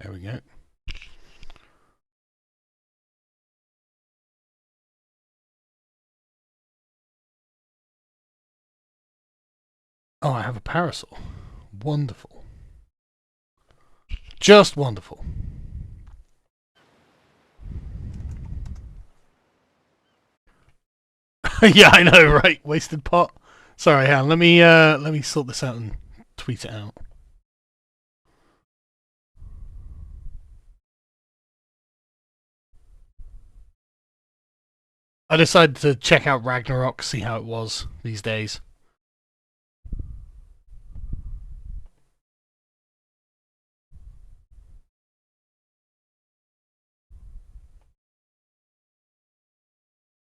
There we go. Oh, I have a parasol. Wonderful. Just wonderful. Yeah, I know, right? Wasted pot. Sorry, Han. Let me sort this out and tweet it out. I decided to check out Ragnarok, see how it was these days.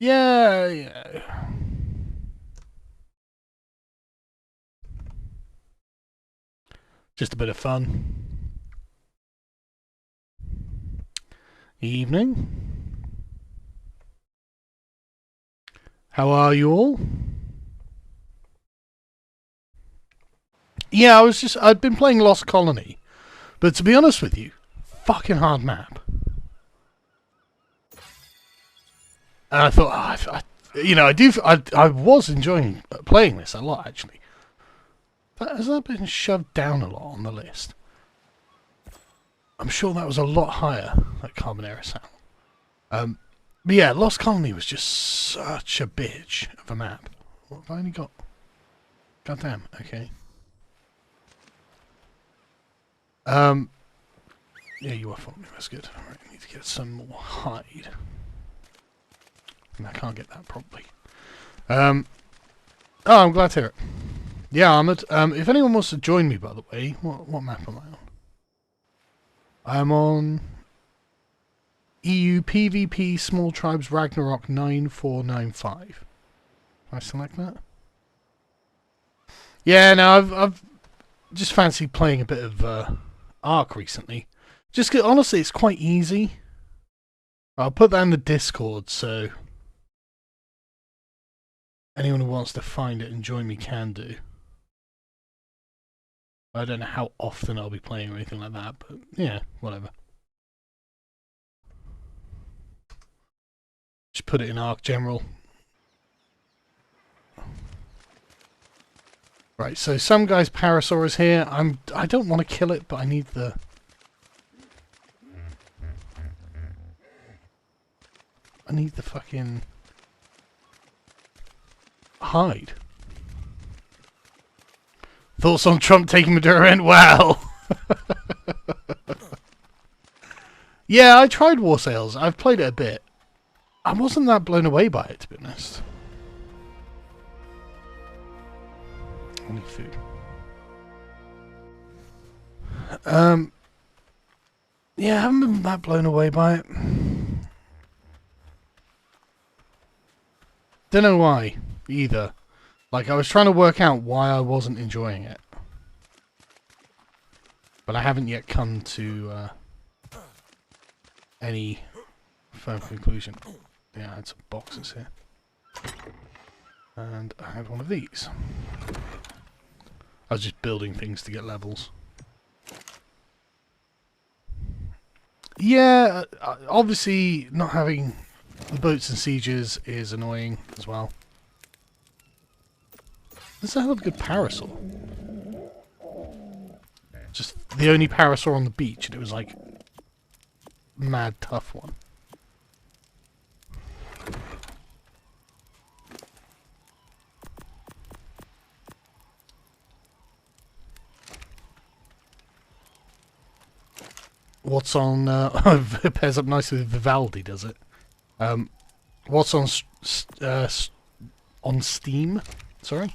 Yeah. Just a bit of fun. Evening. How are you all? Yeah, I'd been playing Lost Colony, but to be honest with you, fucking hard map. And I thought, I was enjoying playing this a lot, actually. But has that been shoved down a lot on the list? I'm sure that was a lot higher, that Carbonera sound. But yeah, Lost Colony was just such a bitch of a map. What have I only got? Goddamn, okay. Yeah, you are following me, that's good. Alright, I need to get some more hide. And I can't get that probably. Oh, I'm glad to hear it. Yeah, I'm at, if anyone wants to join me, by the way, what map am I on? I'm on EU PvP Small Tribes Ragnarok 9495. I select that? Yeah, no, I've just fancied playing a bit of Ark recently. Just 'cause, honestly, it's quite easy. I'll put that in the Discord, so anyone who wants to find it and join me can do. I don't know how often I'll be playing or anything like that, but yeah, whatever. Just put it in Arc General. Right, so some guy's Parasaur is here. I don't want to kill it, but I need the fucking hide. Thoughts on Trump taking Maduro in? Wow. Yeah, I tried War Sales. I've played it a bit. I wasn't that blown away by it, to be honest. Only food. Yeah, I haven't been that blown away by it. Don't know why, either. Like, I was trying to work out why I wasn't enjoying it. But I haven't yet come to any firm conclusion. Yeah, I had some boxes here. And I have one of these. I was just building things to get levels. Yeah, obviously not having the boats and sieges is annoying as well. This is a hell of a good parasol. Just the only parasaur on the beach, and it was like mad tough one. What's on? It pairs up nicely with Vivaldi, does it? What's on Steam? Sorry.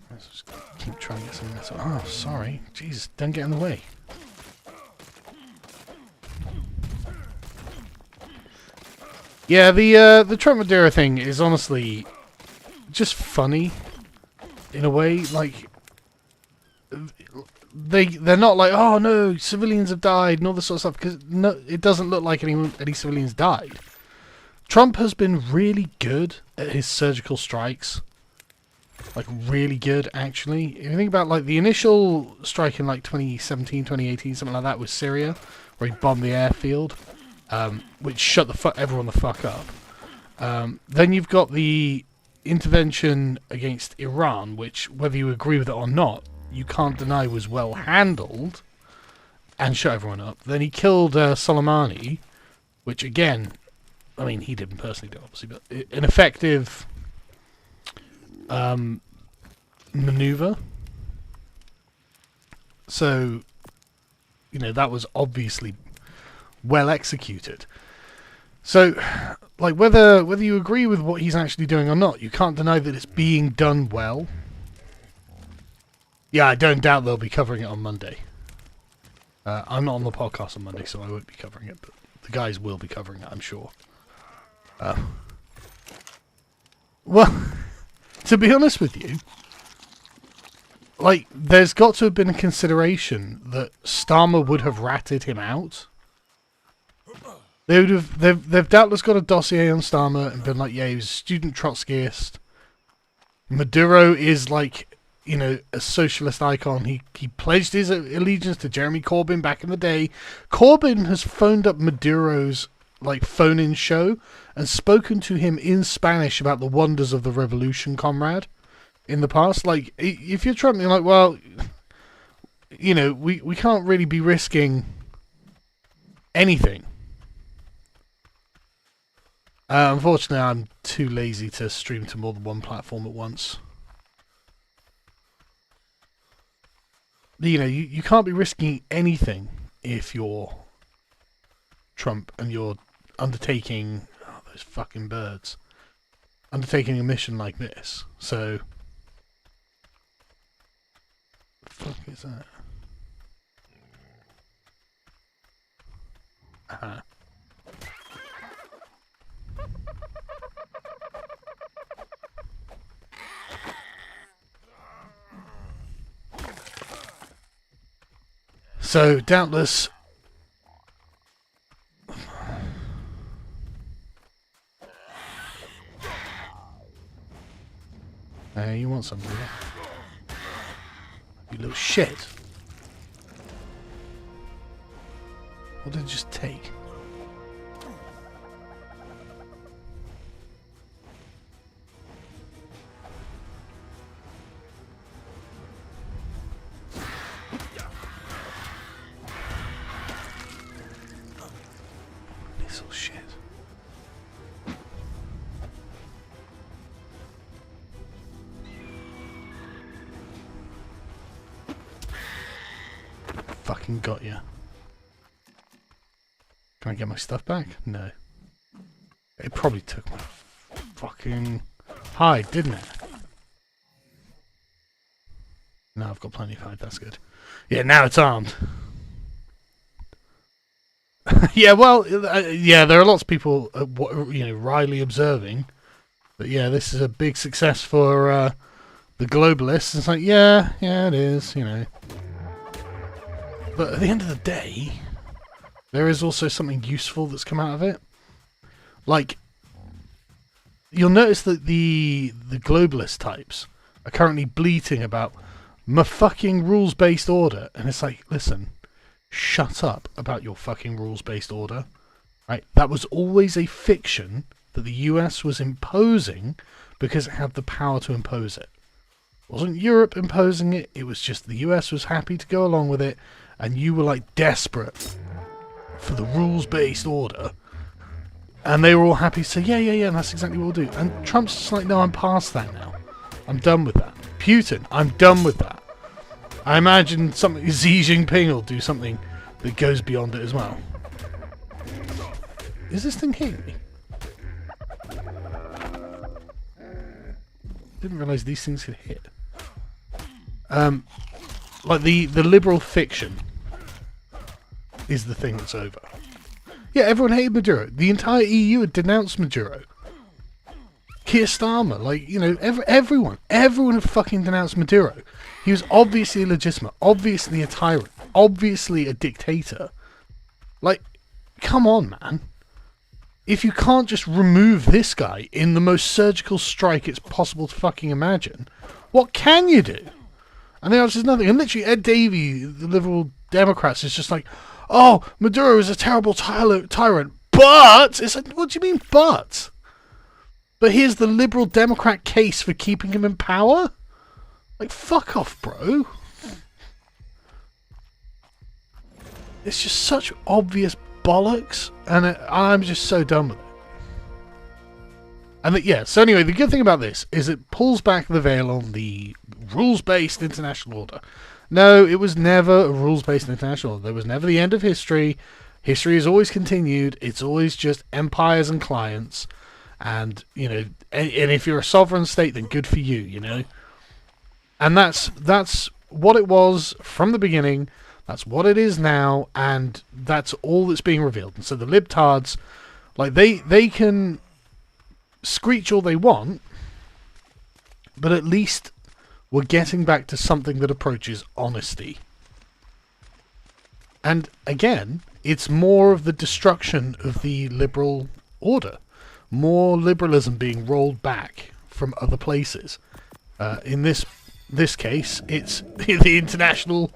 Let's just keep trying to get some metal. Oh, sorry. Jesus, don't get in the way. Yeah, the Trump Maduro thing is honestly just funny in a way. Like they're not like, oh no, civilians have died and all this sort of stuff, because no, it doesn't look like any civilians died. Trump has been really good at his surgical strikes. Like, really good, actually. If you think about, like, the initial strike in, like, 2017, 2018, something like that, with Syria, where he bombed the airfield, which shut everyone the fuck up. Then you've got the intervention against Iran, which, whether you agree with it or not, you can't deny was well handled and shut everyone up. Then he killed Soleimani, which, again, I mean, he didn't personally do it, obviously, but an effective maneuver. So, you know, that was obviously well executed. So, like, whether you agree with what he's actually doing or not, you can't deny that it's being done well. Yeah, I don't doubt they'll be covering it on Monday. I'm not on the podcast on Monday, so I won't be covering it, but the guys will be covering it, I'm sure. Well, to be honest with you, like, there's got to have been a consideration that Starmer would have ratted him out. They've doubtless got a dossier on Starmer and been like, yeah, he was a student Trotskyist. Maduro is, like, you know, a socialist icon. He pledged his allegiance to Jeremy Corbyn back in the day. Corbyn has phoned up Maduro's, like, phone-in show and spoken to him in Spanish about the wonders of the revolution, comrade, in the past. Like, if you're Trump, you're like, well, you know, we can't really be risking anything. Unfortunately, I'm too lazy to stream to more than one platform at once. You know, you can't be risking anything if you're Trump and you're undertaking... Oh, those fucking birds. Undertaking a mission like this. So... What the fuck is that? Aha. So, doubtless... you want some, do you? You little shit. What did it just take? Little shit. Fucking got ya. Can I get my stuff back? No. It probably took my fucking hide, didn't it? No, I've got plenty of hide, that's good. Yeah, now it's armed. Yeah, well, yeah, there are lots of people, you know, wryly observing that, yeah, this is a big success for the globalists. It's like, yeah, it is, you know. But at the end of the day, there is also something useful that's come out of it. Like, you'll notice that the globalist types are currently bleating about my fucking rules-based order. And it's like, listen, shut up about your fucking rules-based order. Right? That was always a fiction that the US was imposing because it had the power to impose it. It wasn't Europe imposing it, it was just the US was happy to go along with it, and you were like desperate for the rules-based order. And they were all happy to say, yeah, that's exactly what we'll do. And Trump's just like, no, I'm past that now. I'm done with that. Putin, I'm done with that. I imagine something Xi Jinping will do something that goes beyond it as well. Is this thing hitting me? Didn't realise these things could hit. Like the liberal fiction is the thing that's over. Yeah, everyone hated Maduro. The entire EU had denounced Maduro. Keir Starmer, like, you know, everyone had fucking denounced Maduro. He was obviously illegitimate, obviously a tyrant, obviously a dictator. Like, come on, man. if you can't just remove this guy in the most surgical strike it's possible to fucking imagine, what can you do? And the answer is nothing. And literally, Ed Davey, the Liberal Democrats, is just like, oh, Maduro is a terrible tyrant, but... It's like, what do you mean, but? But here's the Liberal Democrat case for keeping him in power? Like, fuck off, bro. It's just such obvious bollocks, and I'm just so done with it. And yeah, so anyway, the good thing about this is it pulls back the veil on the rules-based international order. No, it was never a rules-based international order. There was never the end of history. History has always continued. It's always just empires and clients. And, you know, and if you're a sovereign state, then good for you, you know. And that's what it was from the beginning. That's what it is now, and that's all that's being revealed. And so the libtards, like, they can screech all they want, but at least we're getting back to something that approaches honesty. And again, it's more of the destruction of the liberal order. More liberalism being rolled back from other places. In this case, it's the international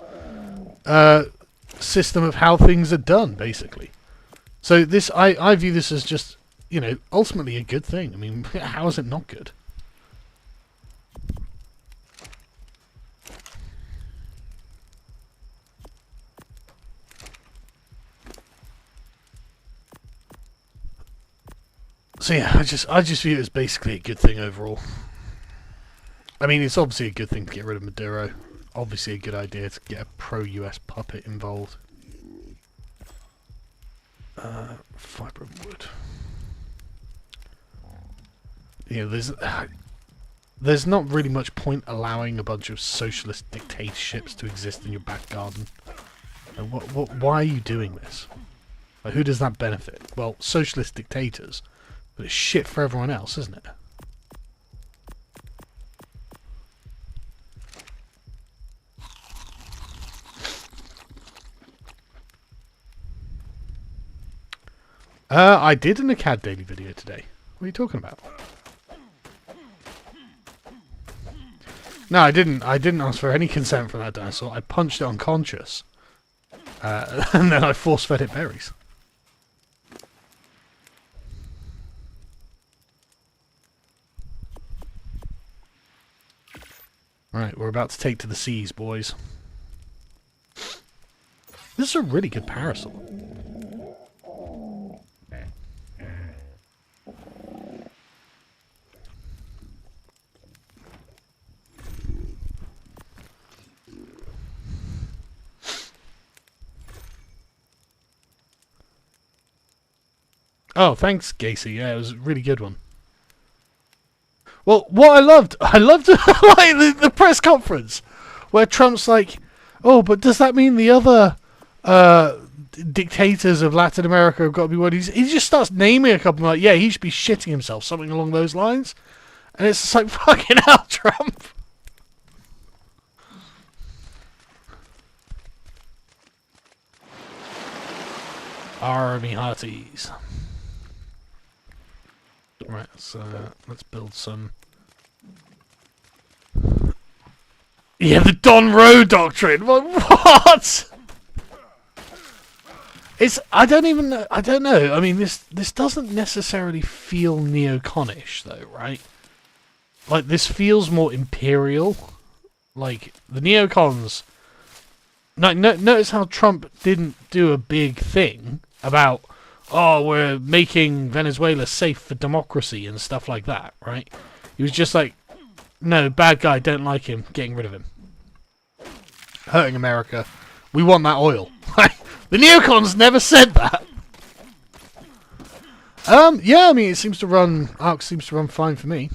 system of how things are done, basically. So this, I view this as just, you know, ultimately a good thing. I mean, how is it not good? So yeah, I just view it as basically a good thing overall. I mean, it's obviously a good thing to get rid of Maduro. Obviously a good idea to get a pro-US puppet involved. Fibre of wood. You know, there's not really much point allowing a bunch of socialist dictatorships to exist in your back garden. Like, why are you doing this? Like, who does that benefit? Well, socialist dictators. But it's shit for everyone else, isn't it? I did an ACAD daily video today. What are you talking about? No, I didn't. I didn't ask for any consent from that dinosaur. I punched it unconscious. And then I force-fed it berries. Right, we're about to take to the seas, boys. This is a really good parasol. Oh, thanks, Gacy. Yeah, it was a really good one. Well, what I loved like the press conference where Trump's like, "Oh, but does that mean the other dictators of Latin America have got to be what he's?" He just starts naming a couple, like, "Yeah, he should be shitting himself," something along those lines, and it's just like, fucking hell, Trump. Army hearties. Right, so let's build some. Yeah, the Don Rowe doctrine. What? It's. I don't even know. I don't know. I mean, this doesn't necessarily feel neoconish, though, right? Like, this feels more imperial. Like, the neocons. Notice how Trump didn't do a big thing about, oh, we're making Venezuela safe for democracy and stuff like that, right? He was just like, no, bad guy, don't like him, getting rid of him. Hurting America. We want that oil. The neocons never said that. Yeah, I mean, it seems to run, ARC seems to run fine for me.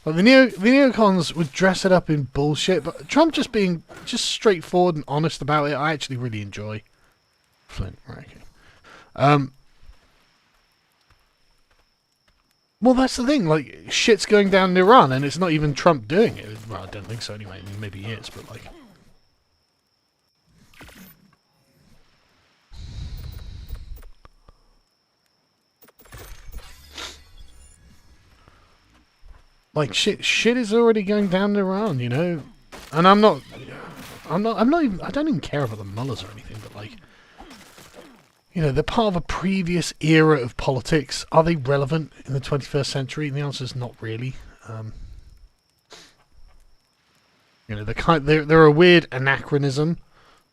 Like, the neocons would dress it up in bullshit, but Trump just being just straightforward and honest about it, I actually really enjoy. Flint, right, okay. Well, that's the thing. Like, shit's going down in Iran, and it's not even Trump doing it. Well, I don't think so anyway. I mean, maybe he is, but like. Like shit is already going down in Iran, you know. And I'm not even, I don't even care about the mullahs or anything, but like, you know, they're part of a previous era of politics. Are they relevant in the 21st century? And the answer is not really. You know, they're a weird anachronism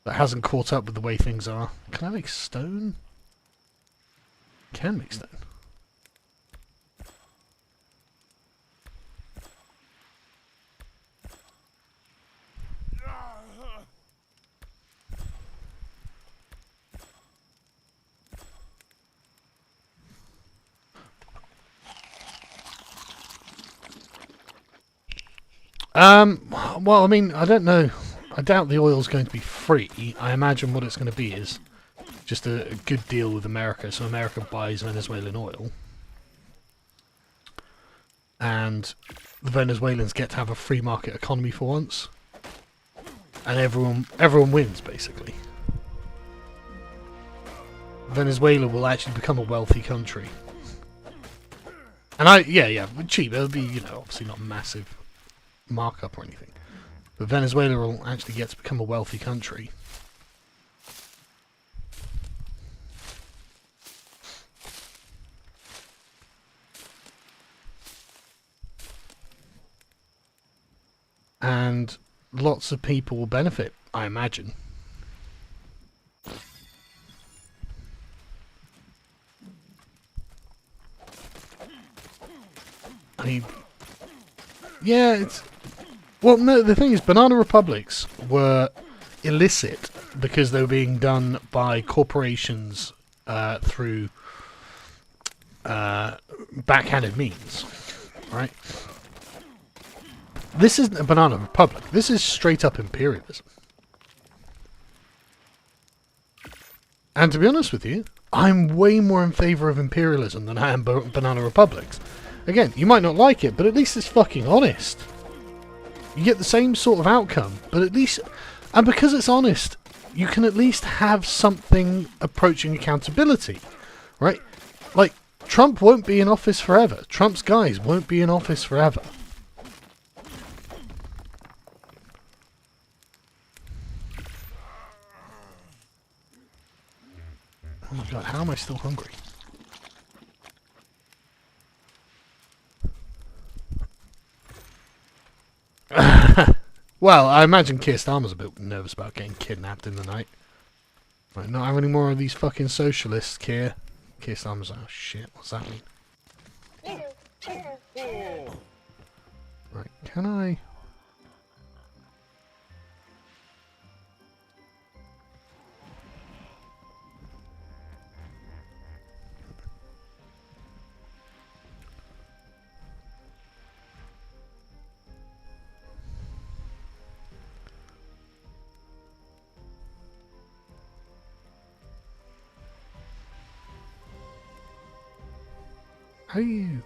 that hasn't caught up with the way things are. Can I make stone? Can make stone. Well, I mean, I don't know. I doubt the oil's going to be free. I imagine what it's going to be is just a good deal with America. So America buys Venezuelan oil. And the Venezuelans get to have a free market economy for once. And everyone wins, basically. Venezuela will actually become a wealthy country. And yeah, cheap. It'll be, you know, obviously not massive markup or anything, but Venezuela will actually get to become a wealthy country. And lots of people will benefit, I imagine. I mean, yeah, it's... Well, no, the thing is, banana republics were illicit because they were being done by corporations through backhanded means, right? This isn't a banana republic. This is straight up imperialism. And to be honest with you, I'm way more in favour of imperialism than I am banana republics. Again, you might not like it, but at least it's fucking honest. You get the same sort of outcome, but at least... And because it's honest, you can at least have something approaching accountability, right? Like, Trump won't be in office forever. Trump's guys won't be in office forever. Oh my god, how am I still hungry? Well, I imagine Keir Starmer's a bit nervous about getting kidnapped in the night. Right, not have any more of these fucking socialists, Keir. Keir Starmer's like, oh shit, what's that mean? Right, can I... How do you...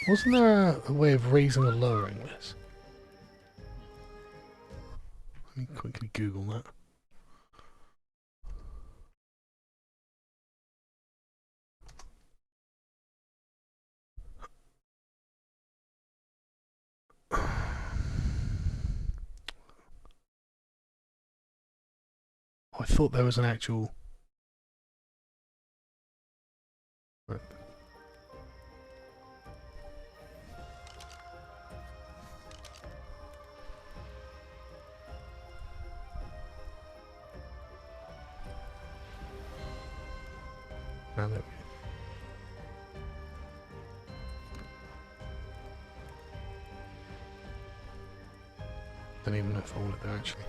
Wasn't there a way of raising or lowering this? Let me quickly Google that. Oh, I thought there was an actual... Right. Now there we go. Don't even know if I want it there actually.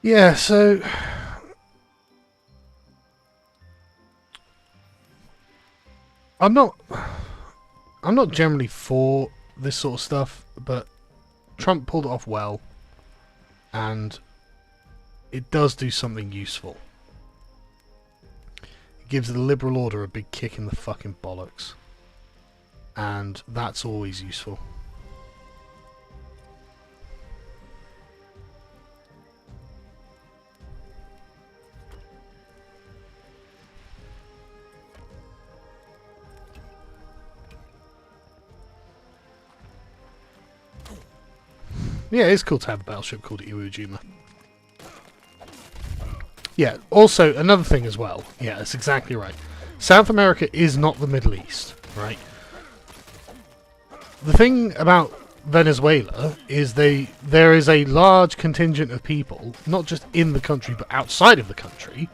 Yeah, so I'm not generally for this sort of stuff, but Trump pulled it off well, and it does do something useful. It gives the liberal order a big kick in the fucking bollocks, and that's always useful. Yeah, it's cool to have a battleship called Iwo Jima. Yeah, also, another thing as well. Yeah, that's exactly right. South America is not the Middle East, right? The thing about Venezuela is there is a large contingent of people, not just in the country, but outside of the country,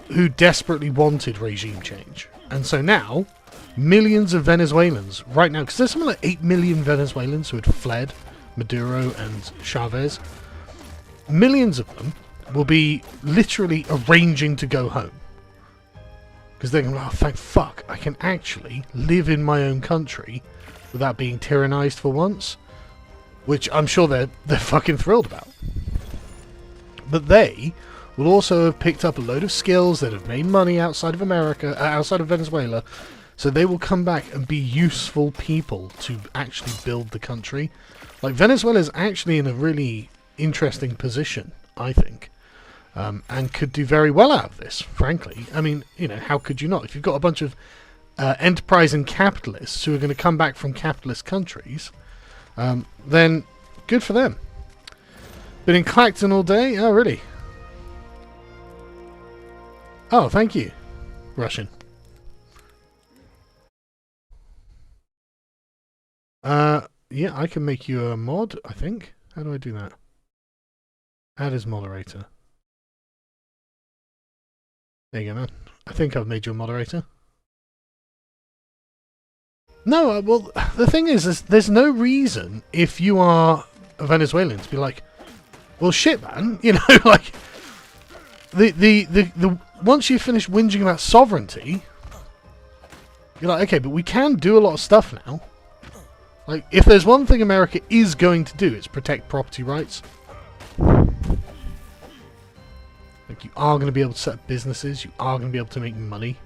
who desperately wanted regime change. And so now, millions of Venezuelans, right now, because there's something like 8 million Venezuelans who had fled Maduro and Chavez, millions of them will be literally arranging to go home. Because they're going, oh, thank fuck, I can actually live in my own country without being tyrannized for once. Which I'm sure they're fucking thrilled about. But they will also have picked up a load of skills that have made money outside of America, outside of Venezuela. So they will come back and be useful people to actually build the country. Like, Venezuela is actually in a really interesting position, I think. And could do very well out of this, frankly. I mean, you know, how could you not? If you've got a bunch of enterprising capitalists who are going to come back from capitalist countries, then good for them. Been in Clacton all day? Oh, really? Oh, thank you, Russian. Yeah, I can make you a mod, I think. How do I do that? Add as moderator. There you go, man. I think I've made you a moderator. No, well, the thing is there's no reason, if you are a Venezuelan, to be like, well, shit, man, you know, like, the once you finish whinging about sovereignty, you're like, okay, but we can do a lot of stuff now. Like, if there's one thing America is going to do, it's protect property rights. Like, you are going to be able to set up businesses, you are going to be able to make money.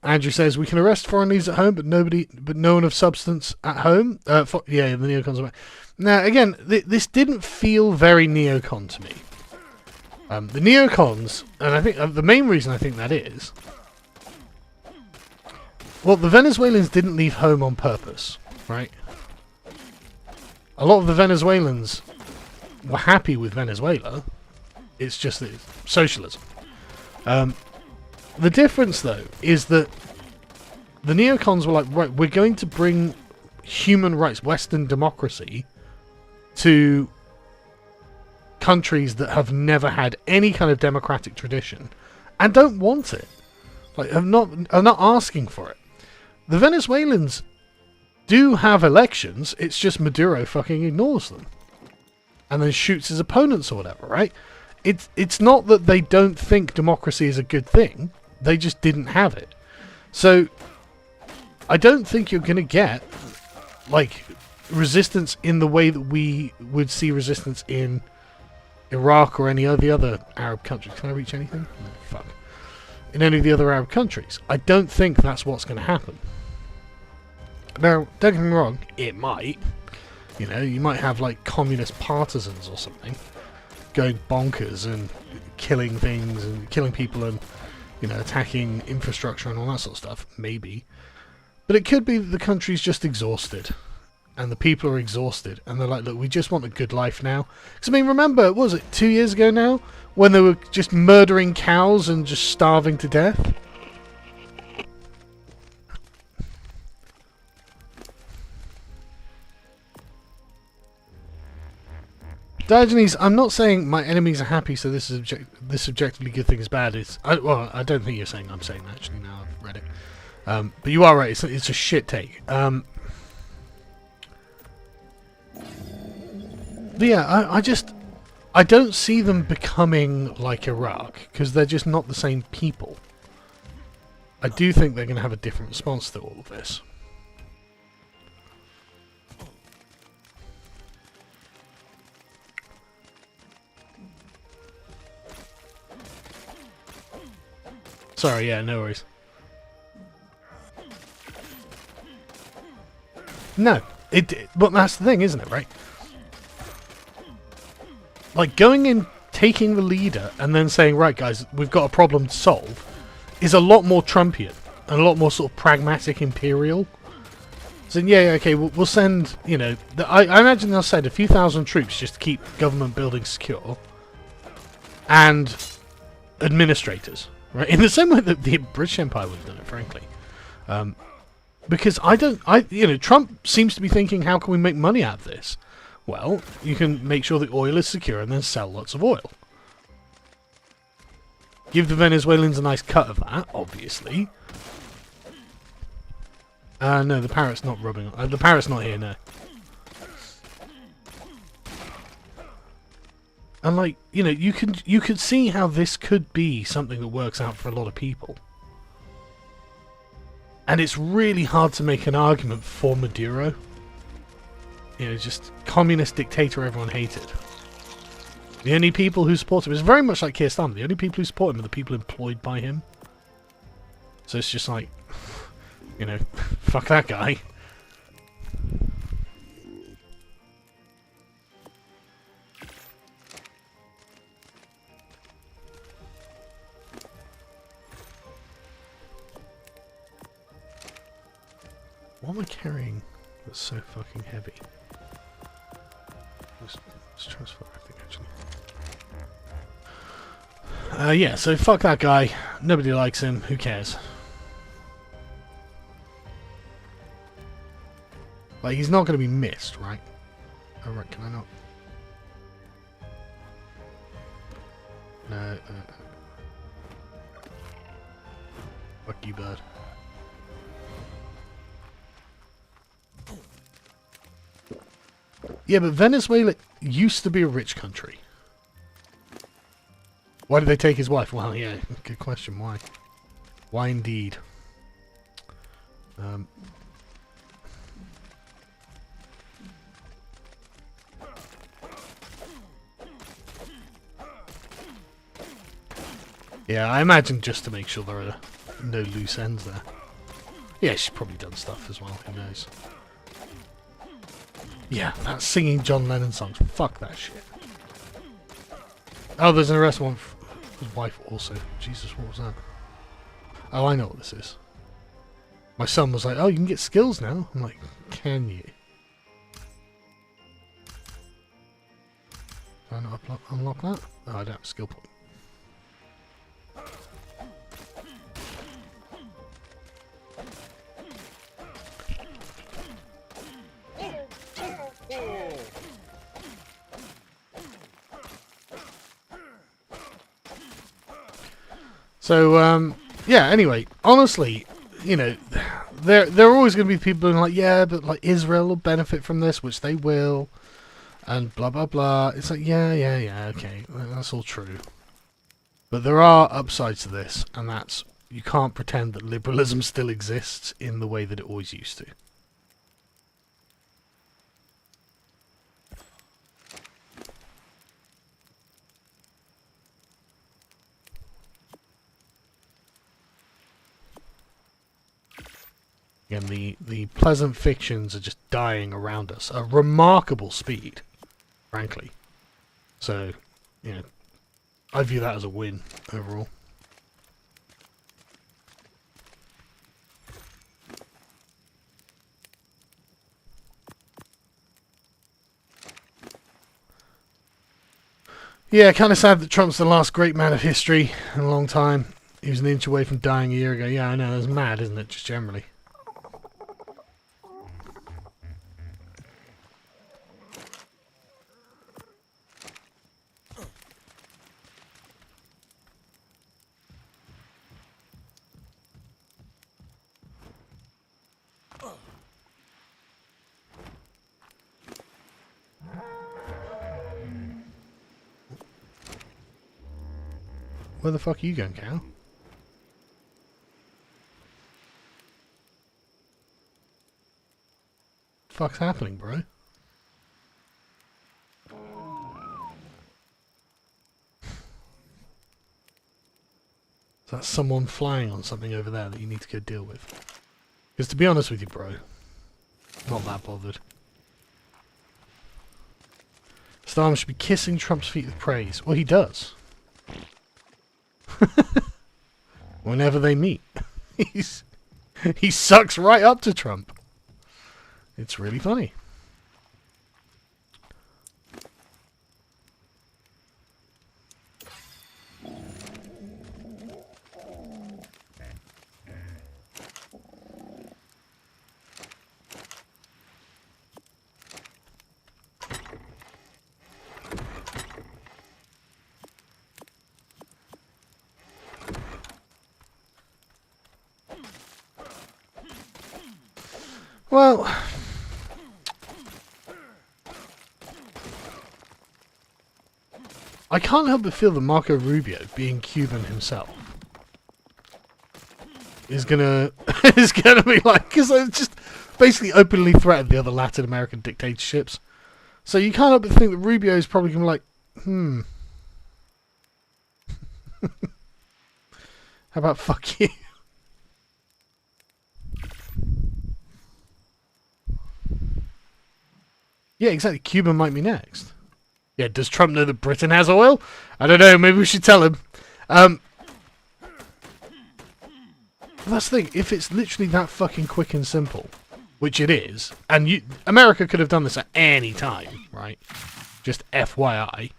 Andrew says we can arrest foreign leaders at home, but no one of substance at home. Yeah, the neocons are back. Now, again, this didn't feel very neocon to me. The neocons, and I think the main reason I think that is, well, the Venezuelans didn't leave home on purpose, right? A lot of the Venezuelans were happy with Venezuela. It's just that it's socialism. The difference, though, is that the neocons were like, right, we're going to bring human rights, Western democracy, to countries that have never had any kind of democratic tradition and don't want it. Like, are not asking for it. The Venezuelans do have elections, it's just Maduro fucking ignores them. And then shoots his opponents or whatever, right? It's not that they don't think democracy is a good thing. They just didn't have it. So, I don't think you're going to get, like, resistance in the way that we would see resistance in Iraq or any of the other Arab countries. Can I reach anything? No, fuck. In any of the other Arab countries. I don't think that's what's going to happen. Now, don't get me wrong, it might. You know, you might have, like, communist partisans or something going bonkers and killing things and killing people and, you know, attacking infrastructure and all that sort of stuff. Maybe. But it could be that the country's just exhausted. And the people are exhausted. And they're like, look, we just want a good life now. Because, I mean, remember, what was it, 2 years ago now? When they were just murdering cows and just starving to death? Diogenes, I'm not saying my enemies are happy, so this subjectively good thing is bad. Well, I don't think you're saying I'm saying that, actually, now I've read it. But you are right, it's a shit take. But yeah, I don't see them becoming like Iraq, because they're just not the same people. I do think they're going to have a different response to all of this. Sorry, yeah, no worries. No, but that's the thing, isn't it, right? Like, going in taking the leader and then saying, right guys, we've got a problem to solve, is a lot more Trumpian and a lot more sort of pragmatic imperial. So yeah, okay, we'll send, you know, I imagine they'll send a few thousand troops just to keep government buildings secure, and administrators, right? In the same way that the British Empire would have done it, frankly. Because you know, Trump seems to be thinking, how can we make money out of this? Well, you can make sure the oil is secure and then sell lots of oil. Give the Venezuelans a nice cut of that, obviously. No, the parrot's not rubbing. The parrot's not here, no. And like, you know, you could see how this could be something that works out for a lot of people. And it's really hard to make an argument for Maduro. You know, just communist dictator everyone hated. The only people who support him, it's very much like Keir Starmer, the only people who support him are the people employed by him. So it's just like, you know, fuck that guy. What am I carrying that's so fucking heavy? Let's transfer everything, actually. Yeah, so fuck that guy. Nobody likes him. Who cares? Like, he's not going to be missed, right? Oh, right, can I not? No. Fuck you, bird. Yeah, but Venezuela used to be a rich country. Why did they take his wife? Well, yeah, good question. Why? Why indeed? Yeah, I imagine just to make sure there are no loose ends there. Yeah, she's probably done stuff as well, who knows. Yeah, that's singing John Lennon songs. Fuck that shit. Oh, there's an arrest warrant for his wife also. Jesus, what was that? Oh, I know what this is. My son was like, oh, you can get skills now. I'm like, can you? Do I not unlock that? Oh, I don't have a skill point. So, yeah, anyway, honestly, you know, there are always going to be people being like, yeah, but like Israel will benefit from this, which they will, and blah, blah, blah. It's like, yeah, okay, that's all true. But there are upsides to this, and that's, you can't pretend that liberalism still exists in the way that it always used to. And the pleasant fictions are just dying around us at a remarkable speed, frankly. So, you know, I view that as a win overall. Yeah, kind of sad that Trump's the last great man of history in a long time. He was an inch away from dying a year ago. Yeah, I know, that's mad, isn't it, just generally. Where the fuck are you going, cow? Fuck's happening, bro? Is that someone flying on something over there that you need to go deal with? Because to be honest with you, bro, not that bothered. Starman should be kissing Trump's feet with praise. Well, he does. Whenever they meet. He sucks right up to Trump. It's really funny. Well, I can't help but feel that Marco Rubio, being Cuban himself, is gonna be like, because I just basically openly threatened the other Latin American dictatorships. So you can't help but think that Rubio is probably gonna be like, how about fuck you? Yeah, exactly. Cuba might be next. Yeah, does Trump know that Britain has oil? I don't know. Maybe we should tell him. That's the thing. If it's literally that fucking quick and simple, which it is, and America could have done this at any time, right? Just FYI.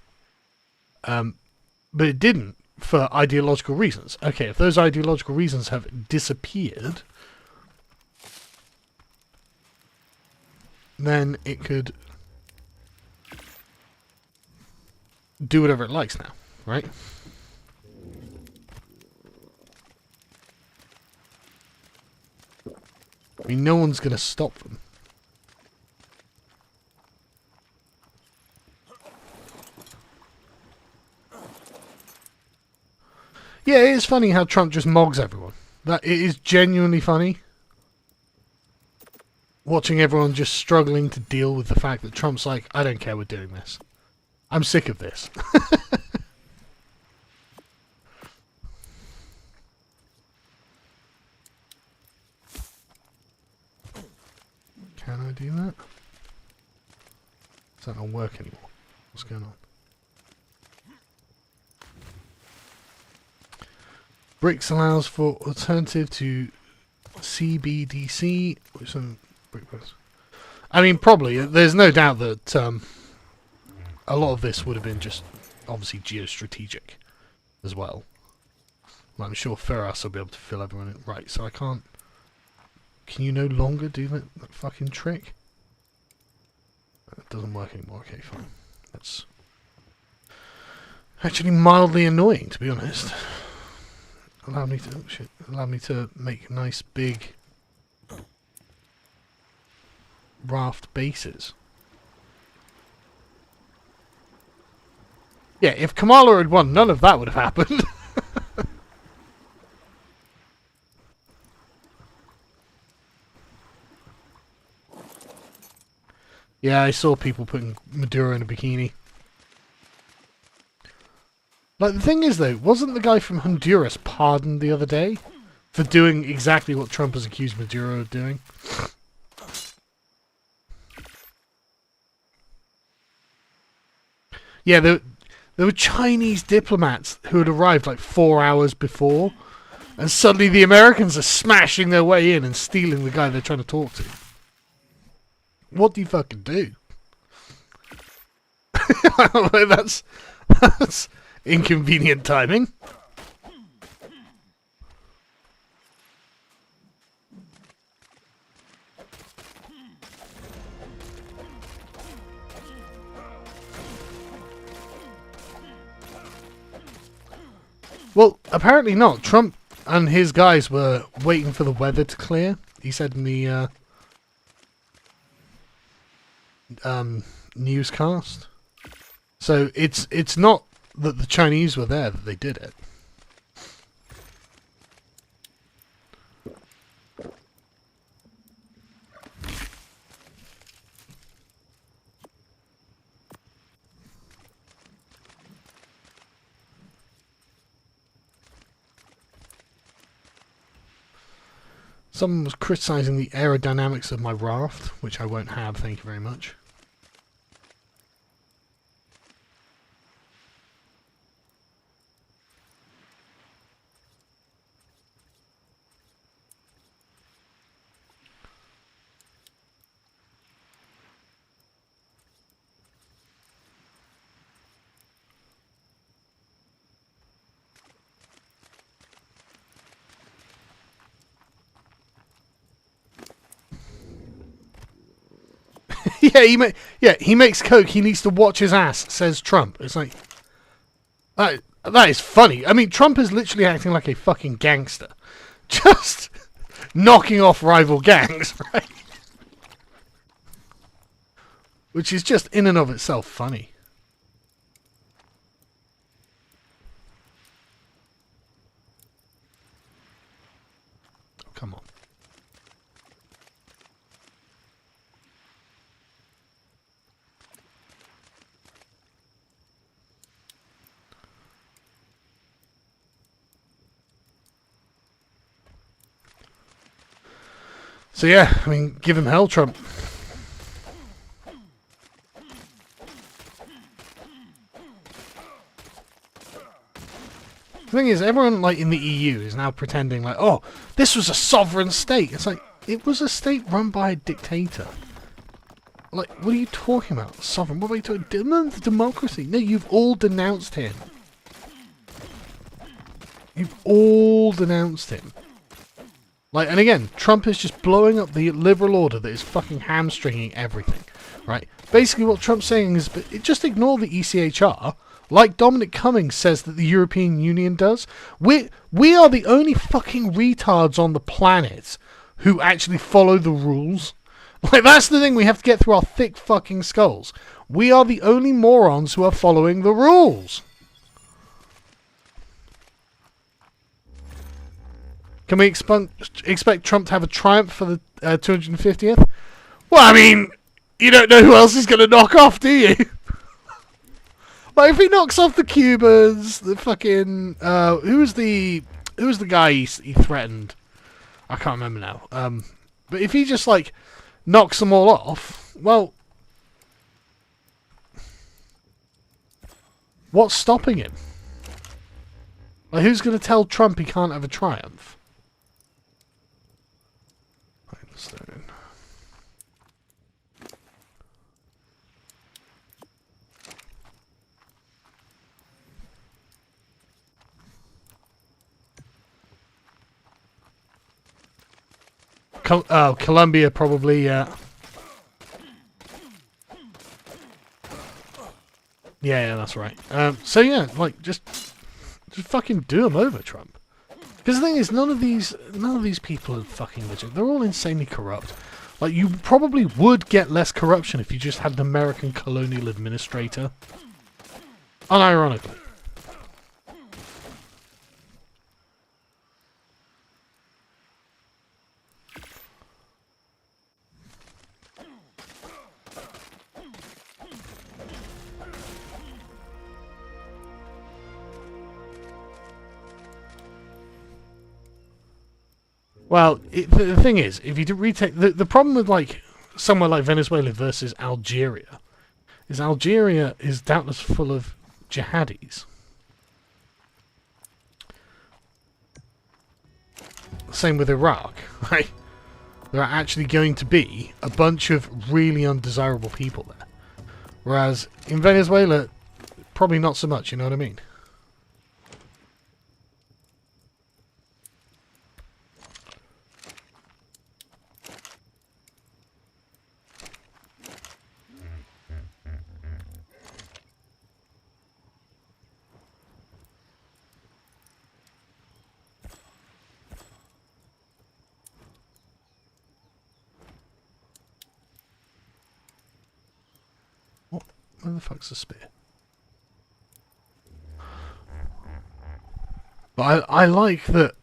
But it didn't for ideological reasons. Okay, if those ideological reasons have disappeared, then it could do whatever it likes now, right? I mean, no one's going to stop them. Yeah, it is funny how Trump just mogs everyone. That it is genuinely funny. Watching everyone just struggling to deal with the fact that Trump's like, I don't care, we're doing this. I'm sick of this. Can I do that? Does that not work anymore? What's going on? BRICS allows for alternative to CBDC, which some BRICS. I mean, probably. There's no doubt that a lot of this would have been just obviously geostrategic as well. I'm sure Ferras will be able to fill everyone in. Right, so I can't. Can you no longer do that fucking trick? It doesn't work anymore. Okay, fine. That's actually mildly annoying, to be honest. Allow me to allow me to make nice big raft bases. Yeah, if Kamala had won, none of that would have happened. Yeah, I saw people putting Maduro in a bikini. Like, the thing is, though, wasn't the guy from Honduras pardoned the other day for doing exactly what Trump has accused Maduro of doing? Yeah, there were Chinese diplomats who had arrived like 4 hours before, and suddenly the Americans are smashing their way in and stealing the guy they're trying to talk to. What do you fucking do? that's inconvenient timing. Well, apparently not. Trump and his guys were waiting for the weather to clear. He said in the newscast. So it's not that the Chinese were there that they did it. Someone was criticising the aerodynamics of my raft, which I won't have, thank you very much. he makes coke. He needs to watch his ass, says Trump. It's like that is funny. I mean, Trump is literally acting like a fucking gangster, just knocking off rival gangs, right? Which is just in and of itself funny. Oh, come on. So yeah, I mean, give him hell, Trump. The thing is, everyone like in the EU is now pretending like, oh, this was a sovereign state. It's like, it was a state run by a dictator. Like, what are you talking about? Sovereign? What are you talking? Democracy? No, you've all denounced him. You've all denounced him. Like, and again, Trump is just blowing up the liberal order that is fucking hamstringing everything, right? Basically, what Trump's saying is, just ignore the ECHR. Like Dominic Cummings says that the European Union does. We are the only fucking retards on the planet who actually follow the rules. Like, that's the thing we have to get through our thick fucking skulls. We are the only morons who are following the rules. Can we expect Trump to have a triumph for the 250th? Well, I mean, you don't know who else he's going to knock off, do you? Like, if he knocks off the Cubans, the fucking who was the guy he threatened? I can't remember now. But if he just like knocks them all off, well, what's stopping him? Like, who's going to tell Trump he can't have a triumph? Colombia probably, yeah, that's right. So yeah, like just fucking do them over, Trump. Because the thing is, none of these people are fucking legit. They're all insanely corrupt. Like, you probably would get less corruption if you just had an American colonial administrator. Unironically. Well, the thing is, if you retake the problem with like somewhere like Venezuela versus Algeria, is Algeria is doubtless full of jihadis. Same with Iraq, right? There are actually going to be a bunch of really undesirable people there, whereas in Venezuela, probably not so much. You know what I mean? Where the fuck's the spear? But I like that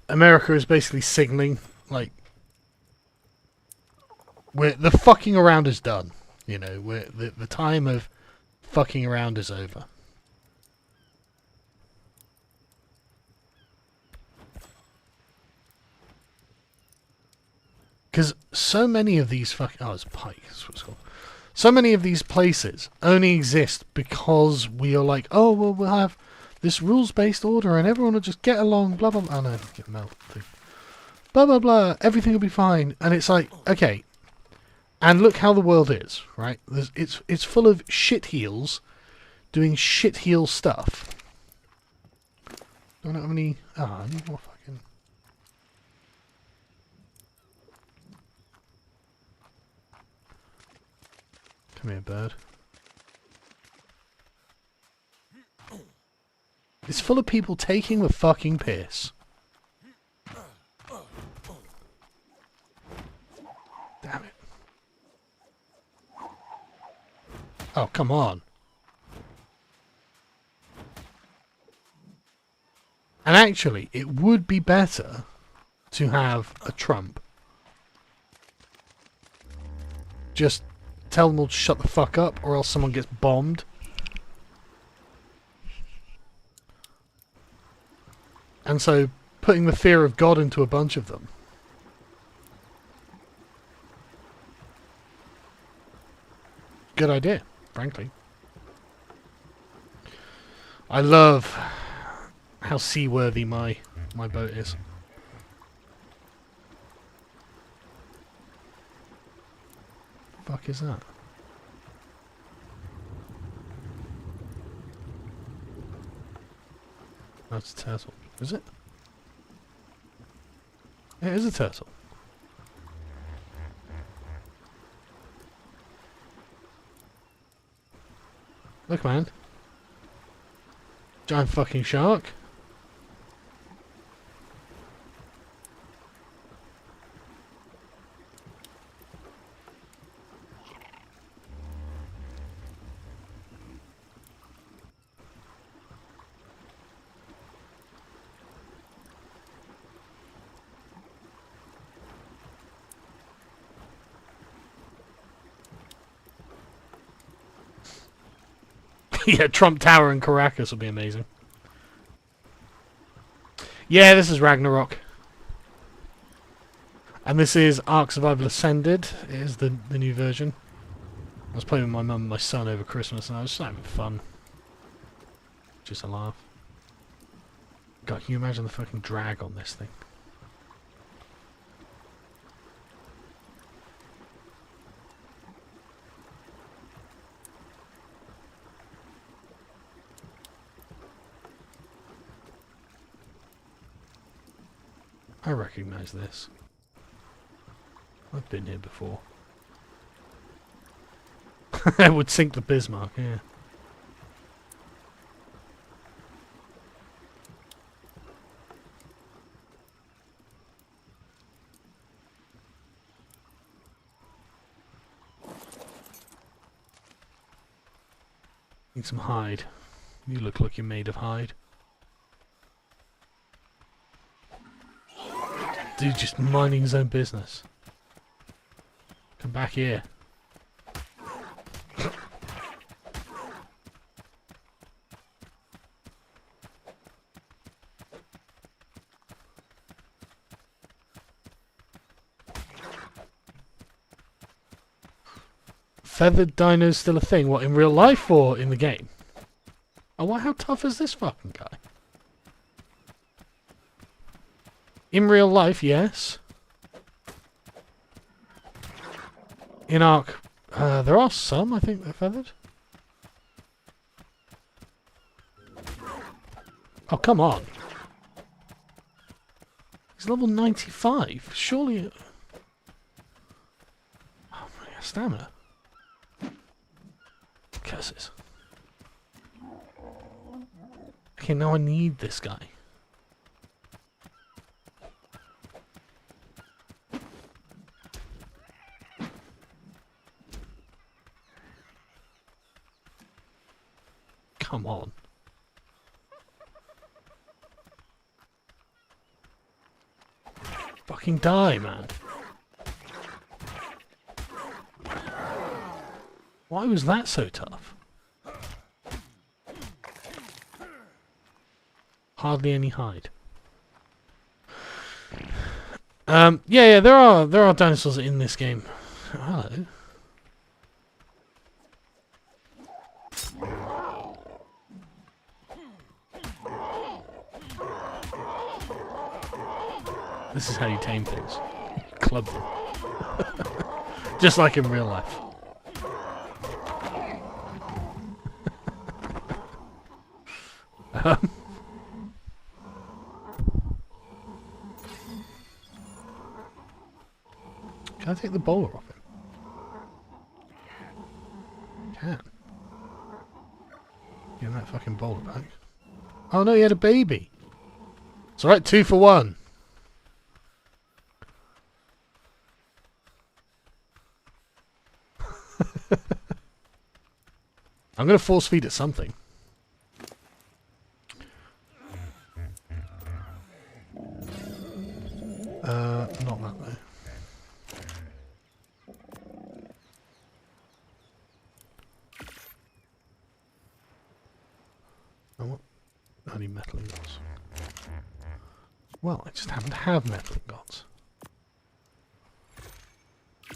America is basically signaling, like, the fucking around is done. You know, the time of fucking around is over. Because so many of these fucking... Oh, it's Pike. That's what it's called. So many of these places only exist because we are like, oh, well, we'll have this rules-based order and everyone will just get along, blah, blah, blah. Oh, no, get melted. Blah, blah, blah. Everything will be fine. And it's like, okay. And look how the world is, right? It's full of shitheels doing shitheel stuff. Don't have any... Ah, I need more fucking... Come here, bird. It's full of people taking the fucking piss. Damn it. Oh, come on. And actually, it would be better to have a Trump. Just tell them all to shut the fuck up or else someone gets bombed. And so, putting the fear of God into a bunch of them. Good idea, frankly. I love how seaworthy my boat is. The fuck is that? That's a turtle. Is it? Yeah, it is a turtle. Look, man. Giant fucking shark. Yeah, Trump Tower in Caracas will be amazing. Yeah, this is Ragnarok. And this is Ark Survival Ascended. It is the new version. I was playing with my mum and my son over Christmas and I was just having fun. Just a laugh. God, can you imagine the fucking drag on this thing? I recognise this. I've been here before. I would sink the Bismarck, yeah. Need some hide. You look like you're made of hide. Dude just minding his own business. Come back here. Feathered dinos still a thing? What, in real life or in the game? Oh, wow, how tough is this fucking guy? In real life, yes. In Ark, there are some, I think they're feathered. Oh, come on. He's level 95. Surely... Oh, my God, stamina. Curses. Okay, now I need this guy. Come on. Fucking die, man. Why was that so tough? Hardly any hide. Yeah, there are dinosaurs in this game. Oh, hello. This is how you tame things. You club them. Just like in real life. Can I take the bowler off him? that fucking boulder back. Oh no, he had a baby. It's alright, 2 for 1. I'm going to force feed it something. Not that though. I want only metal ingots. Well, I just happen to have metal ingots. I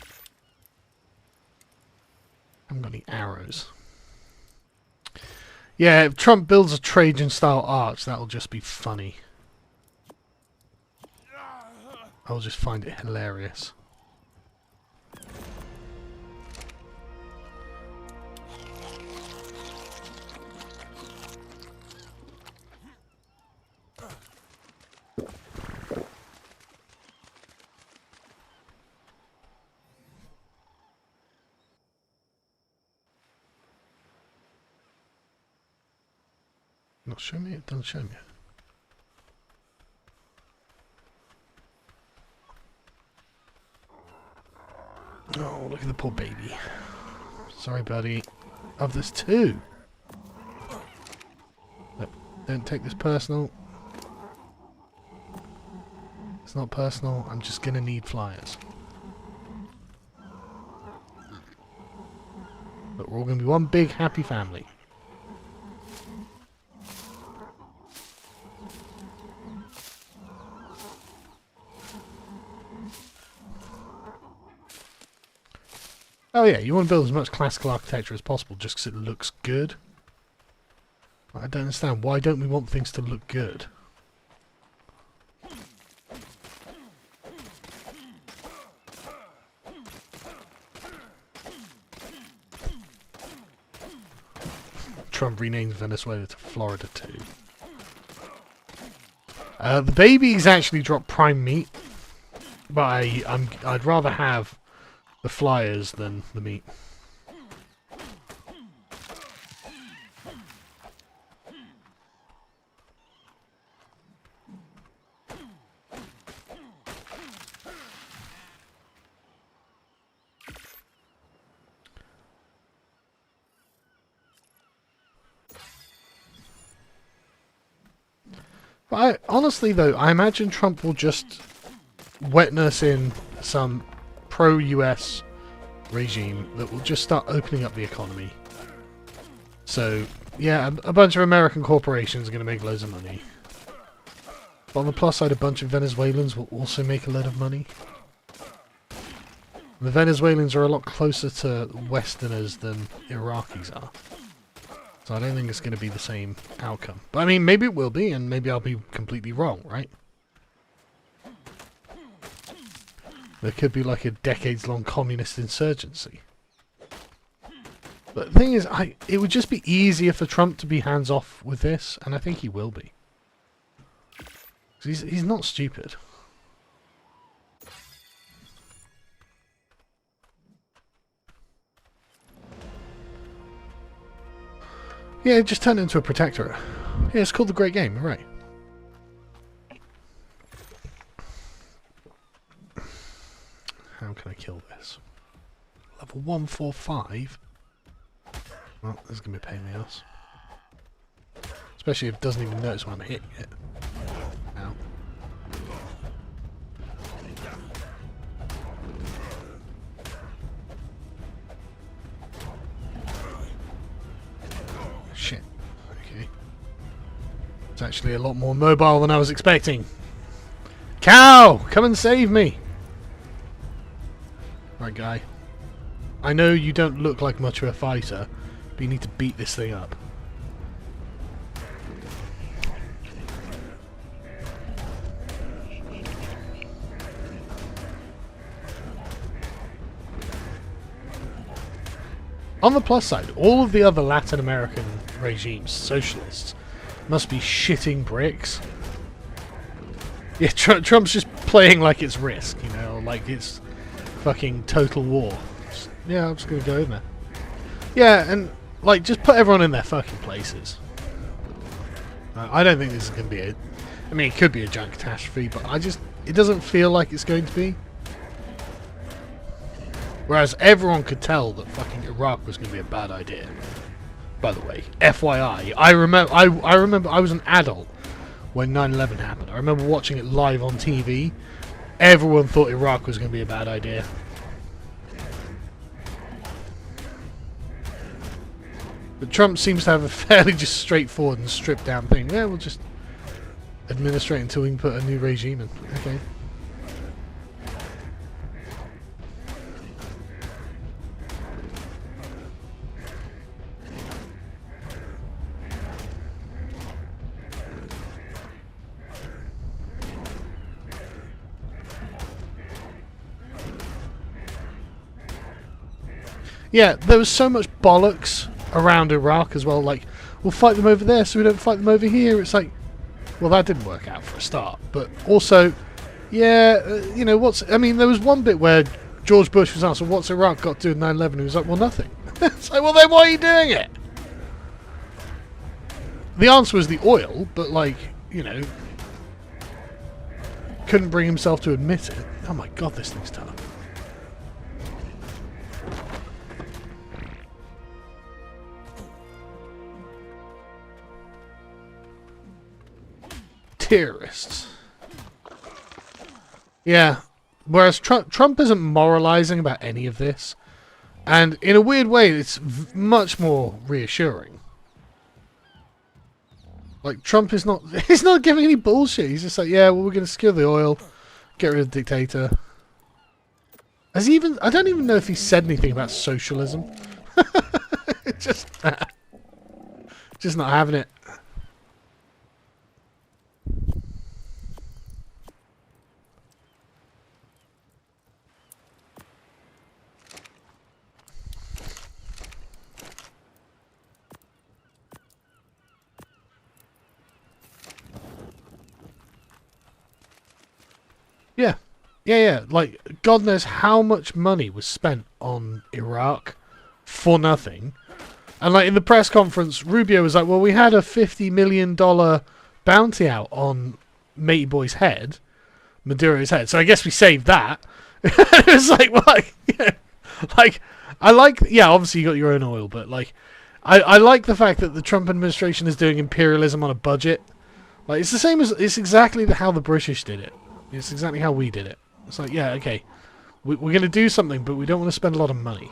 haven't got any arrows. Yeah, if Trump builds a Trajan-style arch, that'll just be funny. I'll just find it hilarious. Not show me? It doesn't show me. Oh, look at the poor baby. Sorry, buddy. Oh, there's 2. Look, don't take this personal. It's not personal. I'm just gonna need flyers. But we're all gonna be one big happy family. Oh yeah, you want to build as much classical architecture as possible just because it looks good. I don't understand. Why don't we want things to look good? Trump renames Venezuela to Florida too. The babies actually drop prime meat, but I'd rather have the flyers than the meat. But honestly though, I imagine Trump will just wet nurse in some pro-US regime that will just start opening up the economy. So, yeah, a bunch of American corporations are going to make loads of money. But on the plus side, a bunch of Venezuelans will also make a lot of money. The Venezuelans are a lot closer to Westerners than Iraqis are. So I don't think it's going to be the same outcome. But I mean, maybe it will be, and maybe I'll be completely wrong, right? There could be like a decades-long communist insurgency. But the thing is, it would just be easier for Trump to be hands-off with this, and I think he will be. He's not stupid. Yeah, it just turned into a protectorate. Yeah, it's called the Great Game, you're right. How can I kill this? Level 145? Well, this is going to be a pain in the ass. Especially if it doesn't even notice when I'm hitting it. Ow. Shit. Okay. It's actually a lot more mobile than I was expecting. Cow! Come and save me! Right, guy. I know you don't look like much of a fighter, but you need to beat this thing up. On the plus side, all of the other Latin American regimes, socialists, must be shitting bricks. Yeah, Trump's just playing like it's Risk, you know, like it's fucking Total War. Yeah, I'm just gonna go in there. Yeah, and like just put everyone in their fucking places. I don't think this is going to be a... I mean, it could be a giant catastrophe, but it doesn't feel like it's going to be. Whereas everyone could tell that fucking Iraq was going to be a bad idea. By the way, FYI, I remember I was an adult when 9/11 happened. I remember watching it live on TV. Everyone thought Iraq was going to be a bad idea. But Trump seems to have a fairly just straightforward and stripped down thing. Yeah, we'll just administrate until we can put a new regime in. Okay. Yeah, there was so much bollocks around Iraq as well. Like, we'll fight them over there so we don't fight them over here. It's like, well, that didn't work out for a start. But also, yeah, you know, I mean, there was one bit where George Bush was asked, well, what's Iraq got to do with 9/11? He was like, well, nothing. It's like, well, then why are you doing it? The answer was the oil, but, like, you know, couldn't bring himself to admit it. Oh my god, this thing's tough. Terrorists. Yeah. Whereas Trump isn't moralizing about any of this. And in a weird way, it's much more reassuring. Like, Trump is not... He's not giving any bullshit. He's just like, yeah, well, we're going to secure the oil. Get rid of the dictator. Has he even... I don't even know if he said anything about socialism. Just not having it. Yeah. Yeah. Like, God knows how much money was spent on Iraq for nothing. And, like, in the press conference, Rubio was like, well, we had a $50 million bounty out on Matey Boy's head, Maduro's head, so I guess we saved that. It was like, well, yeah. Like, I like... Yeah, obviously you got your own oil, but, like, I like the fact that the Trump administration is doing imperialism on a budget. Like, it's the same as... It's exactly how the British did it. It's exactly how we did it. It's like, yeah, okay. We're going to do something, but we don't want to spend a lot of money.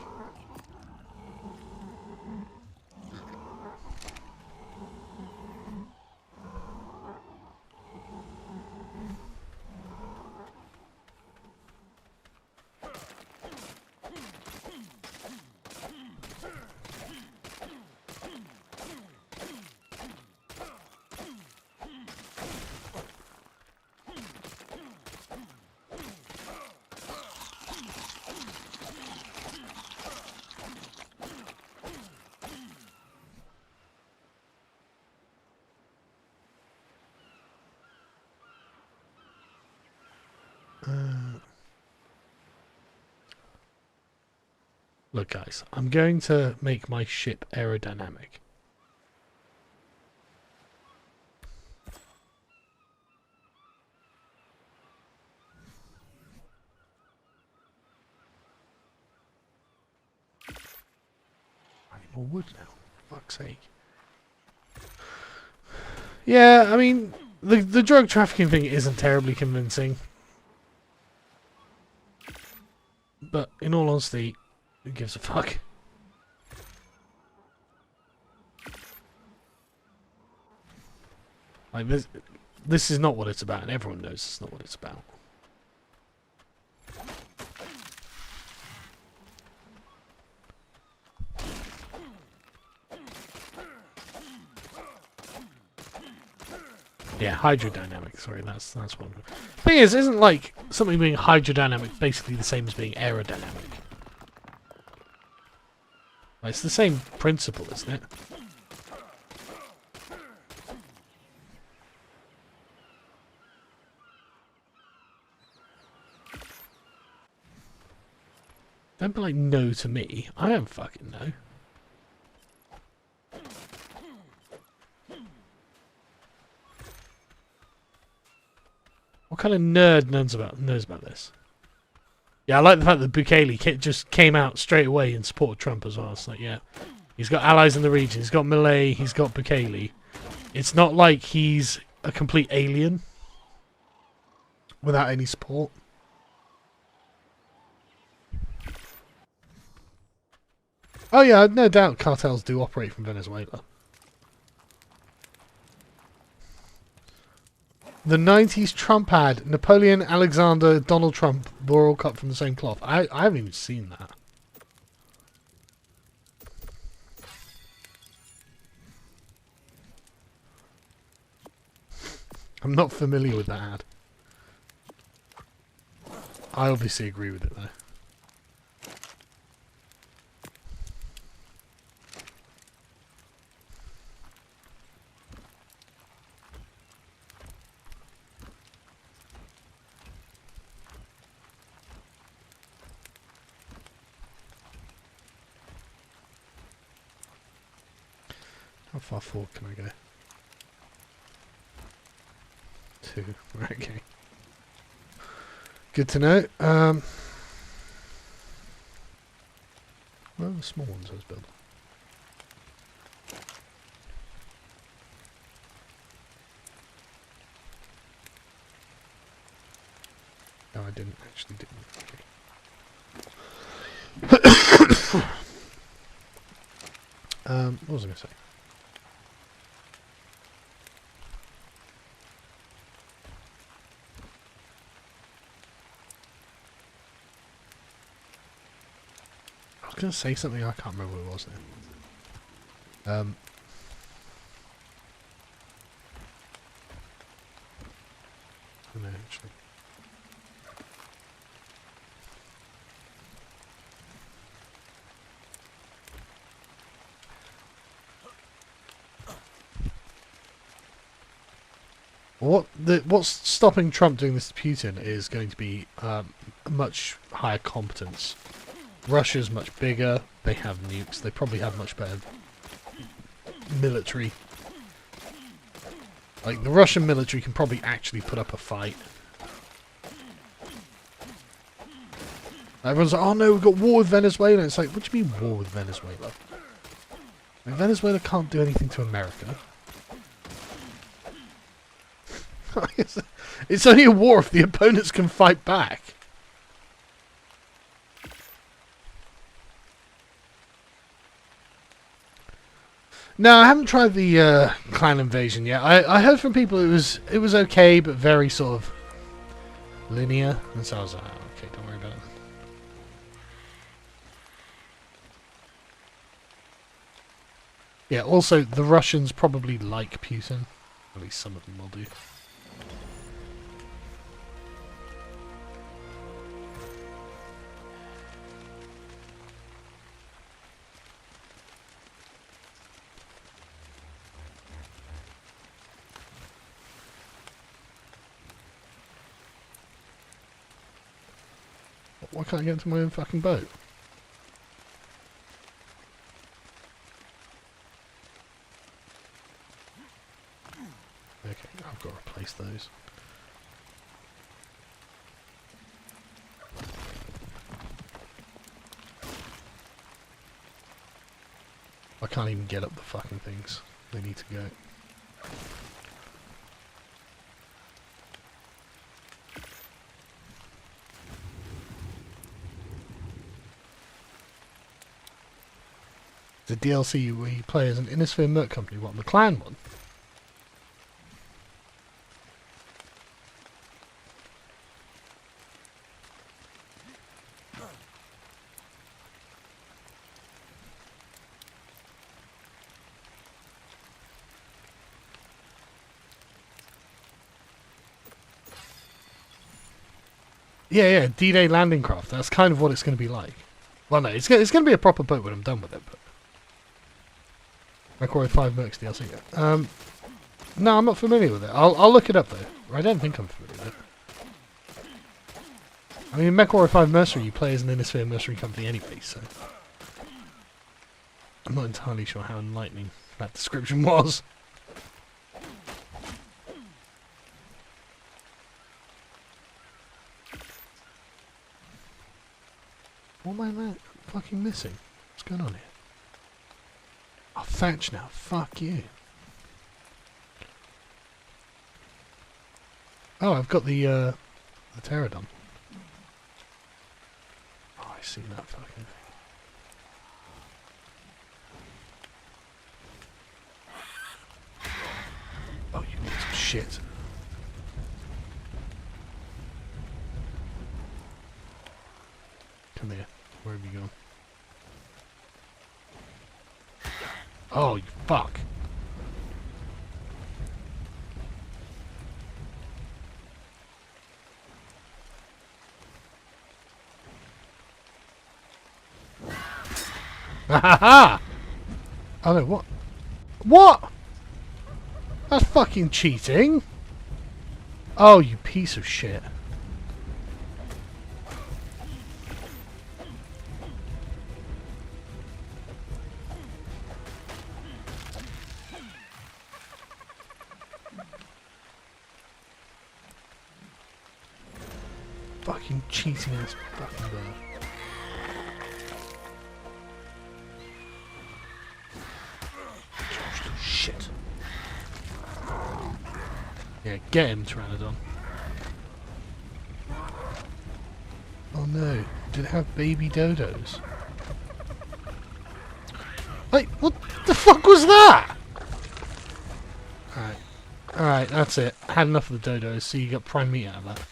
Look, guys, I'm going to make my ship aerodynamic. I need more wood now, for fuck's sake. Yeah, I mean, the drug trafficking thing isn't terribly convincing. But, in all honesty... Who gives a fuck? Like, this is not what it's about, and everyone knows it's not what it's about. Yeah, hydrodynamic. Sorry, that's one. Thing is, isn't like something being hydrodynamic basically the same as being aerodynamic? It's the same principle, isn't it? Don't be like no to me. I don't fucking know. What kind of nerd knows about this? Yeah, I like the fact that Bukele just came out straight away in support of Trump as well. It's like, yeah, he's got allies in the region. He's got Milei. He's got Bukele. It's not like he's a complete alien without any support. Oh yeah, no doubt cartels do operate from Venezuela. The 90s Trump ad, Napoleon, Alexander, Donald Trump were all cut from the same cloth. I haven't even seen that. I'm not familiar with that ad. I obviously agree with it though. How far forward can I go? 2. Right, okay. Good to know. Where are the small ones I was building? No, I didn't actually. Okay. What was I going to say? I was going to say something, I can't remember what it was now. No, actually. What's stopping Trump doing this to Putin is going to be a much higher competence. Russia's much bigger, they have nukes, they probably have much better military. Like, the Russian military can probably actually put up a fight. Everyone's like, oh no, we've got war with Venezuela. It's like, what do you mean war with Venezuela? Like, Venezuela can't do anything to America. It's only a war if the opponents can fight back. No, I haven't tried the clan invasion yet. I heard from people it was okay, but very sort of linear, and so I was like, oh, okay, don't worry about it. Yeah, also the Russians probably like Putin. At least some of them will do. Why can't I get into my own fucking boat? Okay, I've got to replace those. I can't even get up the fucking things. They need to go. The DLC where you play as an Innisphere Merc company, what, the clan one? Yeah, D-Day landing craft. That's kind of what it's going to be like. Well, no, it's going to be a proper boat when I'm done with it, but... Macquarie 5 Mercs DLC. No, I'm not familiar with it. I'll look it up though. I don't think I'm familiar with it. I mean, Macquarie 5 Mercenary, you play as an Innisphere Mercenary company anyway, so... I'm not entirely sure how enlightening that description was. What am I fucking missing? What's going on here? Oh, thatch now. Fuck you. Oh, I've got the pterodon. Oh, I see that fucking thing. Oh, you little shit. Come here. Where have you gone? Oh, you fuck. Ha ha ha! Oh no, what? What? That's fucking cheating! Oh, you piece of shit. Fucking cheating ass fucking bird. Shit. Yeah, get him, Pteranodon. Oh no, did it have baby dodos? Wait, what the fuck was that? Alright. Alright, that's it. Had enough of the dodos, so you got prime meat out of that.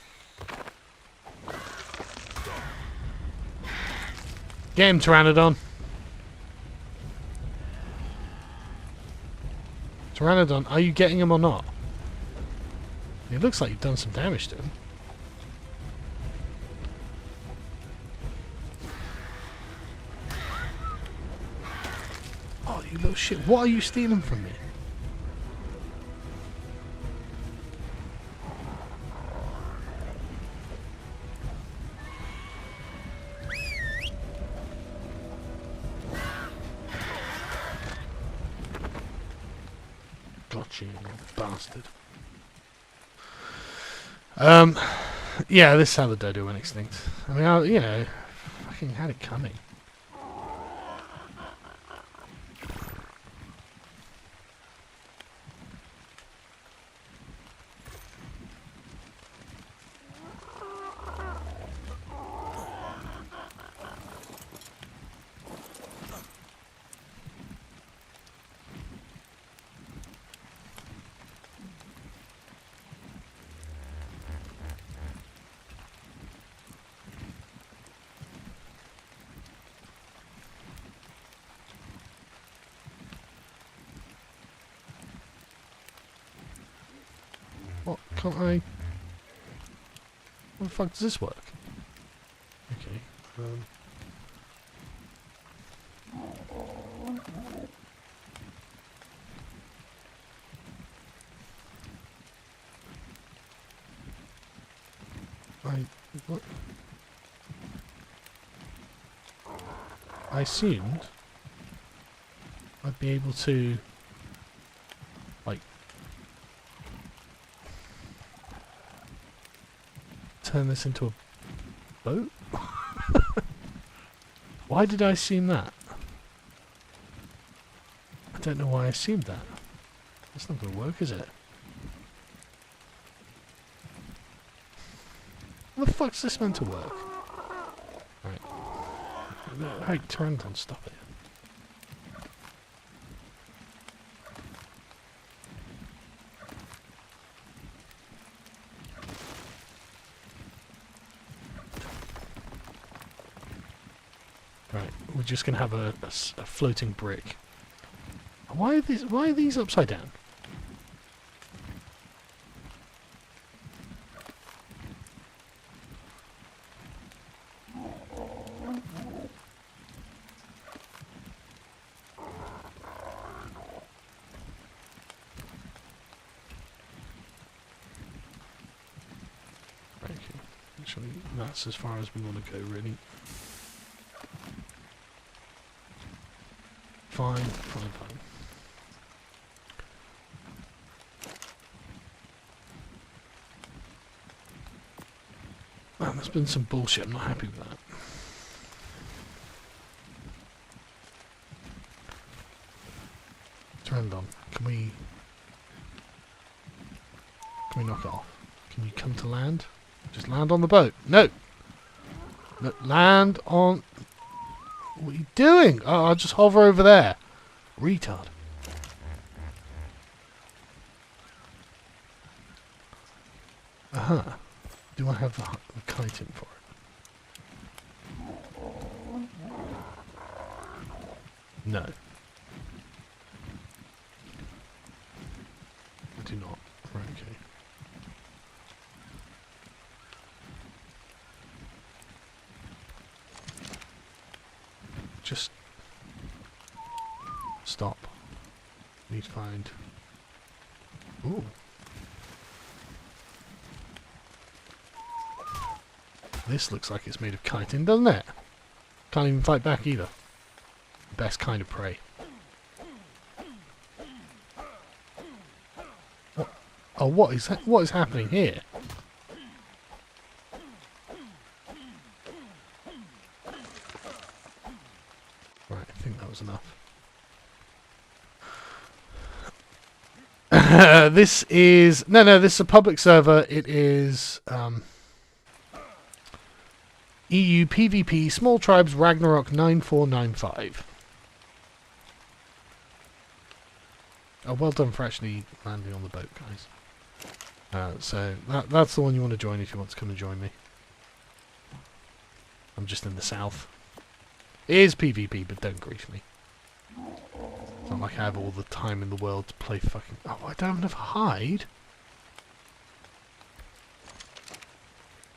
Get him, Pteranodon. Pteranodon, are you getting him or not? It looks like you've done some damage to him. Oh, you little shit. What are you stealing from me? Got you, you bastard. Yeah, this is how the dodo went extinct. I mean, you know, fucking had it coming. What? Can't I? How the fuck does this work? Okay. What? I assumed I'd be able to, like, turn this into a boat? Why did I assume that? I don't know why I assumed that. That's not going to work, is it? How the fuck's this meant to work? Right. Hey, Pteranodon, stop it. Right, we're just gonna have a floating brick. Why are these upside down? Actually, that's as far as we want to go, really. Fine, fine, fine. Man, there's been some bullshit. I'm not happy with that. Land on. Can we knock it off? Can you come to land? Just land on the boat. No! No, land on... What are you doing? Oh, I'll just hover over there. Retard. Uh-huh. Do I have the kiting for it? No. I do not. Right, okay. Just stop. Need to find... Ooh. This looks like it's made of chitin, doesn't it? Can't even fight back either. Best kind of prey. What? Oh, what is that? What is happening here? Right, I think that was enough. This is... No, this is a public server. It is... EU PvP Small Tribes Ragnarok 9495. Oh, well done for actually landing on the boat, guys. So that's the one you want to join if you want to come and join me. I'm just in the south. It is PvP, but don't grief me. It's not like I have all the time in the world to play fucking... Oh, I don't have enough hide?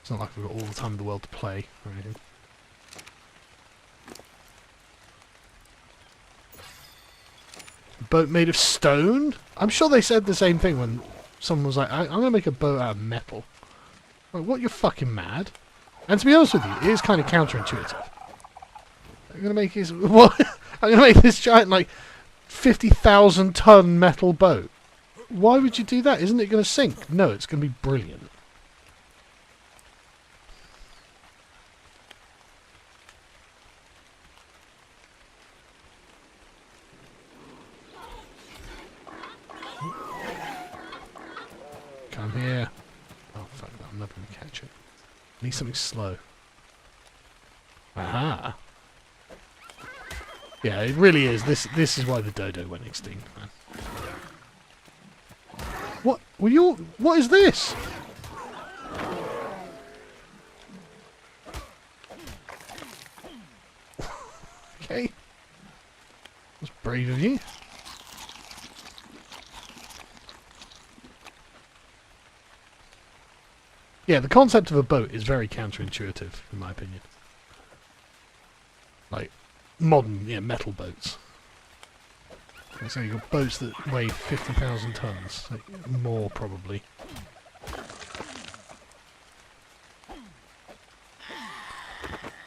It's not like we've got all the time in the world to play or anything. Boat made of stone? I'm sure they said the same thing when someone was like, I'm going to make a boat out of metal. Like, what, you're fucking mad? And to be honest with you, it is kind of counterintuitive. I'm going to make this... What? I'm going to make this giant, like, 50,000 ton metal boat. Why would you do that? Isn't it going to sink? No, it's going to be brilliant. Come here. Oh, fuck that. I'm never going to catch it. I need something slow. Aha. Yeah, it really is. This is why the dodo went extinct, man. What? Well, you? What is this? Okay. That's brave of you. Yeah, the concept of a boat is very counterintuitive, in my opinion. Like, modern, metal boats. So you've got boats that weigh 50,000 tons. Like, more, probably.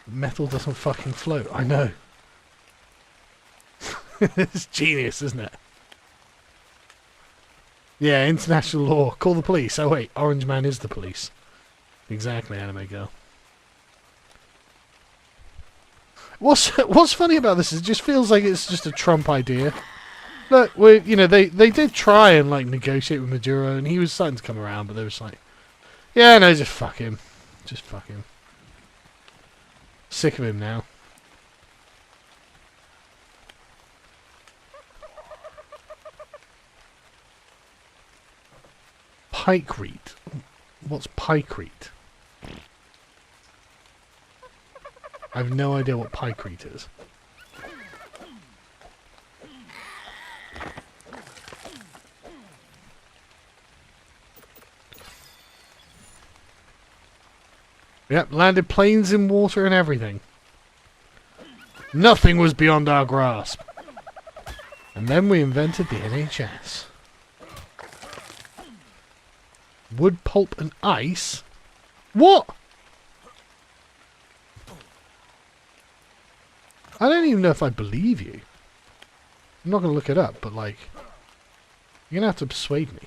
Metal doesn't fucking float, I know. It's genius, isn't it? Yeah, international law. Call the police. Oh wait, Orange Man is the police. Exactly, anime girl. What's funny about this is it just feels like it's just a Trump idea. Look, they did try and like negotiate with Maduro, and he was starting to come around, but they were just like, yeah, no, just fuck him, just fuck him. Sick of him now. Pikereet. What's pikereet? I have no idea what pikereet is. Yep, landed planes in water and everything. Nothing was beyond our grasp. And then we invented the NHS. Wood, pulp and ice? What? I don't even know if I believe you. I'm not going to look it up, but like... You're going to have to persuade me.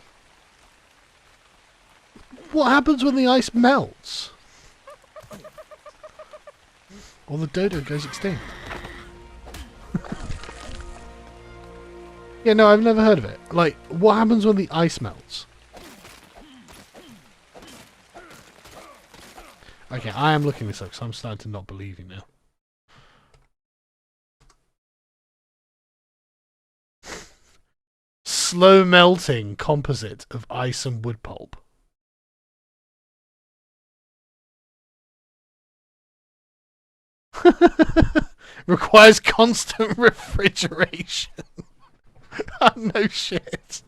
What happens when the ice melts? Or the dodo goes extinct? Yeah, no, I've never heard of it. Like, what happens when the ice melts? Okay, I am looking this up because I'm starting to not believe you now. Slow melting composite of ice and wood pulp. Requires constant refrigeration. Oh, no shit.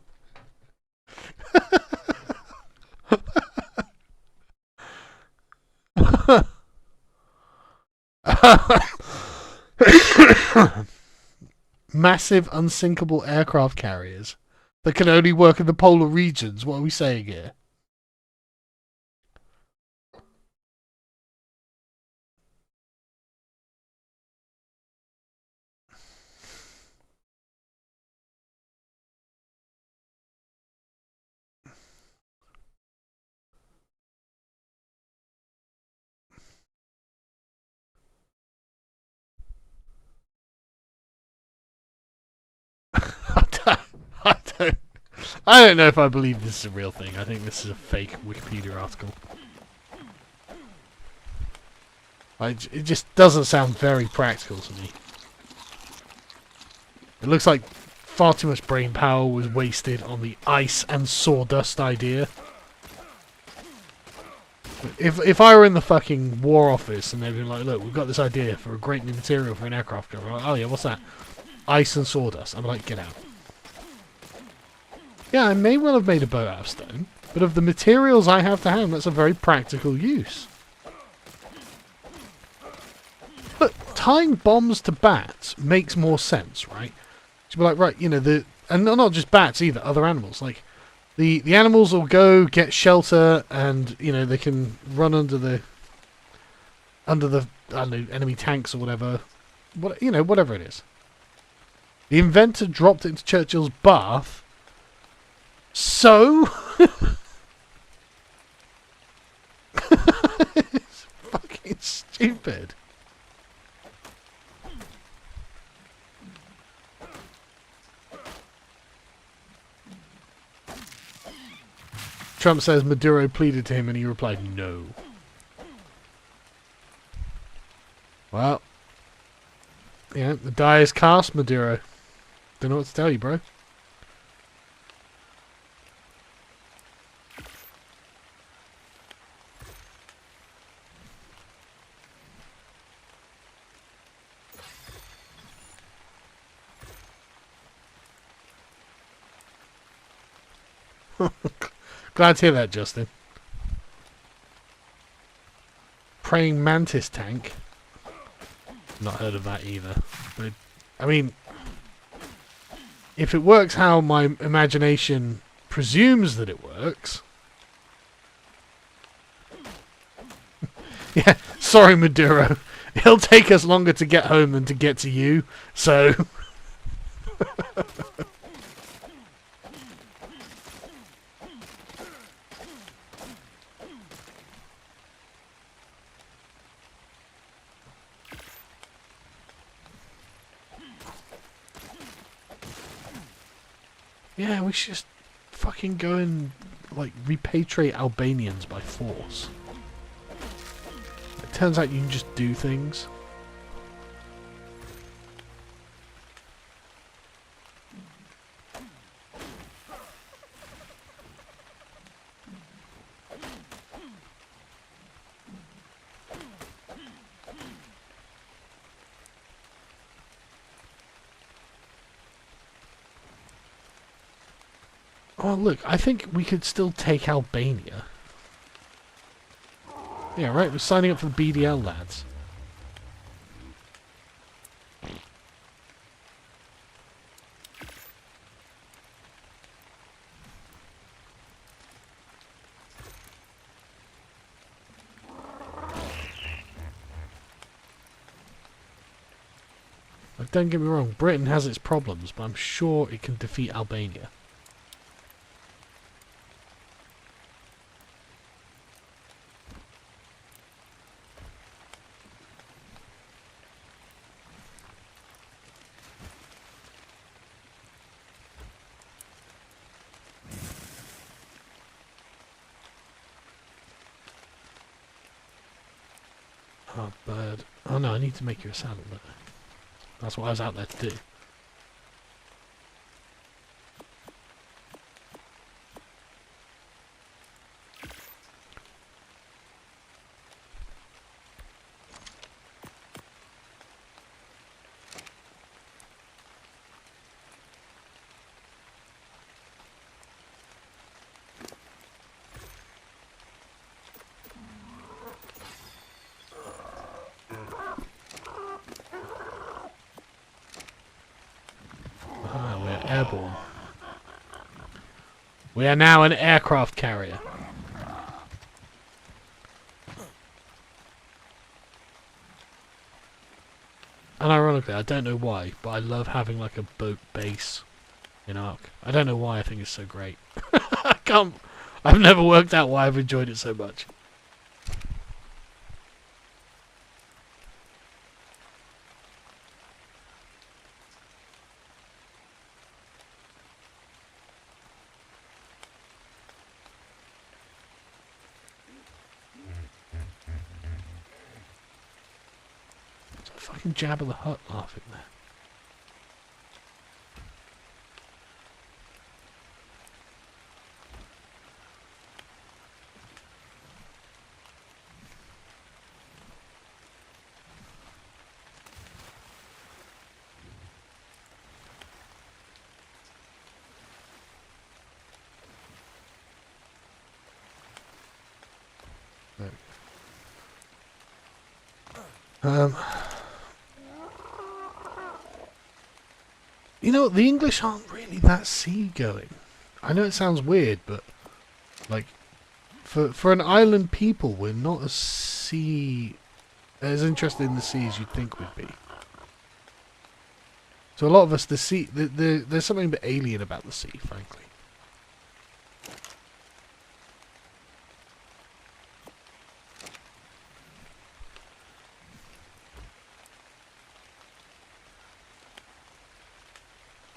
Massive unsinkable aircraft carriers that can only work in the polar regions. What are we saying here? I don't know if I believe this is a real thing. I think this is a fake Wikipedia article. It just doesn't sound very practical to me. It looks like far too much brain power was wasted on the ice and sawdust idea. If I were in the fucking war office and they'd been like, look, we've got this idea for a great new material for an aircraft carrier. Like, oh yeah, what's that? Ice and sawdust. I'm like, get out. Yeah, I may well have made a boat out of stone, but of the materials I have to hand, that's a very practical use. But tying bombs to bats makes more sense, right? To be like, right, you know, and not just bats either, other animals. Like, the animals will go get shelter, and you know they can run under the I don't know, enemy tanks or whatever, whatever it is. The inventor dropped it into Churchill's bath. So it's fucking stupid. Trump says Maduro pleaded to him and he replied no. Well, yeah, the die is cast, Maduro. Don't know what to tell you, bro. Glad to hear that, Justin. Praying mantis tank. Not heard of that either. But I mean, if it works how my imagination presumes that it works. Yeah, sorry Maduro. It'll take us longer to get home than to get to you, so yeah, we should just fucking go and like repatriate Albanians by force. It turns out you can just do things. Oh, look, I think we could still take Albania. Yeah, right, we're signing up for the BDL, lads. Like, don't get me wrong, Britain has its problems, but I'm sure it can defeat Albania. Oh, bird. Oh no, I need to make you a saddle, but that's what I was out there to do. Ah, we're airborne. We are now an aircraft carrier. And ironically, I don't know why, but I love having like a boat base in Ark. I don't know why I think it's so great. I've never worked out why I've enjoyed it so much. It's a fucking Jabba the Hutt laughing there. You know, the English aren't really that seagoing. I know it sounds weird, but like for an island people, we're not as interested in the sea as you'd think we'd be. So a lot of us, the sea, there's something a bit alien about the sea, frankly.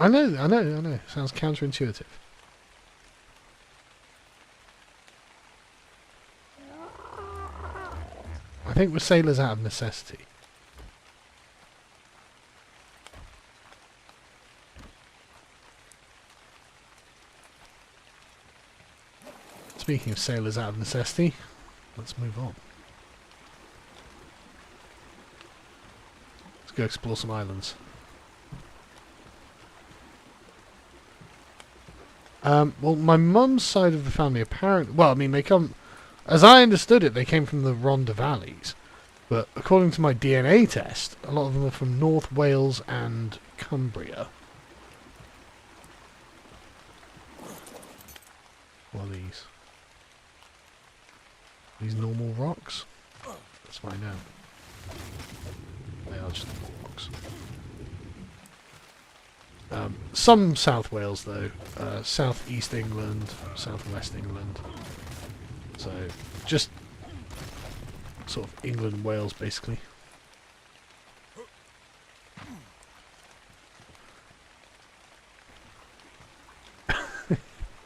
I know. Sounds counterintuitive. I think we're sailors out of necessity. Speaking of sailors out of necessity, let's move on. Let's go explore some islands. Well, my mum's side of the family apparently... Well, I mean, they come... As I understood it, they came from the Rhondda Valleys. But according to my DNA test, a lot of them are from North Wales and Cumbria. What are these? These normal rocks? Let's find out. They are just normal rocks. Some South Wales though, South East England, South West England. So just sort of England, Wales basically.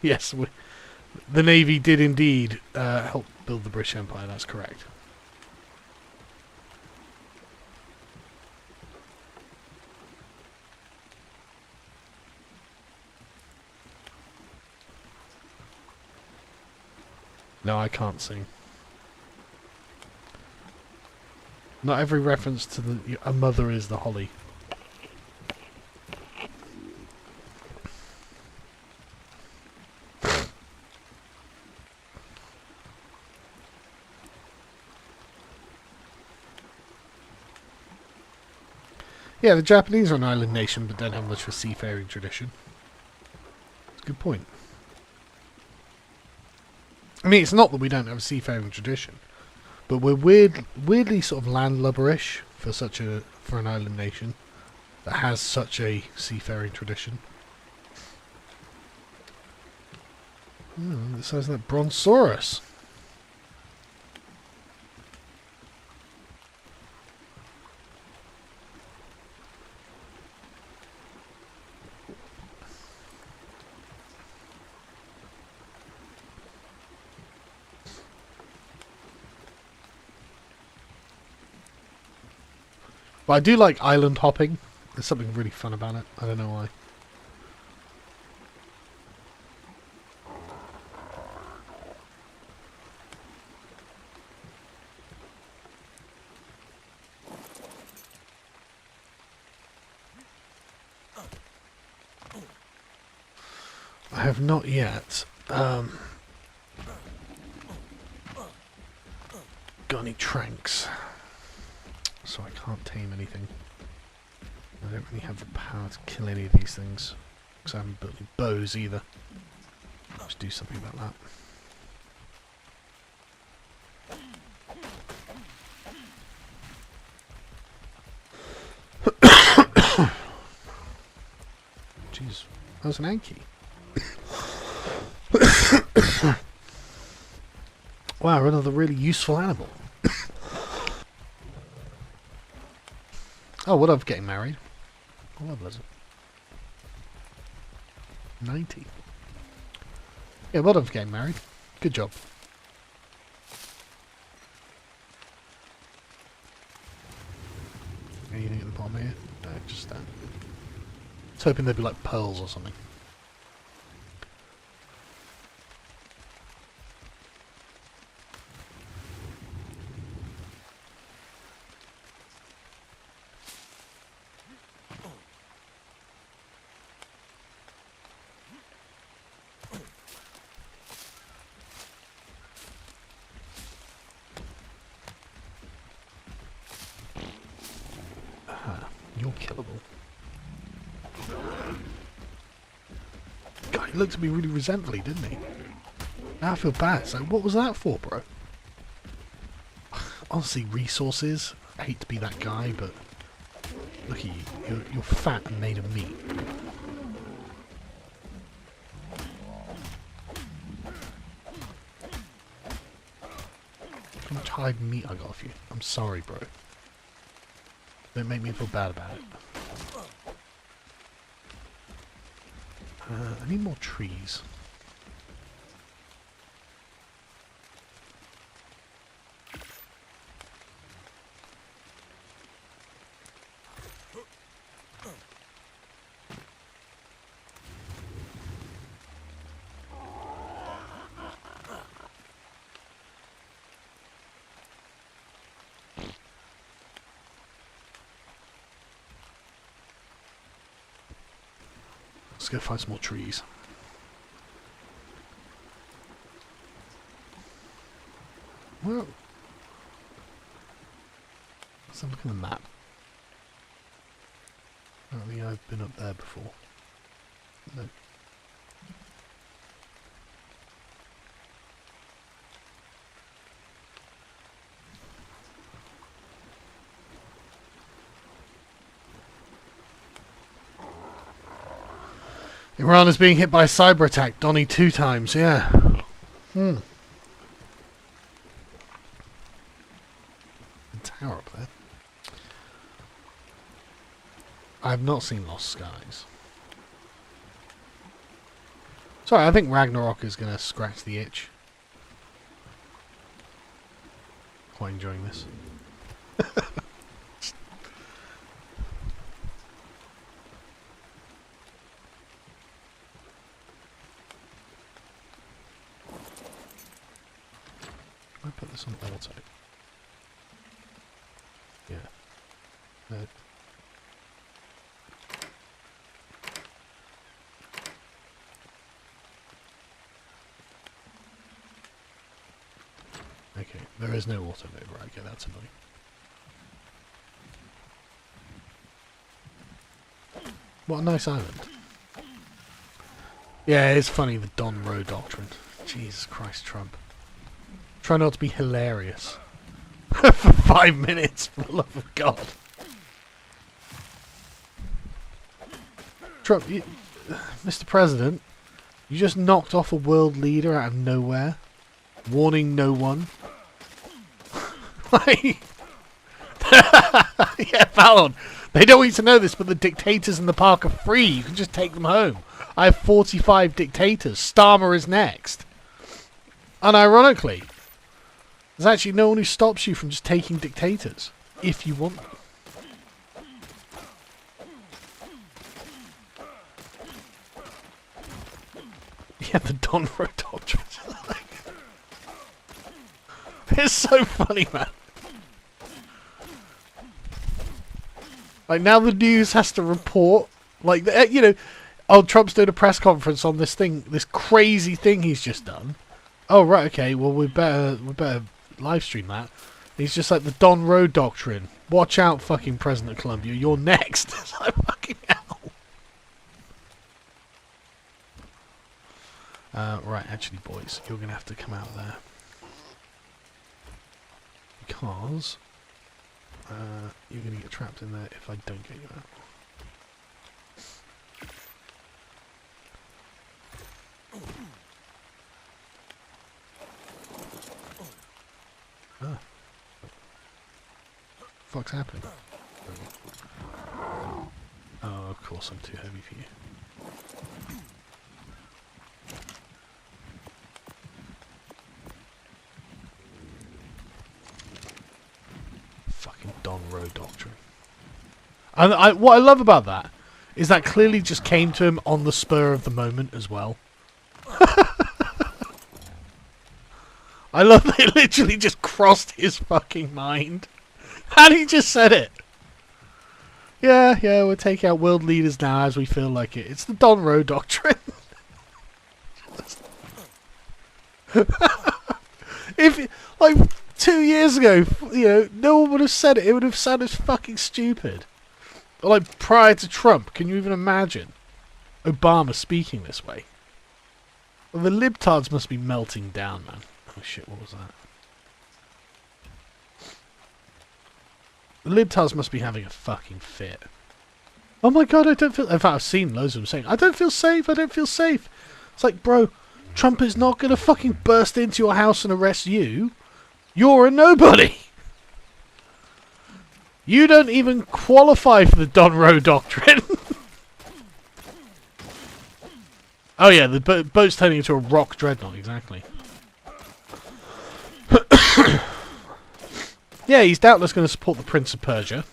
Yes, the Navy did indeed help build the British Empire, that's correct. No, I can't sing. Not every reference to a mother is the holly. Yeah, the Japanese are an island nation, but don't have much of a seafaring tradition. That's a good point. I mean, it's not that we don't have a seafaring tradition, but we're weirdly sort of landlubberish for an island nation that has such a seafaring tradition. The size of that Brontosaurus. But I do like island hopping. There's something really fun about it. I don't know why. I have not yet got any tranks, so I can't tame anything. I don't really have the power to kill any of these things, because I haven't built any bows either. Let's do something about that. Jeez, that was an Anki. Wow, another really useful animal. Oh, what of getting married? What level is it? 90. Yeah, what of getting married? Good job. Anything at the bottom here? No, just that. I was hoping they'd be like pearls or something. You're killable. God, he looked at me really resentfully, didn't he? Now I feel bad. It's like, what was that for, bro? Honestly, resources. I hate to be that guy, but look at you. You're fat and made of meat. How much hide meat I got off you? I'm sorry, bro. Don't make me feel bad about it. I need more trees. Let's go find some more trees. Well, let's have a look at the map. I don't think I've been up there before. No. Iran is being hit by a cyber attack. Donny 2 times, yeah. The tower up there. I have not seen Lost Skies. Sorry, I think Ragnarok is going to scratch the itch. Quite enjoying this. I put this on auto. Yeah. No. Okay, there is no auto override. Okay, that's annoying. What a nice island. Yeah, it's funny, the Don Roe doctrine. Jesus Christ, Trump. Try not to be hilarious. For 5 minutes, for the love of God. Trump, Mr. President, you just knocked off a world leader out of nowhere, warning no one. Like, yeah, Fallon, they don't want you to know this, but the dictators in the park are free. You can just take them home. I have 45 dictators. Starmer is next. Unironically, there's actually no one who stops you from just taking dictators, if you want them. Yeah, the Donro doctrine. It's so funny, man. Like, now the news has to report, like, you know, oh, Trump's doing a press conference on this thing, this crazy thing he's just done. Oh, right, okay, well, we better live stream that. He's just like, the Don Road Doctrine. Watch out, fucking President of Colombia, you're next. It's like, fucking hell. Right, actually, boys, you're going to have to come out there. Because you're going to get trapped in there if I don't get you out. Ah. What's happening? Oh, of course I'm too heavy for you. Fucking Don Road Doctrine. And what I love about that is that clearly just came to him on the spur of the moment as well. I love that it literally just crossed his fucking mind. And he just said it. Yeah, we'll take out world leaders now as we feel like it. It's the Don Road Doctrine. If, like, 2 years ago, you know, no one would have said it. It would have sounded fucking stupid. Like, prior to Trump, can you even imagine Obama speaking this way? Well, the libtards must be melting down, man. Oh shit, what was that? The libtards must be having a fucking fit. Oh my god, I don't feel... In fact, I've seen loads of them saying, I don't feel safe, I don't feel safe. It's like, bro, Trump is not going to fucking burst into your house and arrest you. You're a nobody. You don't even qualify for the Don Road Doctrine. Oh yeah, the boat's turning into a rock dreadnought, exactly. Yeah, he's doubtless going to support the Prince of Persia.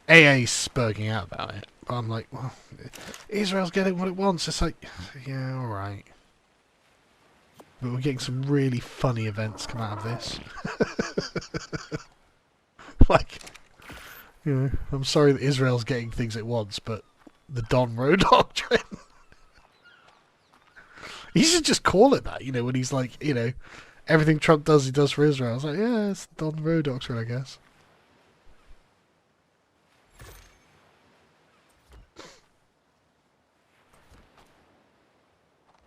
AA's spurging out about it. But I'm like, well, Israel's getting what it wants. It's like, yeah, alright. But we're getting some really funny events come out of this. Like, you know, I'm sorry that Israel's getting things it wants, but the Don Road Doctrine. He should just call it that, you know, when he's like, you know, everything Trump does, he does for Israel. I was like, yeah, it's the Don Road Doctrine, I guess.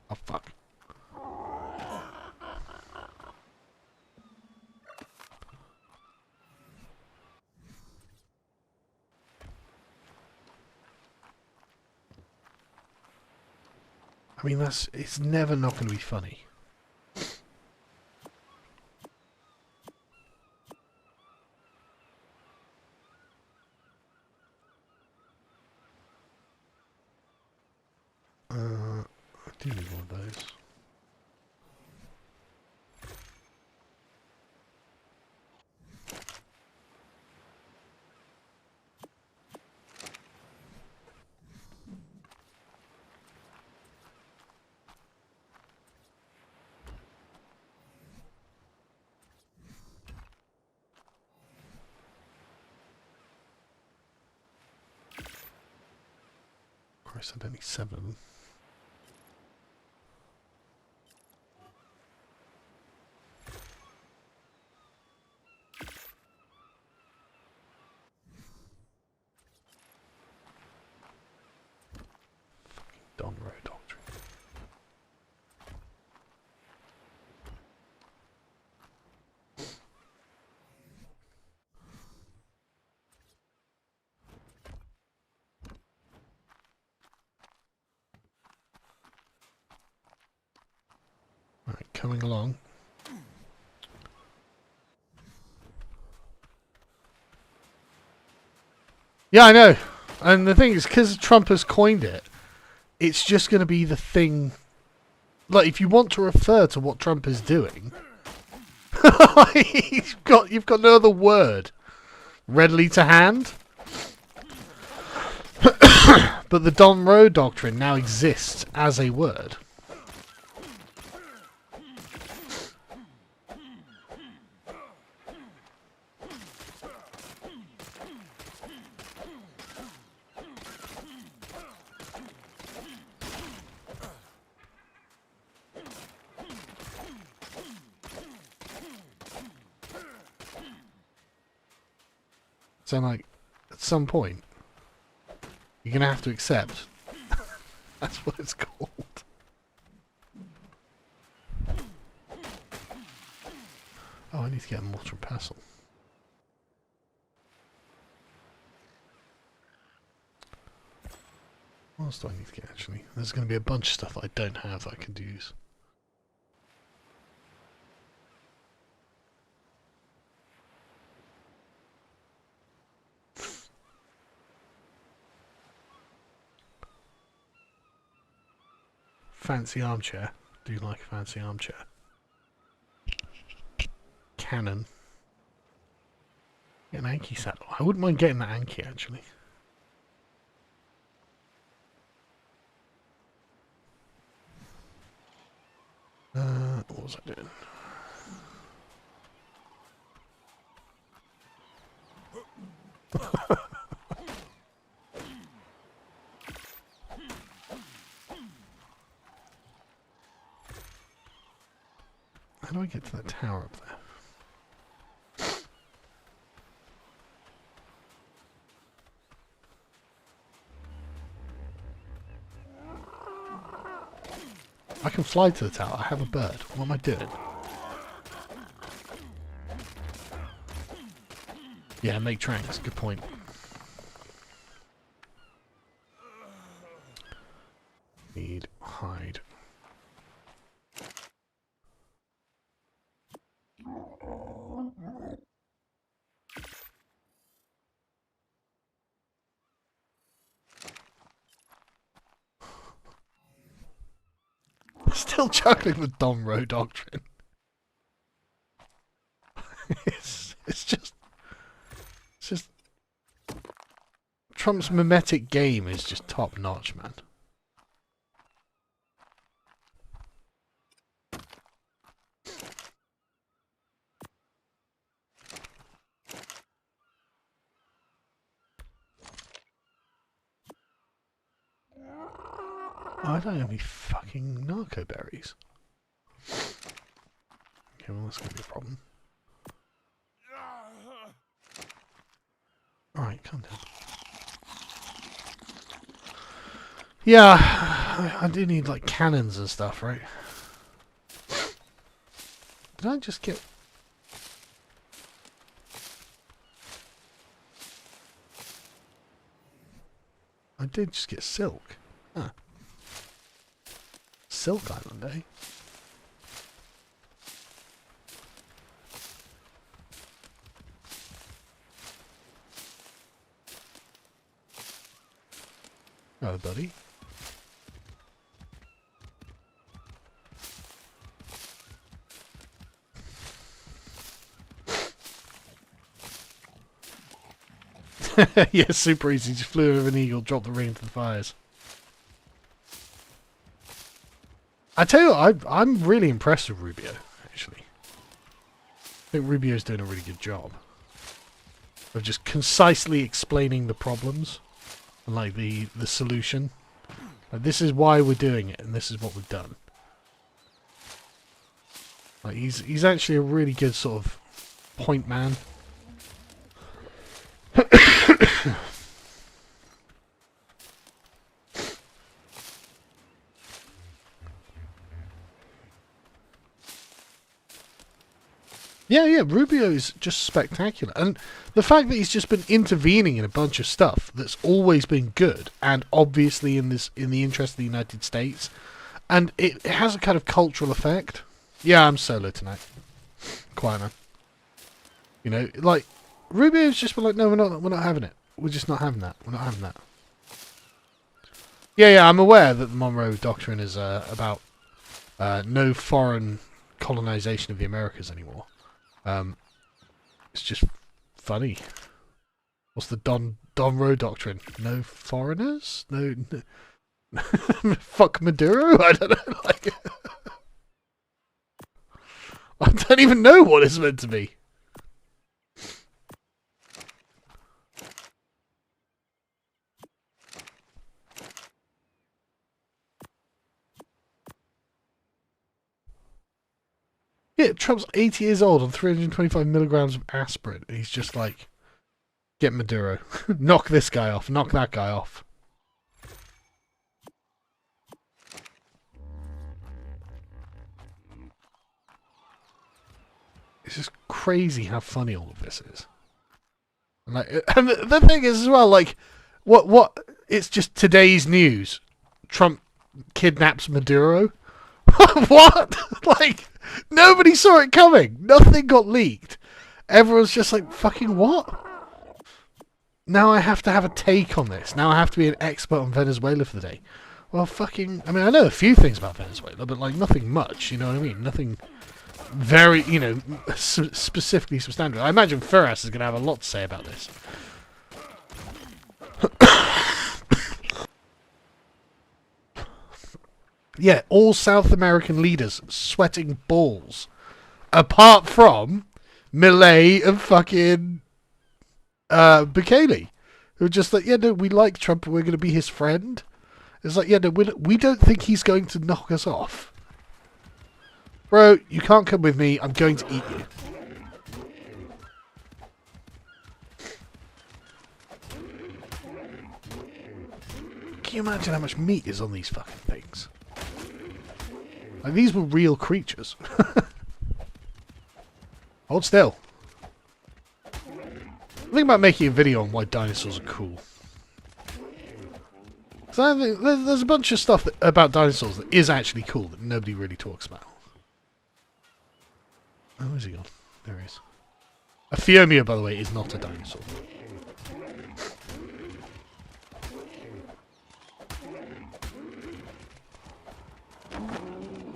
Oh, fuck. I mean, it's never not going to be funny. I do need one of those. Christ, I don't need 7 of them. Don Road Doctrine. Right, coming along. Yeah, I know. And the thing is, because Trump has coined it, it's just going to be the thing. Like, if you want to refer to what Trump is doing, you've got no other word readily to hand. But the Monroe Doctrine now exists as a word. So, like, at some point, you're going to have to accept that's what it's called. Oh, I need to get a mortar and pestle. What else do I need to get, actually? There's going to be a bunch of stuff that I don't have that I could use. Fancy armchair. Do you like a fancy armchair? Cannon. Get an Anki saddle. I wouldn't mind getting that Anki, actually. What was I doing? How do I get to that tower up there? I can fly to the tower. I have a bird. What am I doing? Yeah, make tranks. Good point. Need hide. Still chuckling with Monroe Doctrine. it's just Trump's mimetic game is just top notch, man. I don't have any fucking narco berries. Okay, well that's gonna be a problem. Alright, calm down. Yeah, I do need like cannons and stuff, right? Did I just get... I did just get silk. Huh. Silk Island, eh? Hello, buddy. Yeah, super easy. Just flew over an eagle, dropped the ring into the fires. I tell you what, I'm really impressed with Rubio, actually. I think Rubio's doing a really good job of just concisely explaining the problems and like the solution. Like, this is why we're doing it, and this is what we've done. Like, he's actually a really good sort of point man. Yeah, Rubio's just spectacular. And the fact that he's just been intervening in a bunch of stuff that's always been good and obviously in the interest of the United States, and it has a kind of cultural effect. Yeah, I'm solo tonight. Quiet man. You know, like, Rubio's just been like, no, we're not having it. We're just not having that. We're not having that. Yeah, I'm aware that the Monroe Doctrine is about no foreign colonization of the Americas anymore. It's just funny. What's the Don Roe doctrine. No foreigners? No. Fuck Maduro? I don't know. Like, I don't even know what it's meant to be. Yeah, Trump's 80 years old on 325 milligrams of aspirin, and he's just like, get Maduro. Knock this guy off. Knock that guy off. It's just crazy how funny all of this is. And, like, and the thing is as well, like, what? It's just today's news. Trump kidnaps Maduro. What? Like, nobody saw it coming. Nothing got leaked. Everyone's just like, fucking what? Now I have to have a take on this. Now I have to be an expert on Venezuela for the day. Well, fucking... I mean, I know a few things about Venezuela, but, like, nothing much, you know what I mean? Nothing very, you know, specifically substantial. I imagine Firas is going to have a lot to say about this. Yeah, all South American leaders sweating balls. Apart from Milei and fucking Bukele. Who are just like, yeah, no, we like Trump, we're going to be his friend. It's like, yeah, no, we don't think he's going to knock us off. Bro, you can't come with me, I'm going to eat you. Can you imagine how much meat is on these fucking things? Like, these were real creatures. Hold still. Think about making a video on why dinosaurs are cool. So I think there's a bunch of stuff about dinosaurs that is actually cool that nobody really talks about. Oh, where's he gone? There he is. A Phiomia, by the way, is not a dinosaur.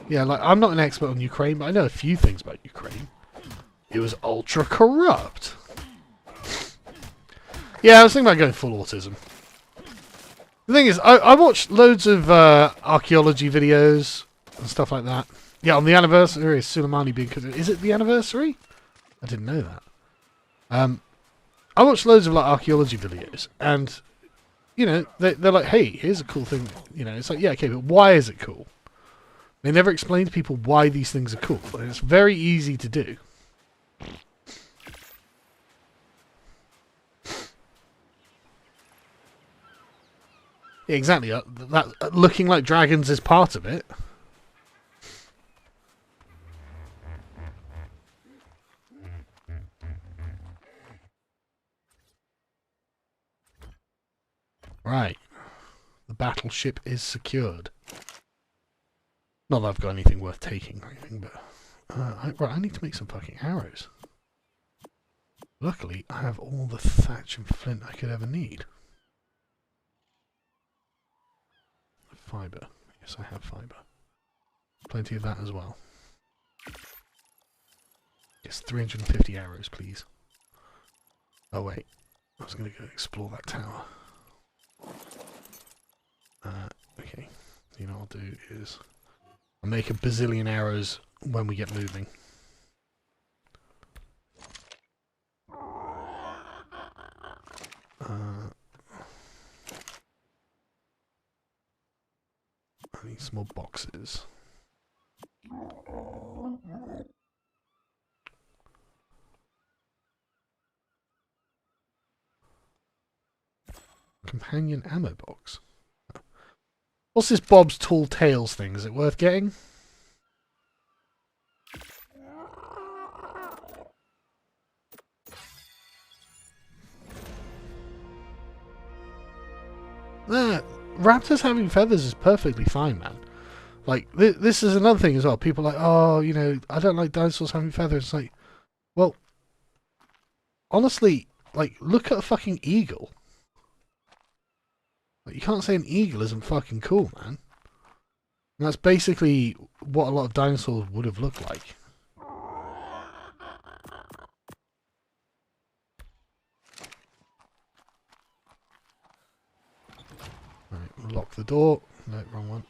Yeah, like, I'm not an expert on Ukraine, but I know a few things about Ukraine. It was ultra corrupt. Yeah, I was thinking about going full autism. The thing is, I watched loads of archaeology videos and stuff like that. Yeah, on the anniversary of Soleimani being... Is it the anniversary? I didn't know that. I watched loads of like archaeology videos, and, you know, they're like, hey, here's a cool thing. You know, it's like, yeah, okay, but why is it cool? They never explain to people why these things are cool, and it's very easy to do. Yeah, exactly. That looking like dragons is part of it. Right. The battleship is secured. Not that I've got anything worth taking or anything, but... right, I need to make some fucking arrows. Luckily, I have all the thatch and flint I could ever need. Fibre. Yes, I have fibre. Plenty of that as well. Yes, 350 arrows, please. Oh, wait. I was going to go explore that tower. Okay. You know what I'll do is... I'll make a bazillion arrows when we get moving. I need some more boxes. Companion ammo box. What's this Bob's Tall Tales thing? Is it worth getting? Raptors having feathers is perfectly fine, man. Like, this is another thing as well. People are like, oh, you know, I don't like dinosaurs having feathers. It's like, well, honestly, like, look at a fucking eagle. Like, you can't say an eagle isn't fucking cool, man. And that's basically what a lot of dinosaurs would have looked like. the door. No, wrong one.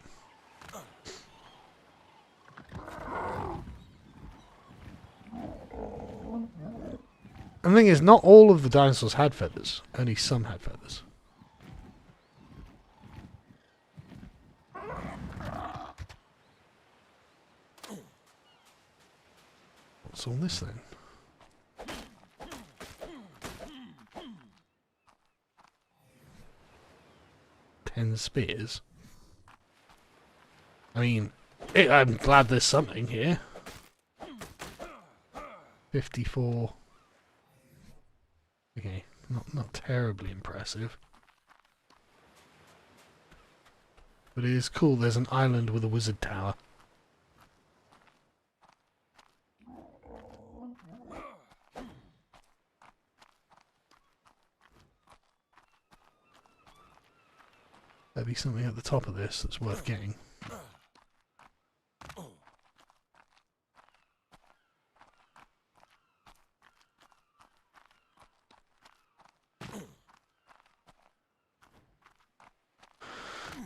And the thing is, not all of the dinosaurs had feathers. Only some had feathers. What's all this then? 10 spears. I mean, I'm glad there's something here. 54. Okay, not terribly impressive. But it is cool, there's an island with a wizard tower. There'll be something at the top of this that's worth getting.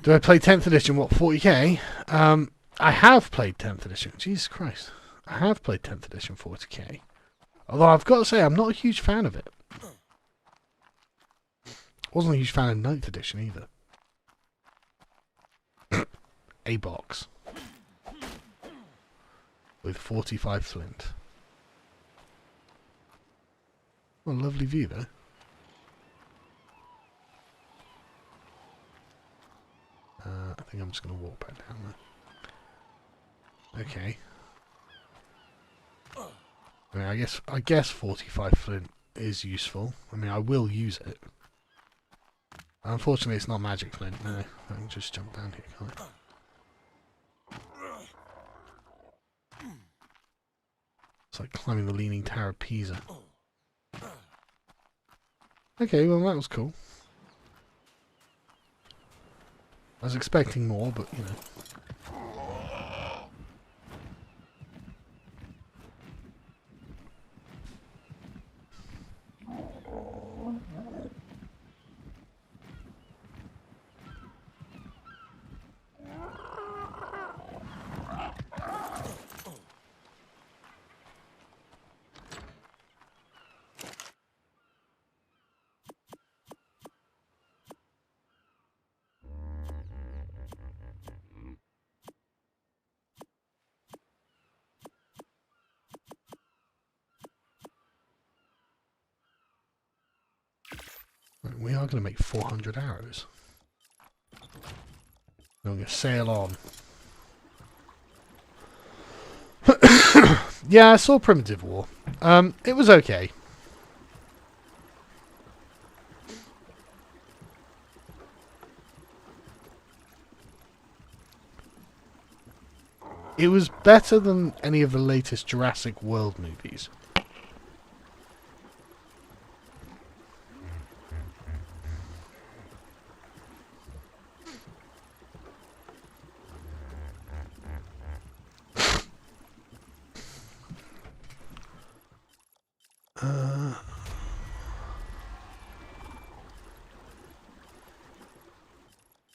Do I play 10th edition? What, 40k? I have played 10th edition. Jesus Christ. I have played 10th edition 40k. Although I've got to say, I'm not a huge fan of it. Wasn't a huge fan of 9th edition either. A box. With 45 flint. What a lovely view though. I think I'm just going to walk back down there. Okay. I mean, I guess 45 flint is useful. I mean, I will use it. Unfortunately, it's not magic flint. No, I can just jump down here, can't I? It's like climbing the Leaning Tower of Pisa. Okay, well that was cool. I was expecting more, but you know. We are going to make 400 arrows. We're going to sail on. Yeah, I saw Primitive War. It was okay. It was better than any of the latest Jurassic World movies.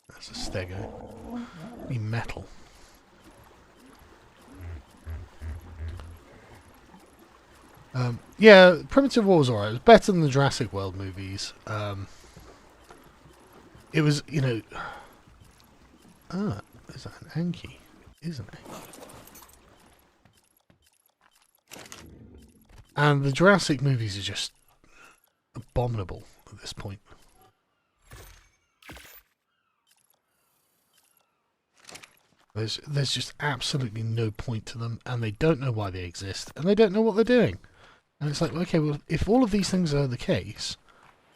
That's a stego. Be metal. Yeah, Primitive War was alright. It was better than the Jurassic World movies. It was, you know... is that an Anki? It is an Anki. And the Jurassic movies are just abominable at this point. There's just absolutely no point to them, and they don't know why they exist, and they don't know what they're doing. And it's like, okay, well, if all of these things are the case,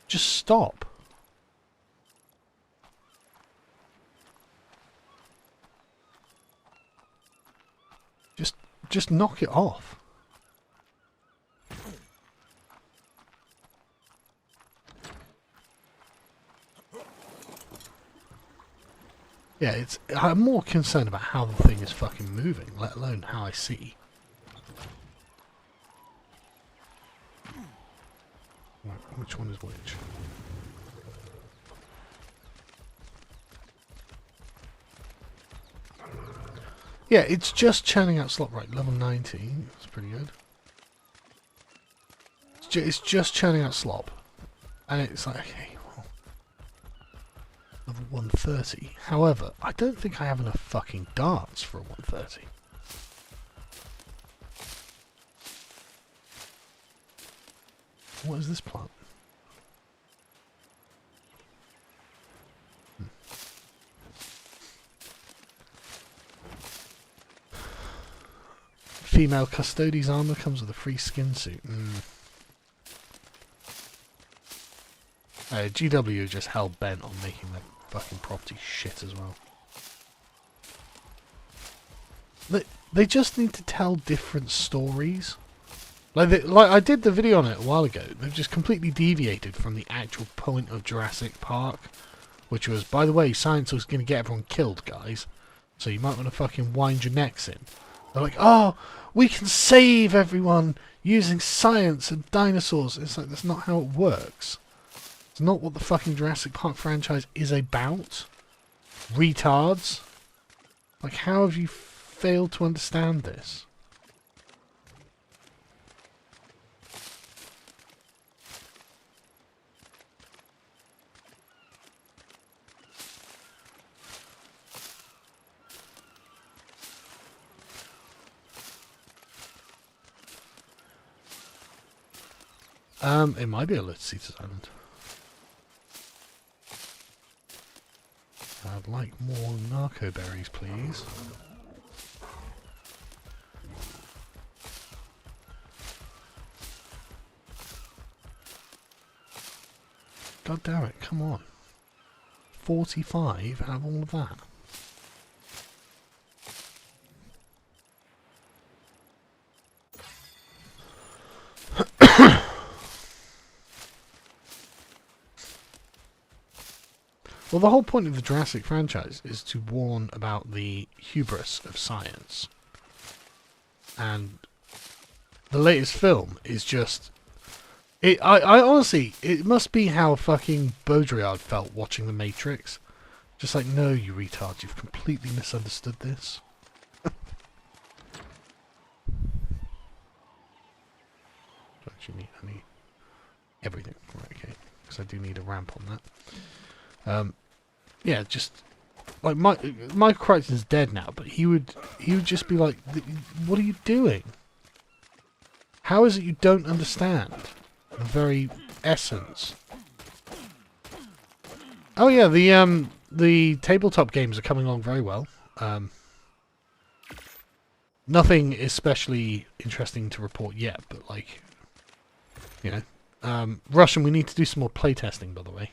just stop. Just knock it off. Yeah, I'm more concerned about how the thing is fucking moving, let alone how I see. Right, which one is which? Yeah, it's just churning out slop. Right, level 90. That's pretty good. It's just churning out slop. And it's like, okay, well, level 130. However, I don't think I have enough fucking darts for a 130. What is this plant? Female Custodes armor comes with a free skin suit. GW are just hell bent on making their fucking property shit as well. They just need to tell different stories. Like I did the video on it a while ago. They've just completely deviated from the actual point of Jurassic Park, which was, by the way, science was going to get everyone killed, guys. So you might want to fucking wind your necks in. They're like, oh, we can save everyone using science and dinosaurs. It's like, that's not how it works. It's not what the fucking Jurassic Park franchise is about. Retards. Like, how have you failed to understand this? It might be a Little Island. I'd like more narco berries, please. God damn it, come on. 45 out of all of that. Well, the whole point of the Jurassic franchise is to warn about the hubris of science. And the latest film is just... I honestly, it must be how fucking Baudrillard felt watching The Matrix. Just like, no, you retard, you've completely misunderstood this. Actually, I need everything. Right, okay. Because I do need a ramp on that. Yeah, just like Michael Crichton's dead now, but he would just be like, "What are you doing? How is it you don't understand the very essence?" Oh yeah, the tabletop games are coming along very well. Nothing especially interesting to report yet, but like, you know, Russian. We need to do some more playtesting, by the way.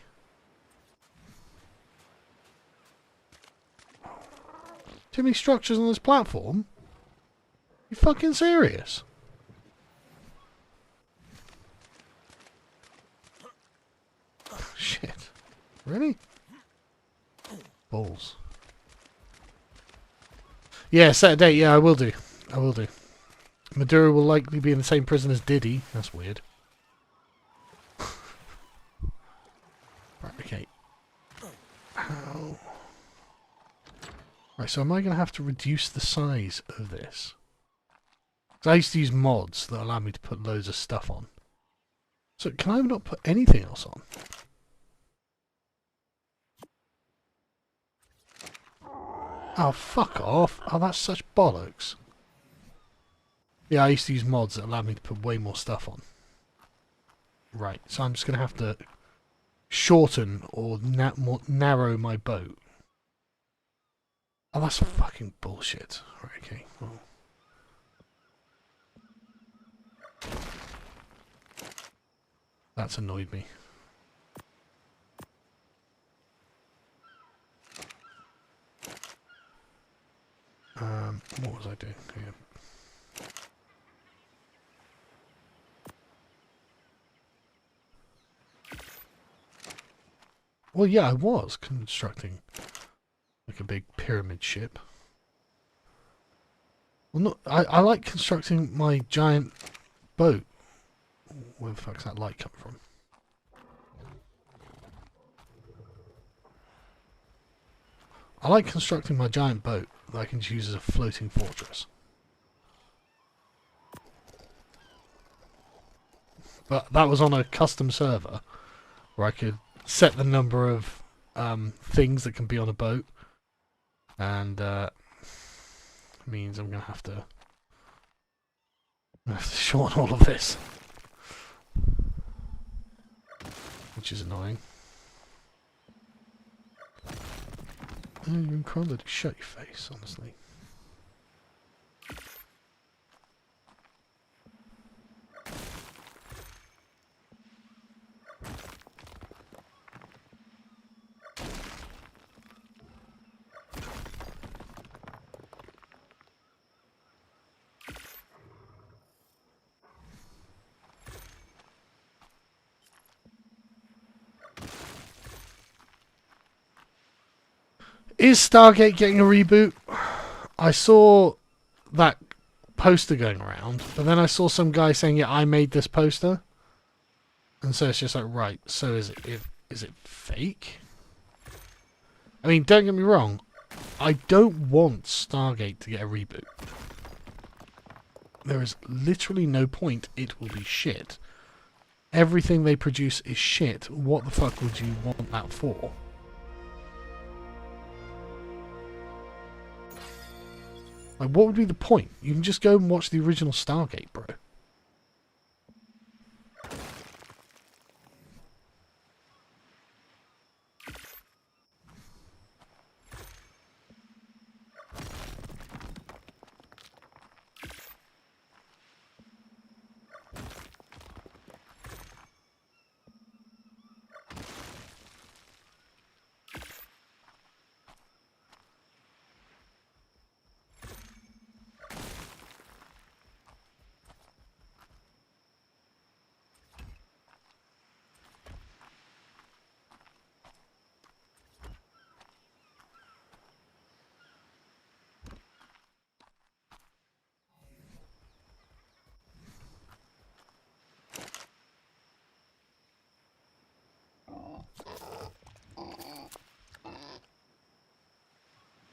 Too many structures on this platform? You fucking serious? Shit. Really? Balls. Yeah, set a date. Yeah, I will do. I will do. Maduro will likely be in the same prison as Diddy. That's weird. Right, okay. How... Right, so am I going to have to reduce the size of this? Because I used to use mods that allow me to put loads of stuff on. So can I not put anything else on? Oh, fuck off. Oh, that's such bollocks. Yeah, I used to use mods that allowed me to put way more stuff on. Right, so I'm just going to have to shorten or narrow my boat. Oh, that's fucking bullshit. Right, okay. Well. That's annoyed me. What was I doing? Yeah. Well, yeah, I was constructing like a big pyramid ship. Well, no, I like constructing my giant boat. Where the fuck's that light come from? I like constructing my giant boat that I can just use as a floating fortress. But that was on a custom server where I could set the number of things that can be on a boat, and means I'm going to have to shorten all of this, which is annoying. You can't shut your face, honestly. Is Stargate getting a reboot? I saw that poster going around, but then I saw some guy saying, yeah, I made this poster. And so it's just like, right, so is it fake? I mean, don't get me wrong, I don't want Stargate to get a reboot. There is literally no point. It will be shit. Everything they produce is shit. What the fuck would you want that for? Like, what would be the point? You can just go and watch the original Stargate, bro.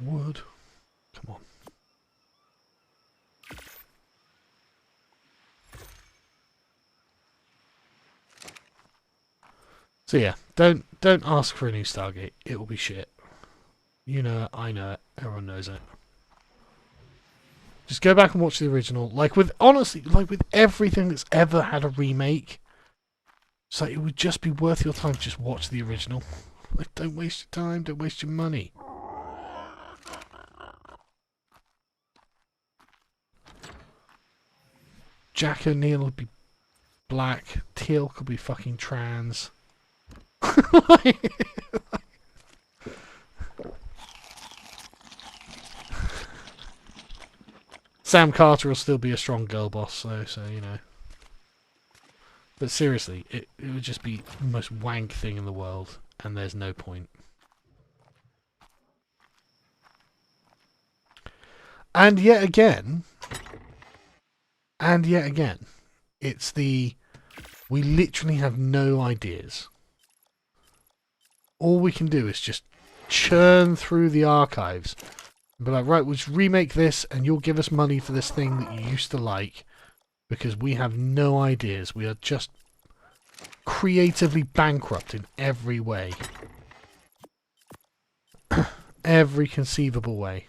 Wood. Come on. So yeah, don't ask for a new Stargate. It will be shit. You know it, I know it, everyone knows it. Just go back and watch the original. Like with everything that's ever had a remake, so it would just be worth your time to just watch the original. Like, don't waste your time, don't waste your money. Jack O'Neill would be black. Teal could be fucking trans. Sam Carter will still be a strong girl boss, so you know. But seriously, it would just be the most wank thing in the world, and there's no point. And yet again, it's the... We literally have no ideas. All we can do is just churn through the archives and be like, right, we'll just remake this and you'll give us money for this thing that you used to like, because we have no ideas. We are just creatively bankrupt in every way. Every conceivable way.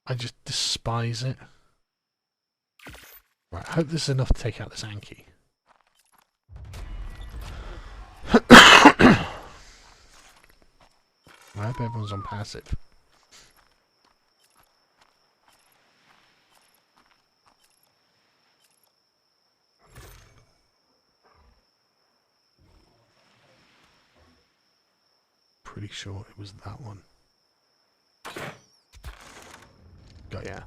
I just despise it. Right, I hope this is enough to take out this Anki. I hope everyone's on passive. Pretty sure it was that one. Got ya.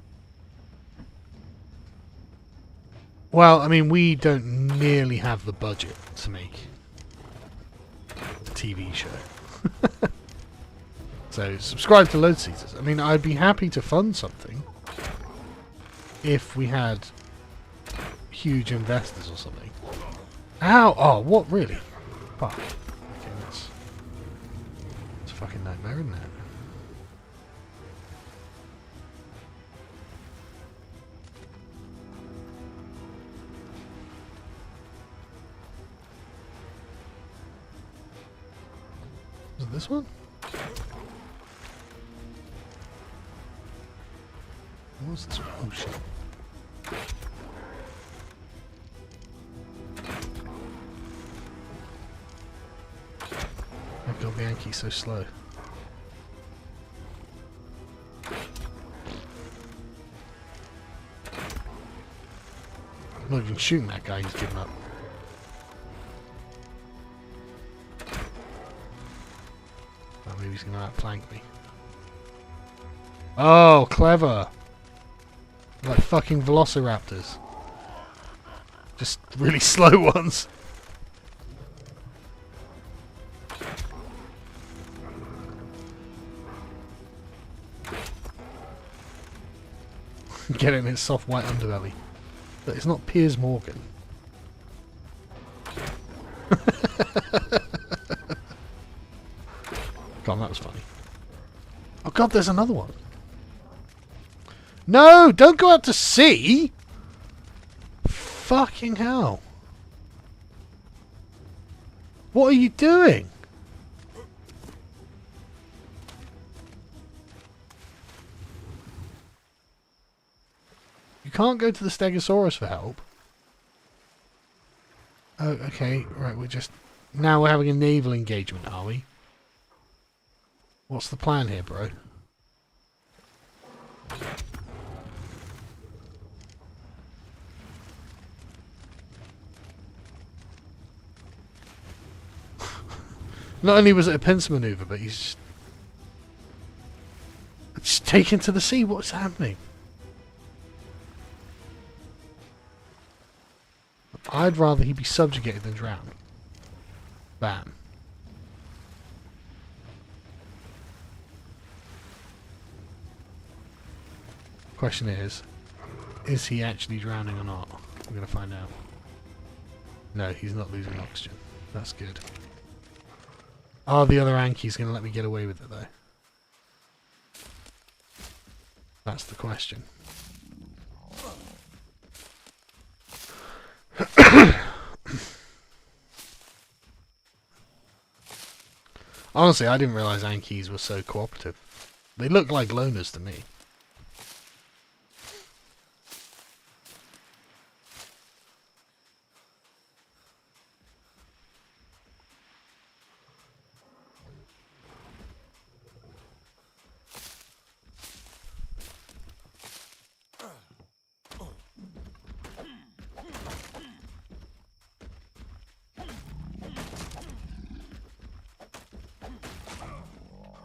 Well, I mean, we don't nearly have the budget to make a TV show. So subscribe to Load Seekers. I mean, I'd be happy to fund something if we had huge investors or something. Ow! Oh, what really? Fuck. Okay, that's a fucking nightmare, isn't it? Is it this one? What's this one? Oh shit. Oh god, the Yankee's so slow. I'm not even shooting that guy, he's given up. Oh, maybe he's gonna outflank me. Oh, clever! Like fucking velociraptors. Just really slow ones. Get it in its soft white underbelly. But it's not Piers Morgan. God, that was funny. Oh god, there's another one. No! Don't go out to sea! Fucking hell. What are you doing? You can't go to the Stegosaurus for help. Oh, okay. Right, we're just... Now we're having a naval engagement, are we? What's the plan here, bro? Not only was it a pincer maneuver, but he's just taken to the sea. What's happening? I'd rather he be subjugated than drowned. Bam. Question is he actually drowning or not? We're going to find out. No, he's not losing oxygen. That's good. Oh, the other Anki's going to let me get away with it, though. That's the question. Honestly, I didn't realise Ankis were so cooperative. They look like loners to me.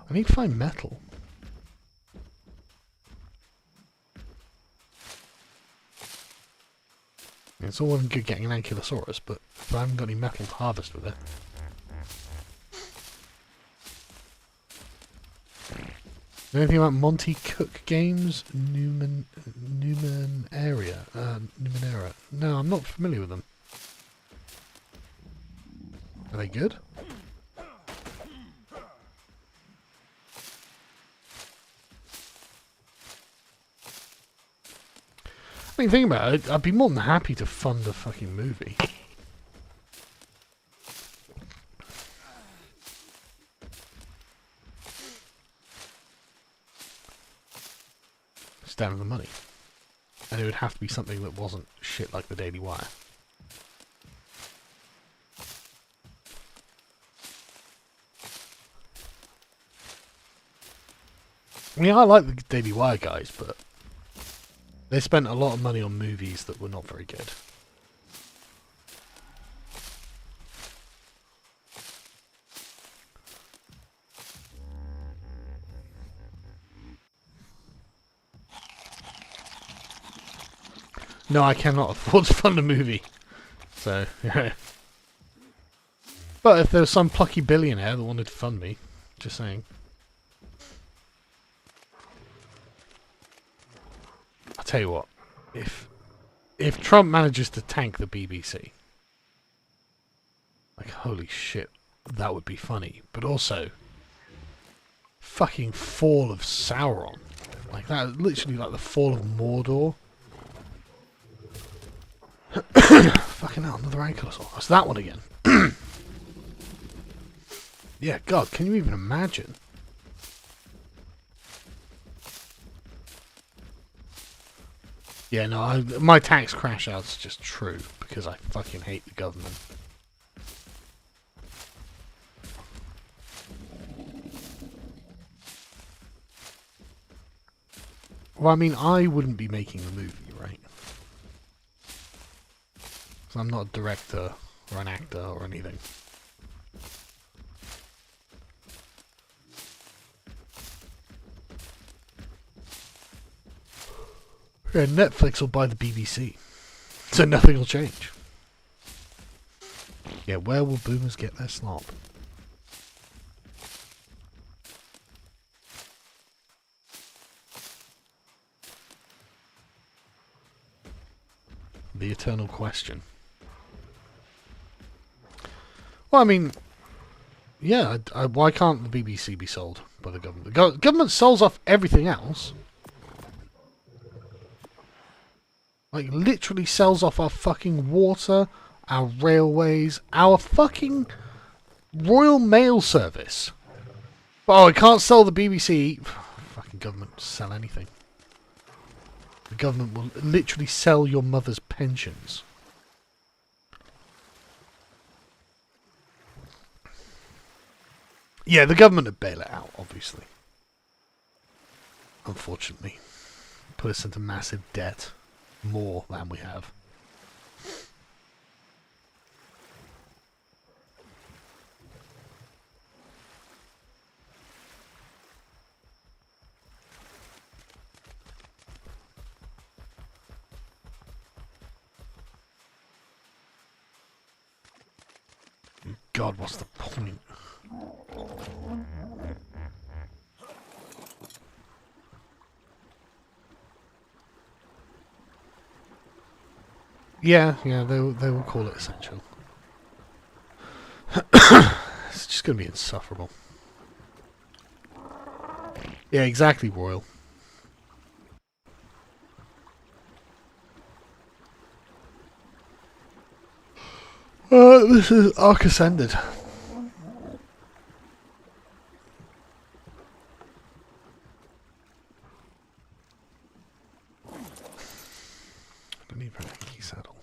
I need to find metal. It's all well and good getting an Ankylosaurus, but if I haven't got any metal to harvest with it... Know anything about Monty Cook Games? Numenera? Numenera? No, I'm not familiar with them. Are they good? I mean, think about it, I'd be more than happy to fund a fucking movie. Just down to the money. And it would have to be something that wasn't shit like the Daily Wire. I mean, I like the Daily Wire guys, but they spent a lot of money on movies that were not very good. No, I cannot afford to fund a movie. So, yeah. But if there was some plucky billionaire that wanted to fund me, just saying. tell you what, if Trump manages to tank the BBC, like, holy shit, that would be funny. But also, fucking fall of Sauron. Like, that, literally like the fall of Mordor. Fucking hell, another ankylosaur. That's that one again. Yeah, God, can you even imagine? Yeah, no, my tax crash out's just true, because I fucking hate the government. Well, I mean, I wouldn't be making the movie, right? So I'm not a director or an actor or anything. Yeah, Netflix will buy the BBC, so nothing will change. Yeah, where will boomers get their slop? The eternal question. Well, I mean, yeah, why can't the BBC be sold by the government? The government sells off everything else. Like, literally sells off our fucking water, our railways, our fucking Royal Mail Service. Oh, I can't sell the BBC. Fucking government sell anything. The government will literally sell your mother's pensions. Yeah, the government would bail it out, obviously. Unfortunately. Put us into massive debt. More than we have. God, what's the point? Yeah, they will call it essential. It's just going to be insufferable. Yeah, exactly, Royal. This is Arc Ascended. I need a Yankee saddle.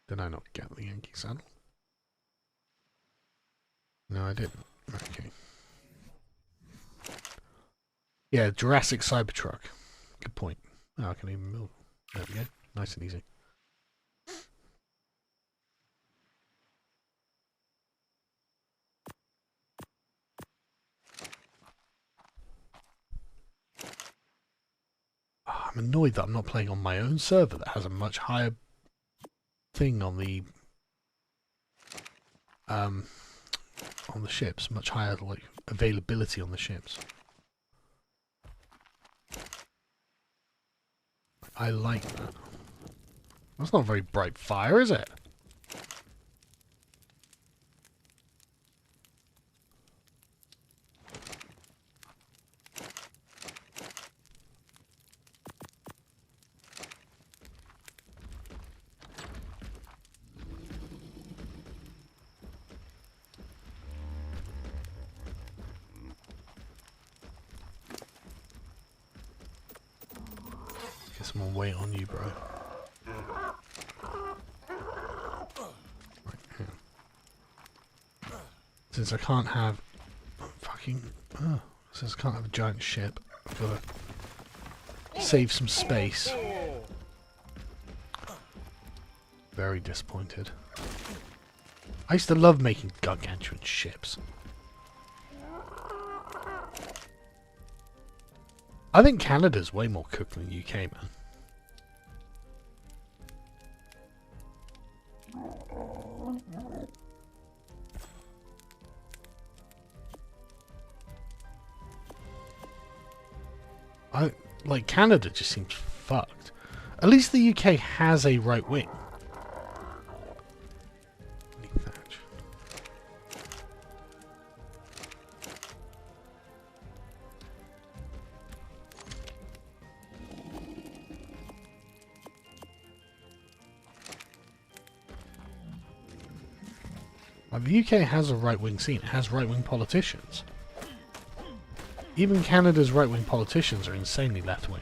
Did I not get the Yankee saddle? No, I didn't. Okay. Yeah, Jurassic Cybertruck. Good point. Oh, I can even move. There we go. Nice and easy. Oh, I'm annoyed that I'm not playing on my own server that has a much higher thing on the ships, much higher like availability on the ships. I like that. That's not very bright fire, is it? Get some more weight on you, bro. Right, here. Since I can't have fucking... since I can't have a giant ship, I've got to save some space. Very disappointed. I used to love making gargantuan ships. I think Canada's way more cooked than the UK, man. like, Canada just seems fucked. At least the UK has a right wing. Like, the UK has a right-wing scene. It has right-wing politicians. Even Canada's right-wing politicians are insanely left-wing.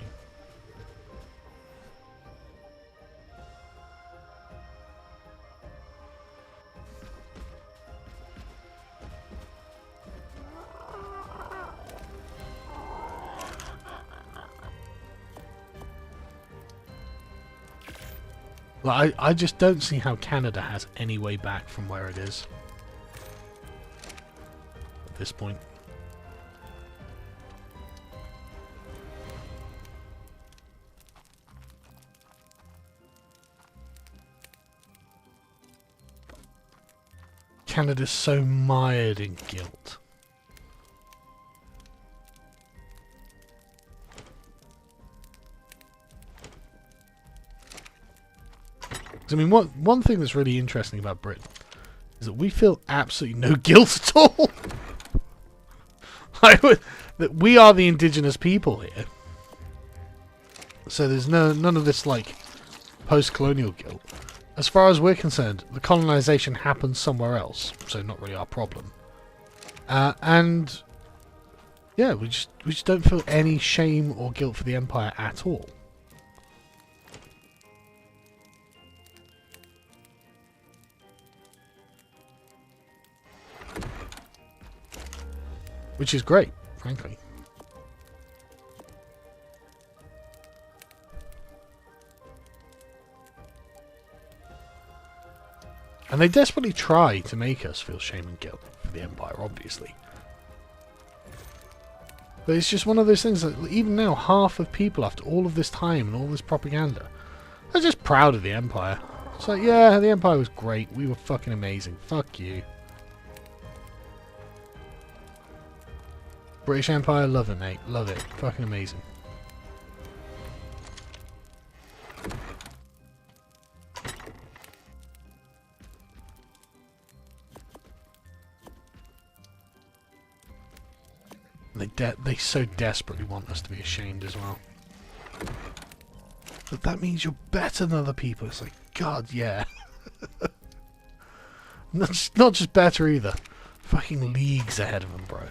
Like, I just don't see how Canada has any way back from where it is at this point. Canada's so mired in guilt. I mean, one thing that's really interesting about Britain is that we feel absolutely no guilt at all. That we are the indigenous people here, so there's none of this like post-colonial guilt. As far as we're concerned, the colonization happened somewhere else, so not really our problem. And yeah, we just don't feel any shame or guilt for the empire at all. Which is great, frankly. And they desperately try to make us feel shame and guilt for the Empire, obviously. But it's just one of those things that even now, half of people, after all of this time and all this propaganda, are just proud of the Empire. It's like, yeah, the Empire was great. We were fucking amazing. Fuck you. British Empire, love it, mate. Love it. Fucking amazing. They so desperately want us to be ashamed as well. But that means you're better than other people. It's like, God, yeah. not just better either. Fucking leagues ahead of them, bro.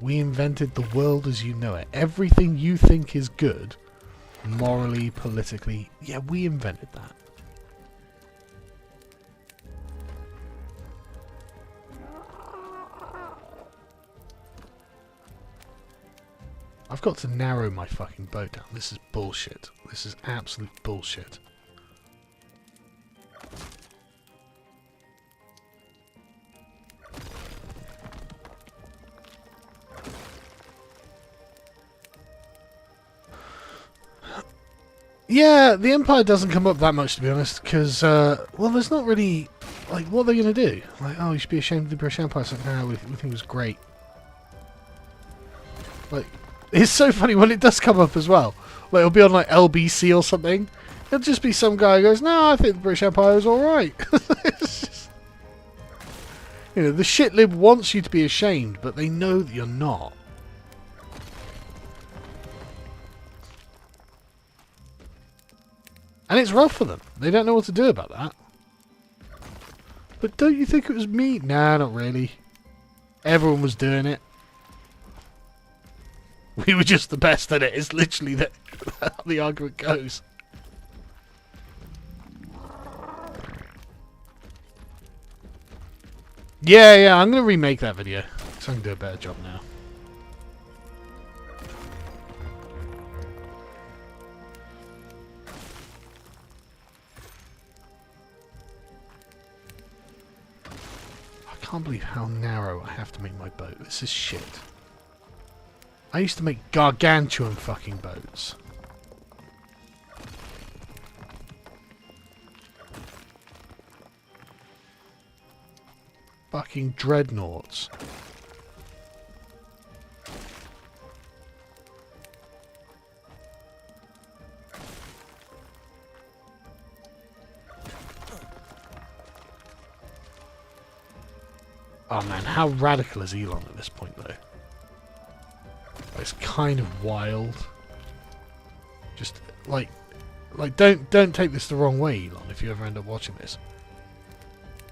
We invented the world as you know it. Everything you think is good, morally, politically, yeah, we invented that. I've got to narrow my fucking boat down. This is bullshit. This is absolute bullshit. Yeah, the Empire doesn't come up that much, to be honest, because, well, there's not really, like, what are they going to do? Like, oh, you should be ashamed of the British Empire. It's like, no, we think it was great. Like, it's so funny when it does come up as well. Like, it'll be on, like, LBC or something. It'll just be some guy who goes, no, I think the British Empire was alright. It's just, you know, the shitlib wants you to be ashamed, but they know that you're not. And it's rough for them. They don't know what to do about that. But don't you think it was me? Nah, not really. Everyone was doing it. We were just the best at it. It's literally how the argument goes. Yeah, I'm going to remake that video. So I can do a better job now. I can't believe how narrow I have to make my boat. This is shit. I used to make gargantuan fucking boats. Fucking dreadnoughts. Oh man, how radical is Elon at this point though? It's kind of wild. Just like don't take this the wrong way, Elon, if you ever end up watching this.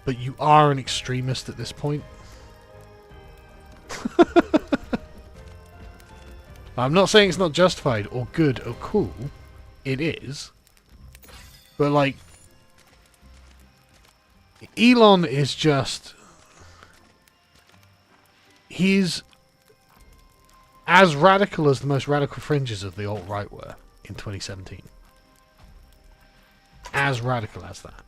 But you are an extremist at this point. I'm not saying it's not justified or good or cool. It is. But like Elon is just... He's as radical as the most radical fringes of the alt-right were in 2017. As radical as that.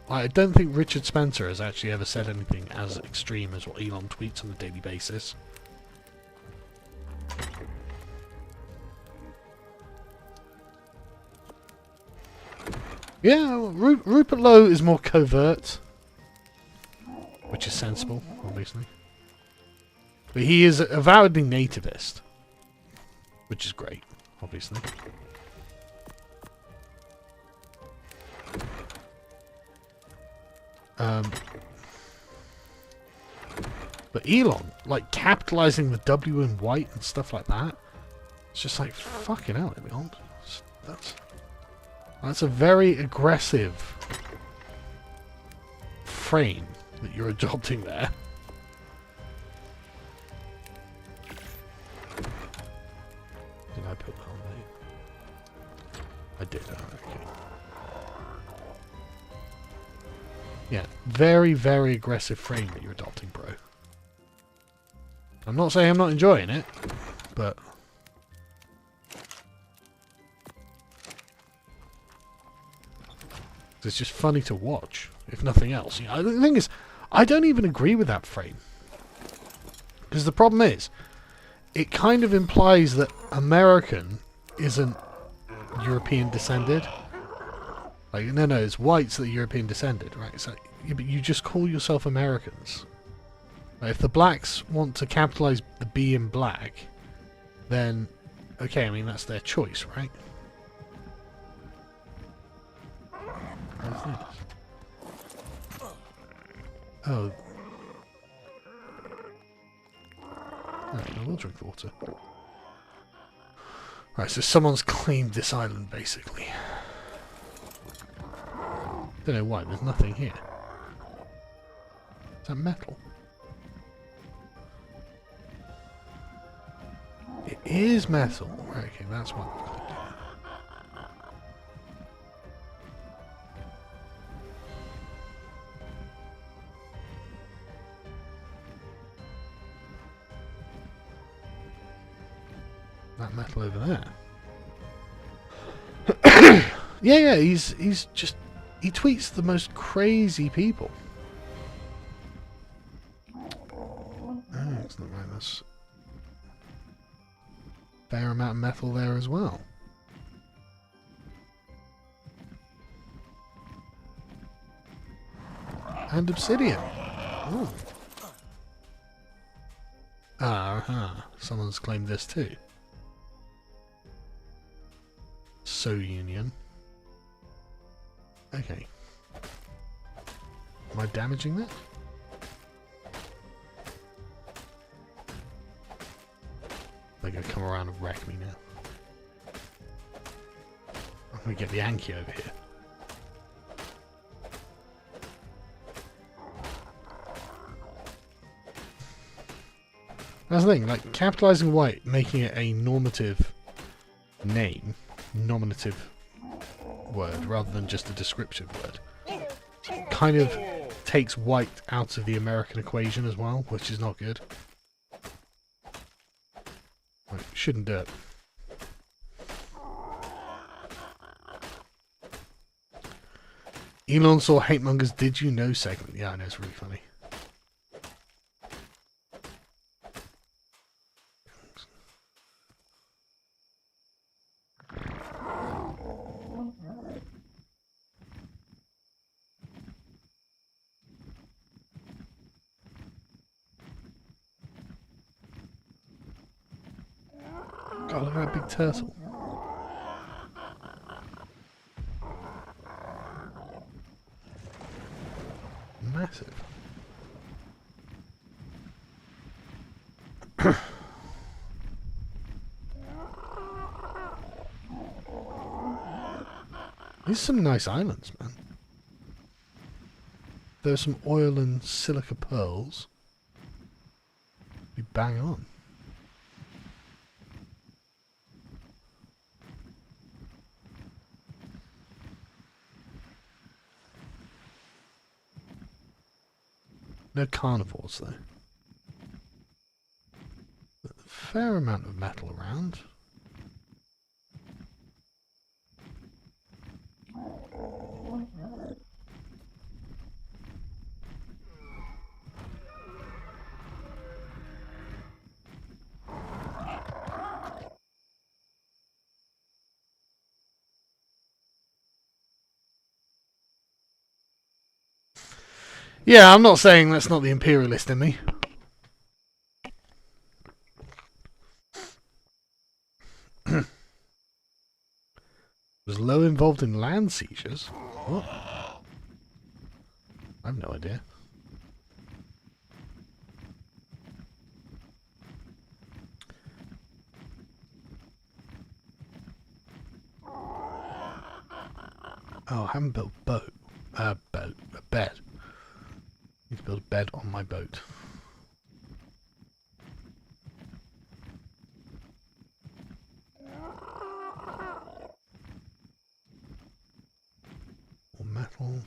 I don't think Richard Spencer has actually ever said anything as extreme as what Elon tweets on a daily basis. Yeah, Rupert Lowe is more covert, which is sensible, obviously. But he is avowedly nativist, which is great, obviously. But Elon, like capitalizing the W in white and stuff like that, it's just like, fucking hell, Elon. That's a very aggressive frame that you're adopting there. Did I put that on there? I did, okay. Yeah, very, very aggressive frame that you're adopting, bro. I'm not saying I'm not enjoying it, but... it's just funny to watch, if nothing else. You know, the thing is, I don't even agree with that frame. Because the problem is, it kind of implies that American isn't European descended. Like, no, it's whites that are European descended, right? So, yeah, but you just call yourself Americans. Like, if the blacks want to capitalize the B in black, then, okay, I mean, that's their choice, right? What's this? Oh. Alright, I will drink the water. Right, so someone's claimed this island, basically. Don't know why, there's nothing here. Is that metal? It is metal. Right, okay, that's what I'm going to do. That metal over there. yeah, he's just... he tweets the most crazy people. Oh, it's not right, that's... fair amount of metal there as well. And obsidian. Ooh. Someone's claimed this too. So Union. Okay. Am I damaging that? They're going to come around and wreck me now. I'm going to get the Anki over here. That's the thing, like, capitalizing white, making it a normative name, nominative word, rather than just a descriptive word, kind of takes white out of the American equation as well, which is not good. Right, shouldn't do it. Elon saw Hate Mongers Did You Know segment. Yeah, I know, it's really funny. God, look at that big turtle. Massive. These are some nice islands, man. There's some oil and silica pearls. Be bang on. No carnivores, though. A fair amount of metal around. Yeah, I'm not saying that's not the imperialist in me. Was Low involved in land seizures? What? I have no idea. Oh, I haven't built a bed. Need to build a bed on my boat. More metal.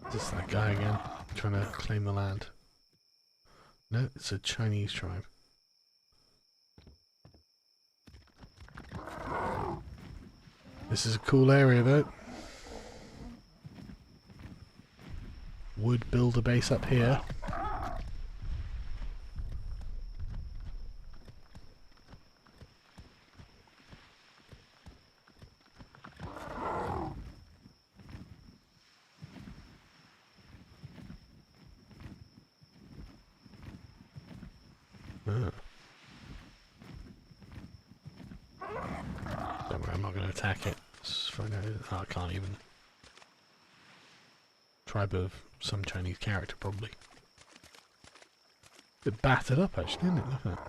Is this that guy again? Trying to claim the land. No, it's a Chinese tribe. This is a cool area though. Would build a base up here. Don't worry, I'm not going to attack it. Oh, I can't even. Tribe of some Chinese character, probably. A bit battered up, actually, isn't it? Look at that.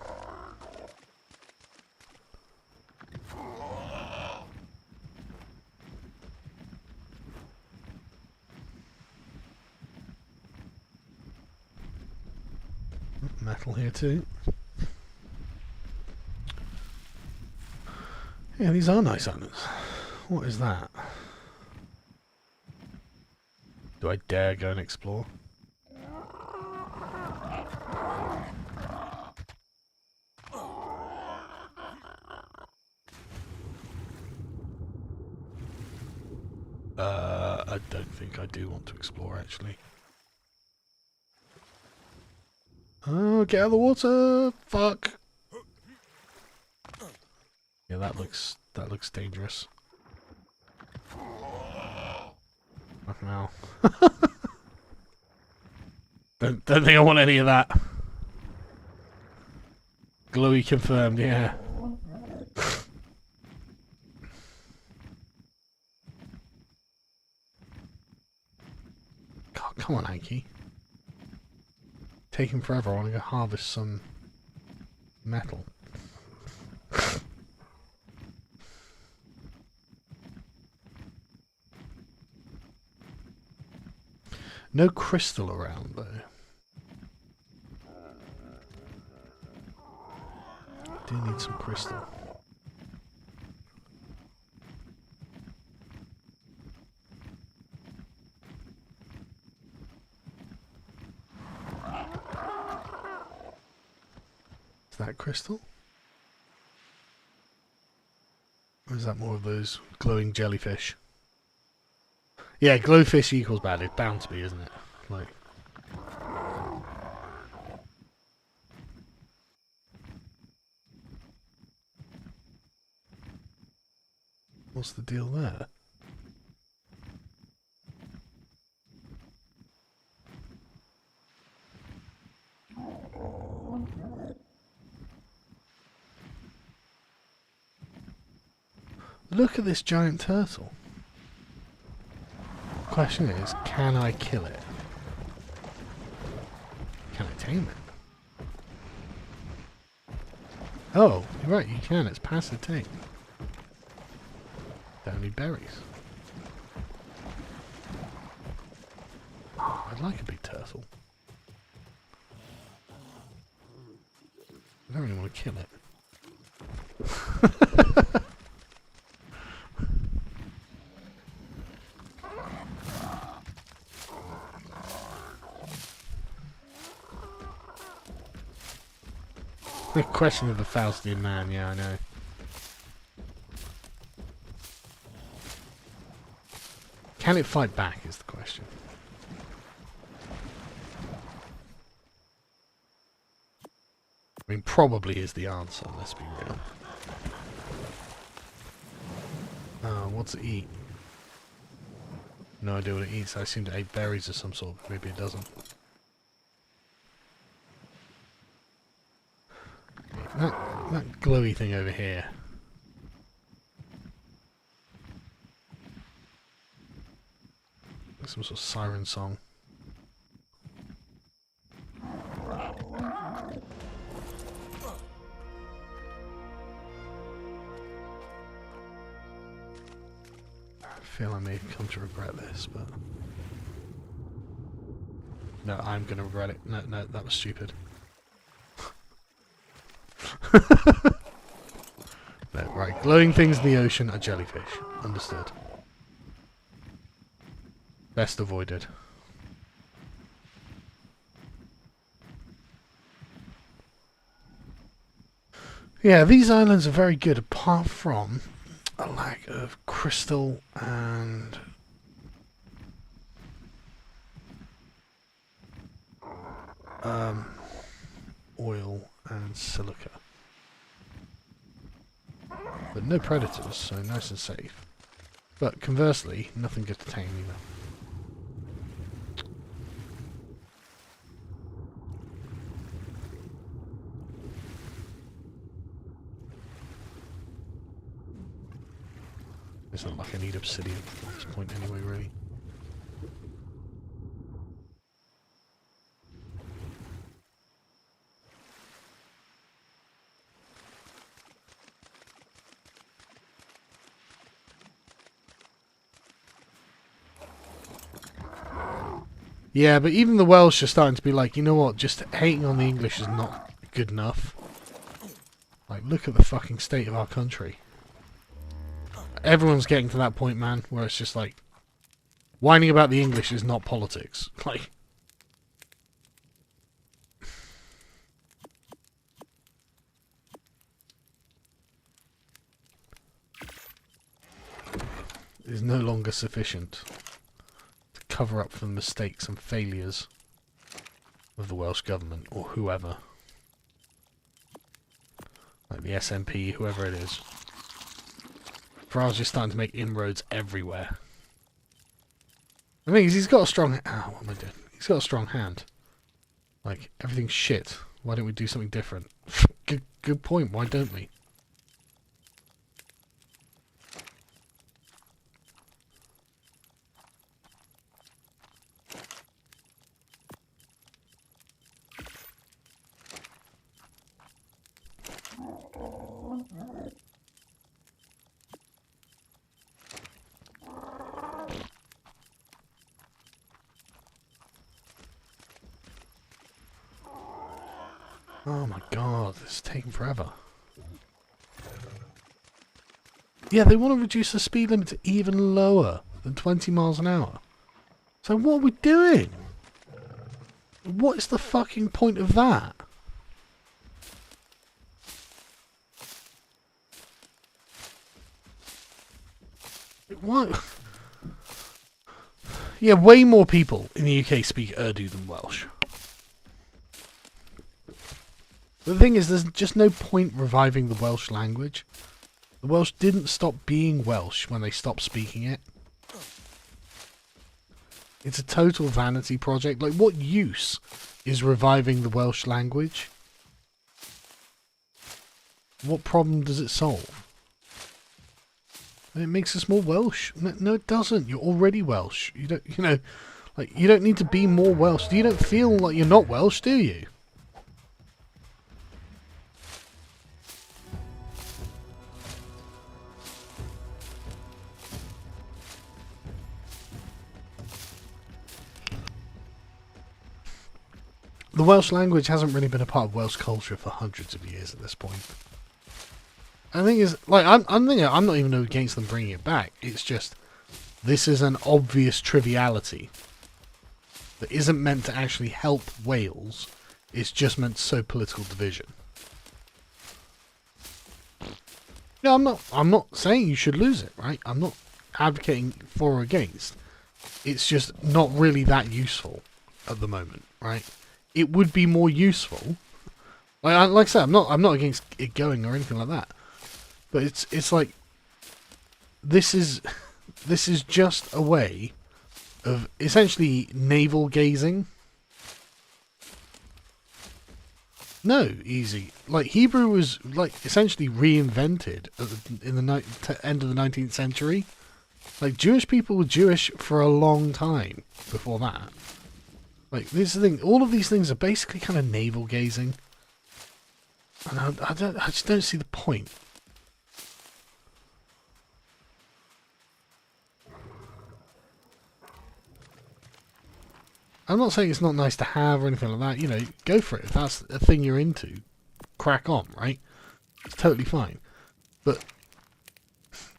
Metal here too. Yeah, these are nice islands. What is that? Do I dare go and explore? I don't think I do want to explore, actually. Oh, get out of the water! Fuck! Yeah, that looks dangerous. Fucking hell. Don't think I want any of that. Glowy confirmed, yeah. God, come on, Anki. Taking forever, I want to go harvest some metal. No crystal around, though. Do need some crystal. Is that crystal? Or is that more of those glowing jellyfish? Yeah, glowfish equals bad. It's bound to be, isn't it? Like. What's the deal there? Look at this giant turtle. Question is, can I kill it? Can I tame it? Oh, you're right, you can. It's passive tame. Don't need berries. Oh, I'd like a big turtle. I don't really want to kill it. The question of the Faustian man, yeah, I know. Can it fight back is the question. I mean, probably is the answer, let's be real. What's it eat? No idea what it eats. I assumed it ate berries of some sort, but maybe it doesn't. That glowy thing over here. Like some sort of siren song. I feel I may come to regret this, but... No, I'm going to regret it. No, that was stupid. No, right. Glowing things in the ocean are jellyfish. Understood. Best avoided. Yeah, these islands are very good apart from a lack of crystal and oil and silica. But no predators, so nice and safe. But conversely, nothing good to tame either. It's not like I need obsidian at this point anyway, really. Yeah, but even the Welsh are starting to be like, you know what, just hating on the English is not good enough. Like, look at the fucking state of our country. Everyone's getting to that point, man, where it's just like, whining about the English is not politics. Like, it is no longer sufficient to cover up for the mistakes and failures of the Welsh government, or whoever. Like the SNP, whoever it is. Farage is starting to make inroads everywhere. The thing is, he's got a strong... Ah, what am I doing? He's got a strong hand. Like, everything's shit. Why don't we do something different? Good point, why don't we? Oh my god, this is taking forever. Yeah, they want to reduce the speed limit to even lower than 20 miles an hour. So what are we doing? What is the fucking point of that? What? Yeah, way more people in the UK speak Urdu than Welsh. The thing is, there's just no point reviving the Welsh language. The Welsh didn't stop being Welsh when they stopped speaking it. It's a total vanity project. Like, what use is reviving the Welsh language? What problem does it solve? And it makes us more Welsh. No, it doesn't. You're already Welsh. You don't, you know, like, you don't need to be more Welsh. You don't feel like you're not Welsh, do you? The Welsh language hasn't really been a part of Welsh culture for hundreds of years at this point. And the thing is, like, I'm not even against them bringing it back. It's just, this is an obvious triviality that isn't meant to actually help Wales. It's just meant to sow political division. No, I'm not saying you should lose it, right? I'm not advocating for or against. It's just not really that useful at the moment, right? It would be more useful. Like I said, I'm not against it going or anything like that. But it's like, this is just a way of essentially navel gazing. No, easy. Like, Hebrew was like essentially reinvented in the end of the 19th century. Like, Jewish people were Jewish for a long time before that. Like, this is the thing. All of these things are basically kind of navel gazing, and I just don't see the point. I'm not saying it's not nice to have or anything like that. You know, go for it. If that's a thing you're into, crack on, right? It's totally fine. But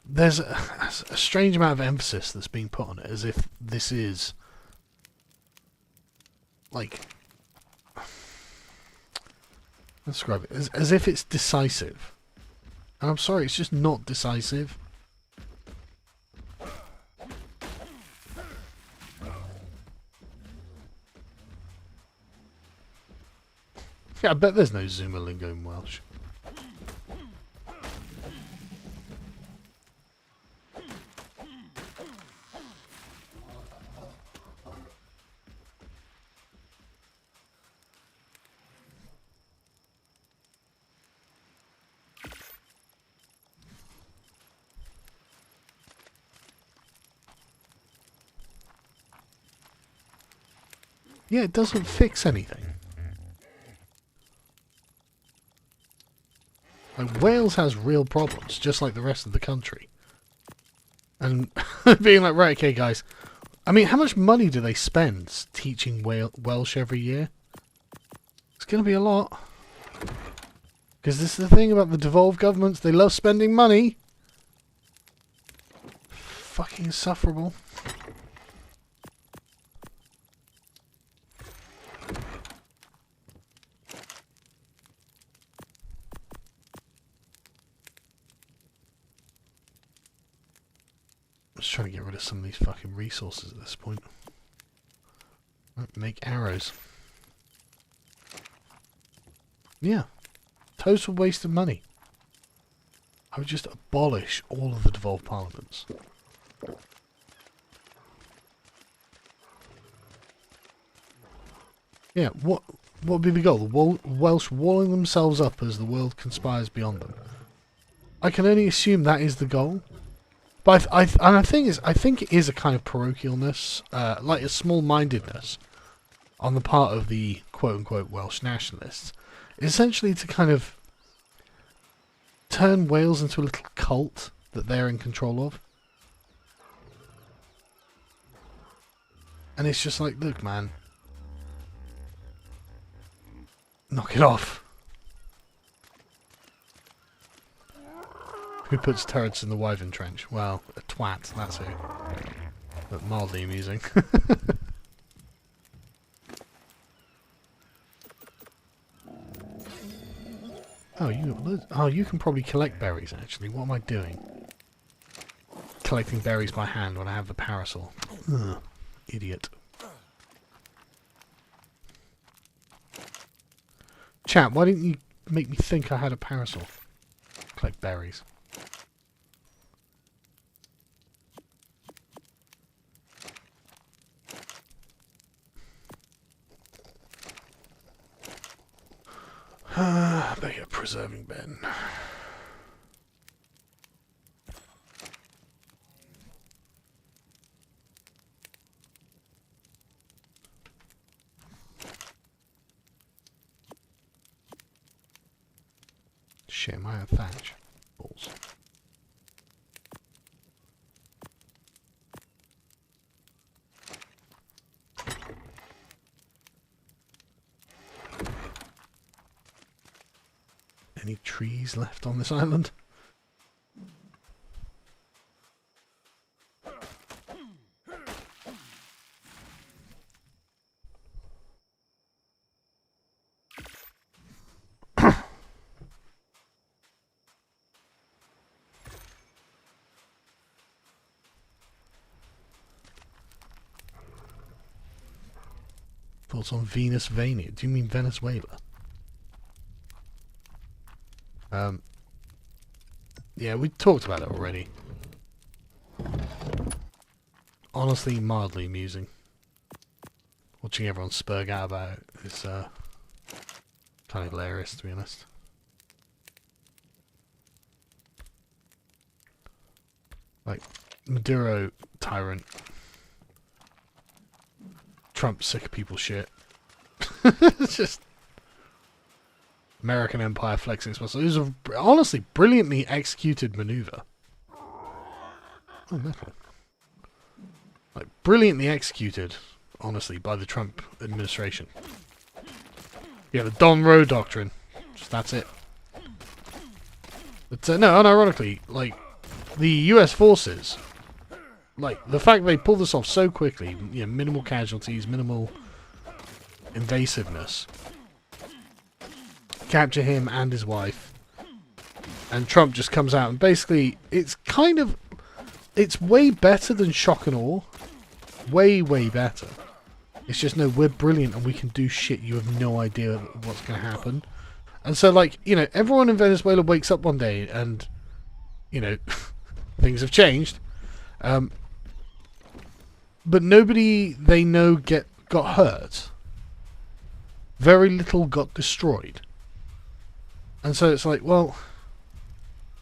there's a strange amount of emphasis that's being put on it, as if this is, like, let's describe it, as if it's decisive. And I'm sorry, it's just not decisive. Yeah, I bet there's no Zoomer lingo in Welsh. Yeah, it doesn't fix anything. Like, Wales has real problems, just like the rest of the country. And being like, right, okay, guys. I mean, how much money do they spend teaching Welsh every year? It's going to be a lot. Because this is the thing about the devolved governments. They love spending money. Fucking insufferable. I'm just trying to get rid of some of these fucking resources at this point. Make arrows. Yeah. Total waste of money. I would just abolish all of the devolved parliaments. Yeah, what would be the goal? The Welsh walling themselves up as the world conspires beyond them. I can only assume that is the goal. But I think it is a kind of parochialness, like a small-mindedness on the part of the quote-unquote Welsh nationalists, essentially to kind of turn Wales into a little cult that they're in control of. And it's just like, look, man, knock it off. Who puts turrets in the Wyvern Trench? Well, a twat, that's who. But mildly amusing. Oh, you can probably collect berries, actually. What am I doing? Collecting berries by hand when I have the parasol. Ugh, idiot. Chat, why didn't you make me think I had a parasol? Collect berries. Better get a preserving bin. shit, am I at thatch? Balls. Any trees left on this island? Thoughts on Venus Vania? Do you mean Venezuela? Yeah, we talked about it already. Honestly, mildly amusing. Watching everyone spurg out about it is kind of hilarious, to be honest. Like, Maduro, tyrant. Trump, sick of people's shit. It's just... American Empire flexing its muscle. It was a honestly brilliantly executed maneuver. Oh, metal. Like, brilliantly executed, honestly, by the Trump administration. Yeah, the Don Roe doctrine. Just, that's it. But no, unironically, like, the US forces, like, the fact they pulled this off so quickly, you know, minimal casualties, minimal invasiveness, capture him and his wife, and Trump just comes out and basically, it's kind of, it's way better than shock and awe. Way, way better. It's just, no, we're brilliant and we can do shit you have no idea what's going to happen. And so, like, you know, everyone in Venezuela wakes up one day and, you know, things have changed. But nobody they know got hurt. Very little got destroyed. And so it's like, well,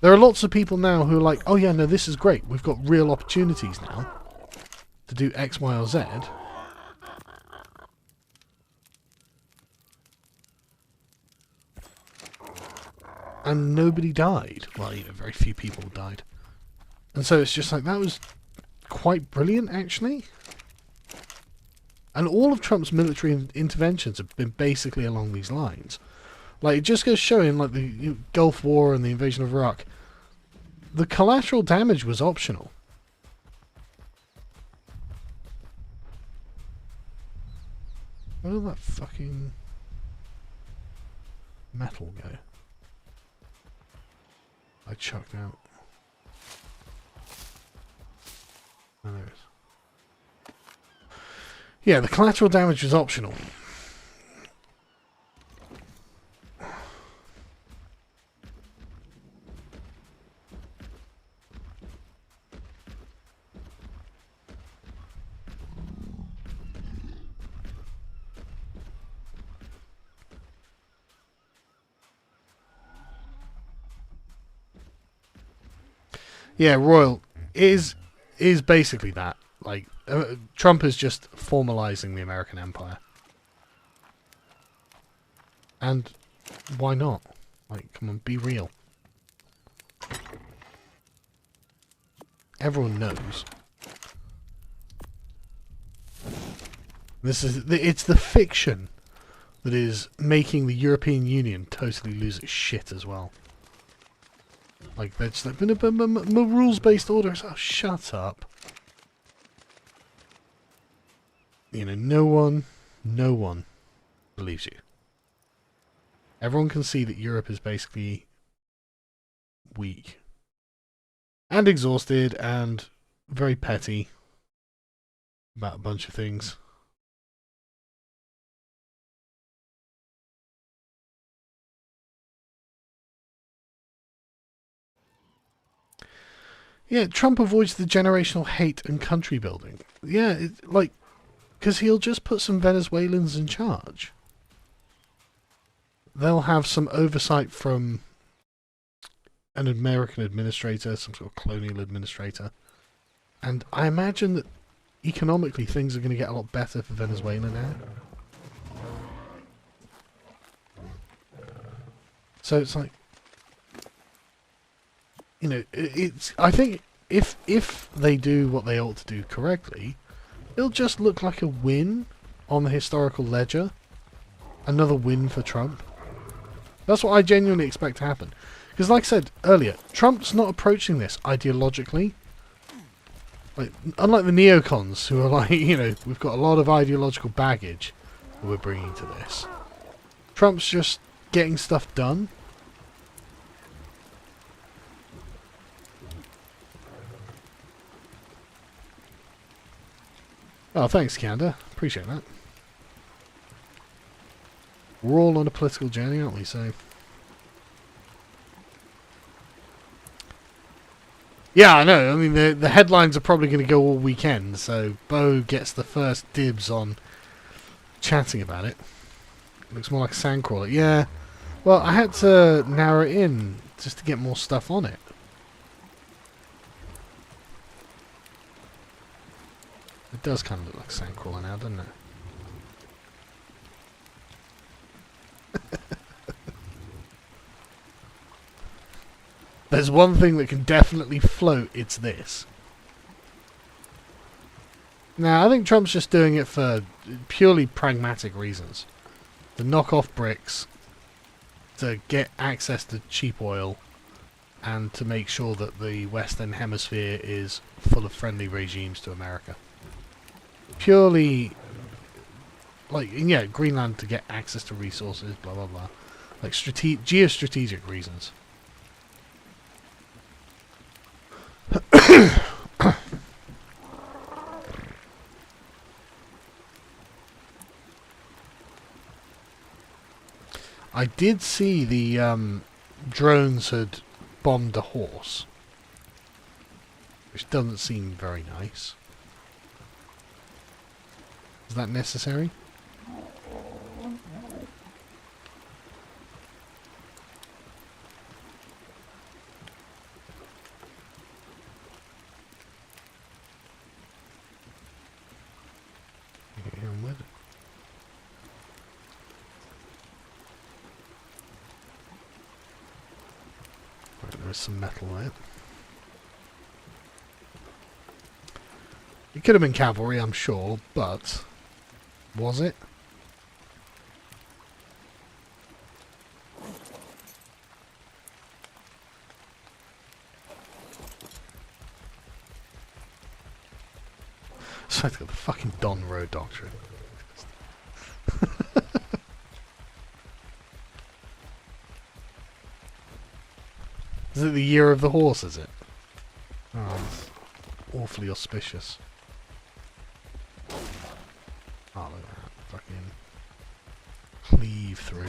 there are lots of people now who are like, oh yeah, no, this is great. We've got real opportunities now to do X, Y, or Z. And nobody died. Well, you know, very few people died. And so it's just like, that was quite brilliant, actually. And all of Trump's military interventions have been basically along these lines. Like, it just goes showing, like, the Gulf War and the invasion of Iraq, the collateral damage was optional. Where did that fucking metal go? I chucked out. Oh, there it is. Yeah, the collateral damage was optional. Yeah, Royal is basically that. Like, Trump is just formalizing the American empire. And why not? Like, come on, be real. Everyone knows. It's the fiction that is making the European Union totally lose its shit as well. Like, they're just like, rules-based orders. Oh, shut up. You know, no one believes you. Everyone can see that Europe is basically weak. And exhausted and very petty about a bunch of things. Yeah, Trump avoids the generational hate and country building. Yeah, like, because he'll just put some Venezuelans in charge. They'll have some oversight from an American administrator, some sort of colonial administrator. And I imagine that economically things are going to get a lot better for Venezuela now. So it's like, you know, it's. I think if they do what they ought to do correctly, it'll just look like a win on the historical ledger. Another win for Trump. That's what I genuinely expect to happen. Because like I said earlier, Trump's not approaching this ideologically. Like, unlike the neocons, who are like, you know, we've got a lot of ideological baggage that we're bringing to this. Trump's just getting stuff done. Oh, thanks, Kanda. Appreciate that. We're all on a political journey, aren't we? So, yeah, I know. I mean, the headlines are probably going to go all weekend, so Bo gets the first dibs on chatting about it. Looks more like a sandcrawler. Yeah. Well, I had to narrow it in just to get more stuff on it. It does kind of look like a sandcrawler now, doesn't it? There's one thing that can definitely float, it's this. Now, I think Trump's just doing it for purely pragmatic reasons. To knock off bricks, to get access to cheap oil, and to make sure that the Western Hemisphere is full of friendly regimes to America. Purely, like, yeah, Greenland to get access to resources, blah blah blah. Like, geostrategic reasons. I did see the drones had bombed a horse, which doesn't seem very nice. Is that necessary? Yeah, I'm with it. Right, there is some metal there. It could have been cavalry, I'm sure, but was it? So it's got the fucking Don Road Doctrine. Is it the year of the horse, is it? Oh, it's awfully auspicious. Oh, look at that. Fucking cleave through.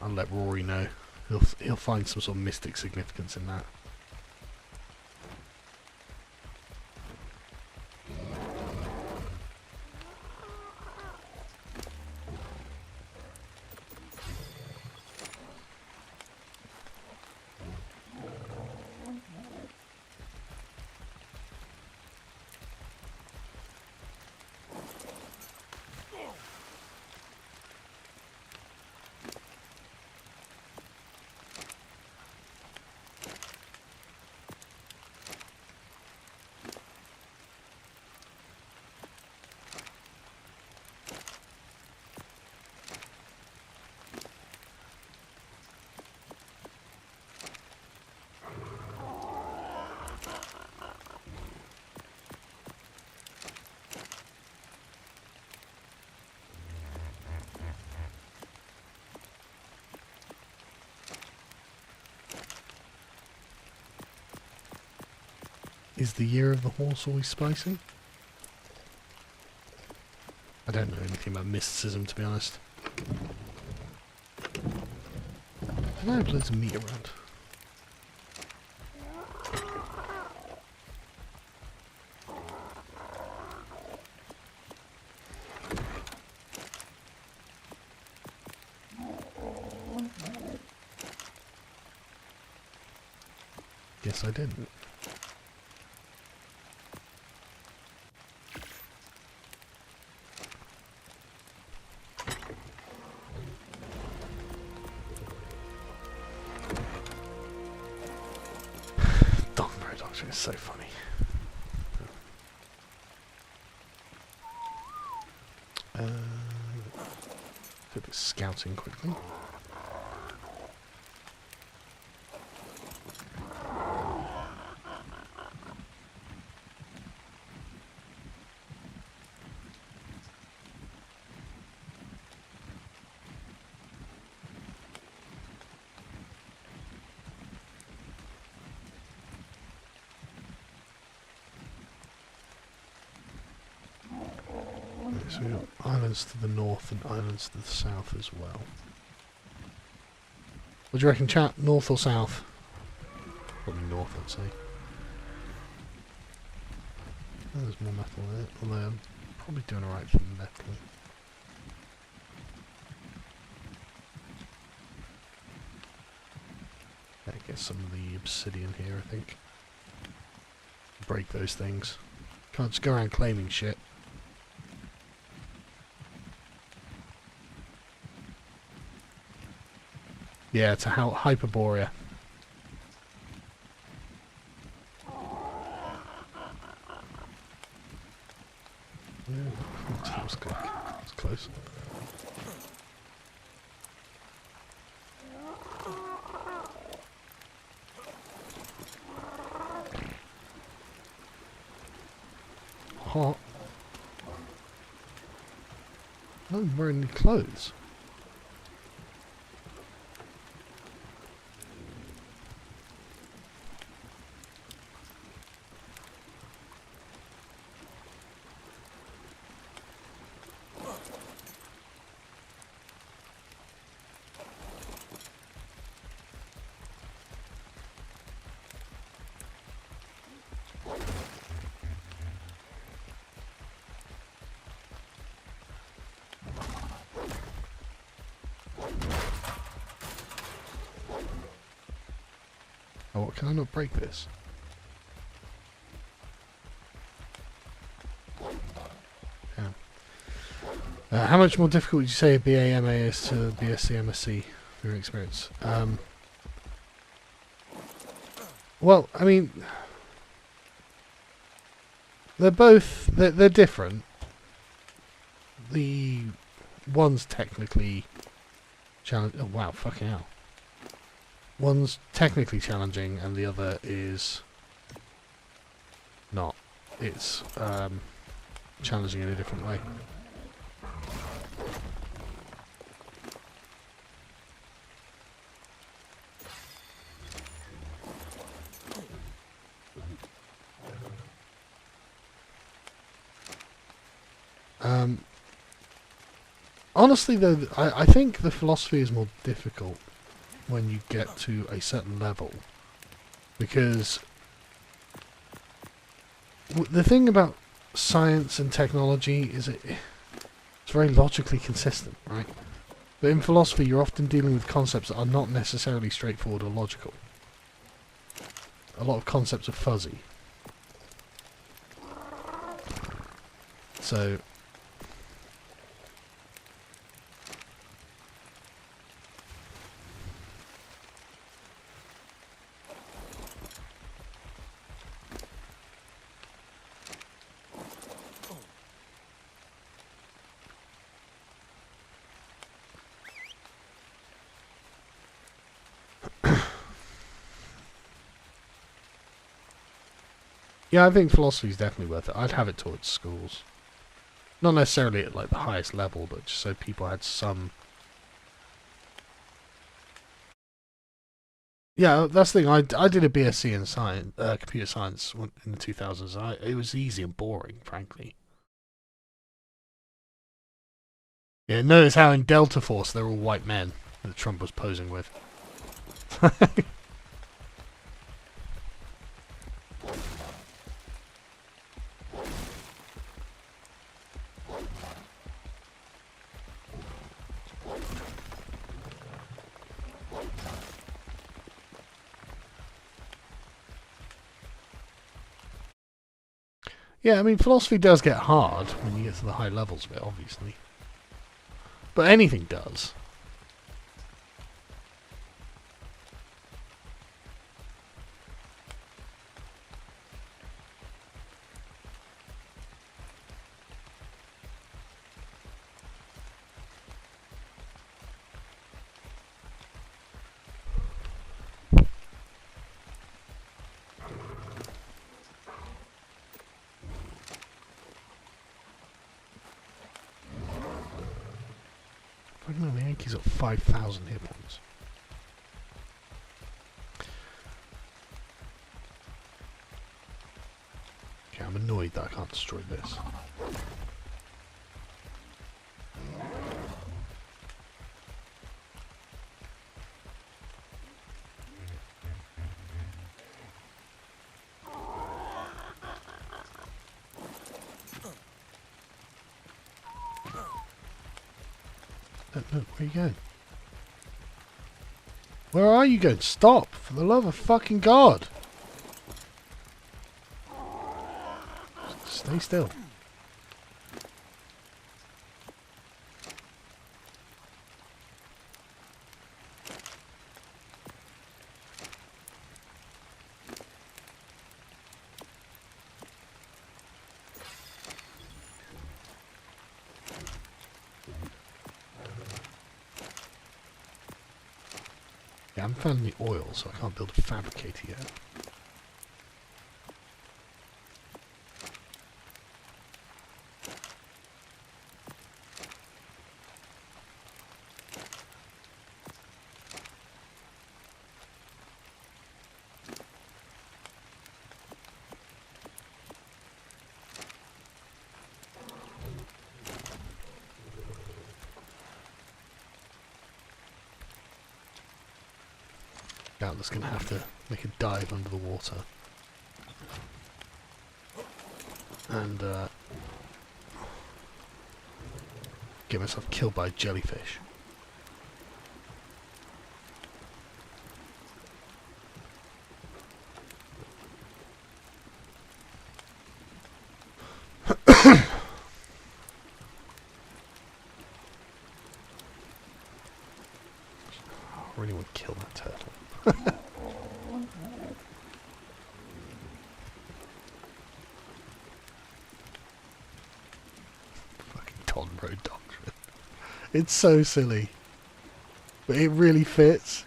I'll let Rory know. He'll find some sort of mystic significance in that. Is the year of the horse always spicy? I don't know anything about mysticism, to be honest. I have loads of meat around. Guess I didn't. It's so funny. Do a bit of scouting quickly. So we've got islands to the north and islands to the south as well. What do you reckon, chat? North or south? Probably north, I'd say. Oh, there's more metal there, although I'm probably doing alright for the metal. Yeah, get some of the obsidian here, I think. Break those things. Can't just go around claiming shit. Yeah, it's a Hyperborea. Yeah, that was good. It's close. Hot. I don't wear any clothes. Oh, what, can I not break this? Yeah. How much more difficult would you say a BAMA is to BSc MSc, from your experience? Well, I mean, they're different. The one's technically challenging. Oh wow, fucking hell. One's technically challenging and the other is not. It's challenging in a different way. Honestly though, I think the philosophy is more difficult when you get to a certain level, because the thing about science and technology is it's very logically consistent, right? But in philosophy you're often dealing with concepts that are not necessarily straightforward or logical. A lot of concepts are fuzzy. So yeah, I think philosophy is definitely worth it. I'd have it towards schools. Not necessarily at like the highest level, but just so people had some... Yeah, that's the thing. I did a BSc in science, computer science in the 2000s. It was easy and boring, frankly. Yeah, notice how in Delta Force they're all white men that Trump was posing with. Yeah, I mean, philosophy does get hard when you get to the high levels of it, obviously. But anything does. think he's got 5,000 hit points. Okay, I'm annoyed that I can't destroy this. Look, where are you going? Where are you going? Stop! For the love of fucking God! Stay still. Yeah, I haven't found any oil, so I can't build a fabricator yet. Doubtless going to have to make a dive under the water. And get myself killed by a jellyfish. I really want to kill that turtle. Fucking Ton Road Doctrine. It's so silly. But it really fits.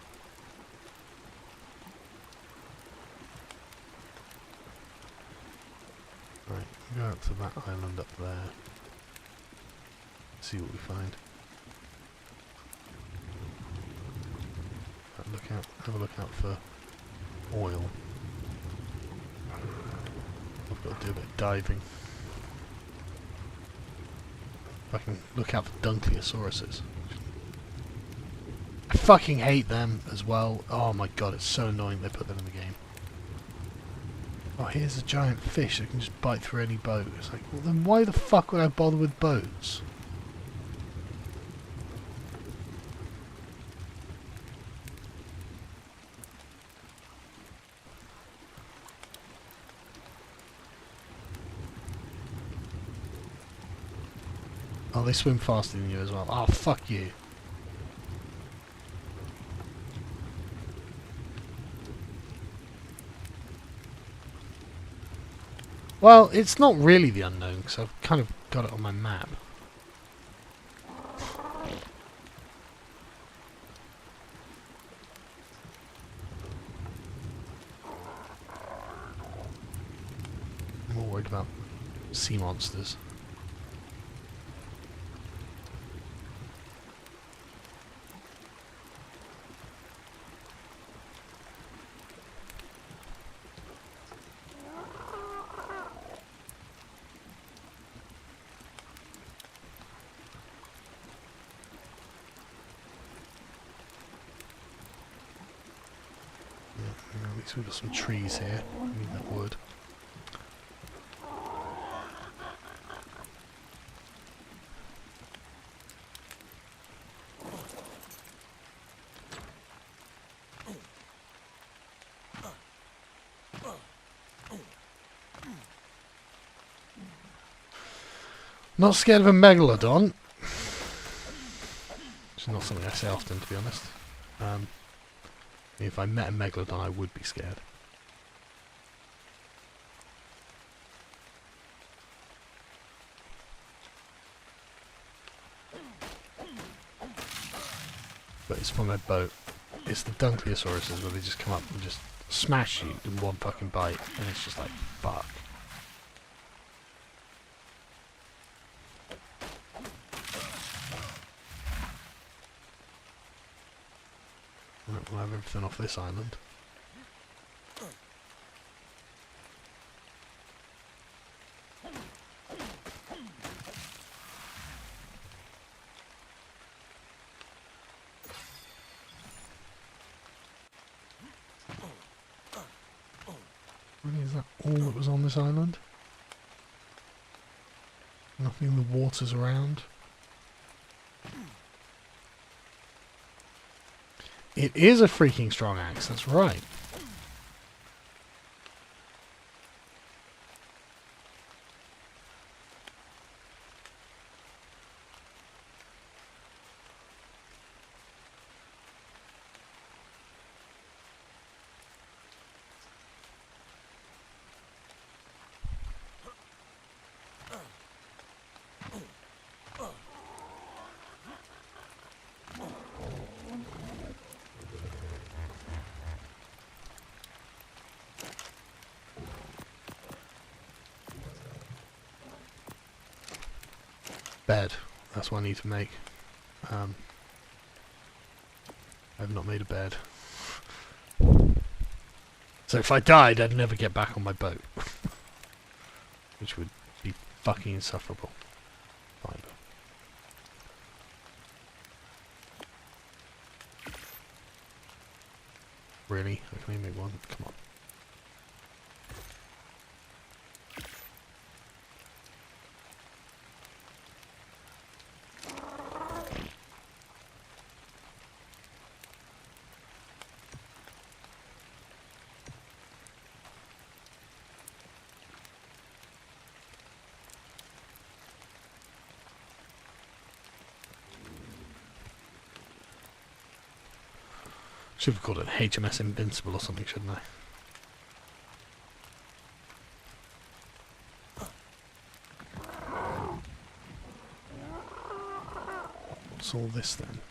Right, go out to that island up there. See what we find. Look out, have a look out for oil. I've got to do a bit of diving. If I can look out for Dunkleosauruses. I fucking hate them as well. Oh my god, it's so annoying they put them in the game. Oh, here's a giant fish that can just bite through any boat. It's like, well then why the fuck would I bother with boats? Oh, they swim faster than you as well. Oh, fuck you. Well, it's not really the unknown, because I've kind of got it on my map. I'm more worried about sea monsters. At least we've got some trees here. I need that wood. Not scared of a megalodon. Which is not something I say often, to be honest. If I met a megalodon, I would be scared. But it's from their boat. It's the Dunkleosauruses where they just come up and just smash you in one fucking bite, and it's just like, fuck. Right, we'll have everything off this island. Really, is that all that was on this island? Nothing in the waters around? It is a freaking strong axe, that's right. Bed. That's what I need to make. I've not made a bed. So if I died, I'd never get back on my boat. Which would be fucking insufferable. Fine. Really? I can only make one? Come on. Should have called it HMS Invincible or something, shouldn't I? What's all this then?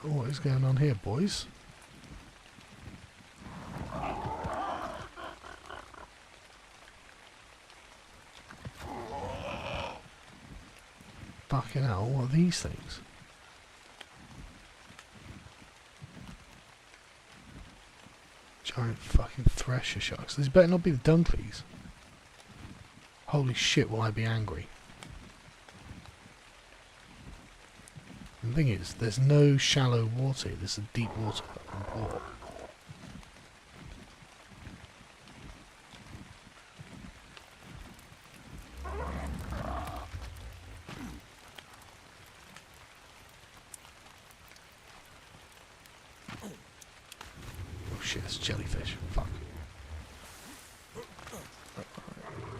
What is going on here, boys? Fucking hell, what are these things? Giant fucking thresher sharks. These better not be the Dunkleys. Holy shit, will I be angry. And the thing is, there's no shallow water. There's a deep water on board. Shit, it's jellyfish. Fuck.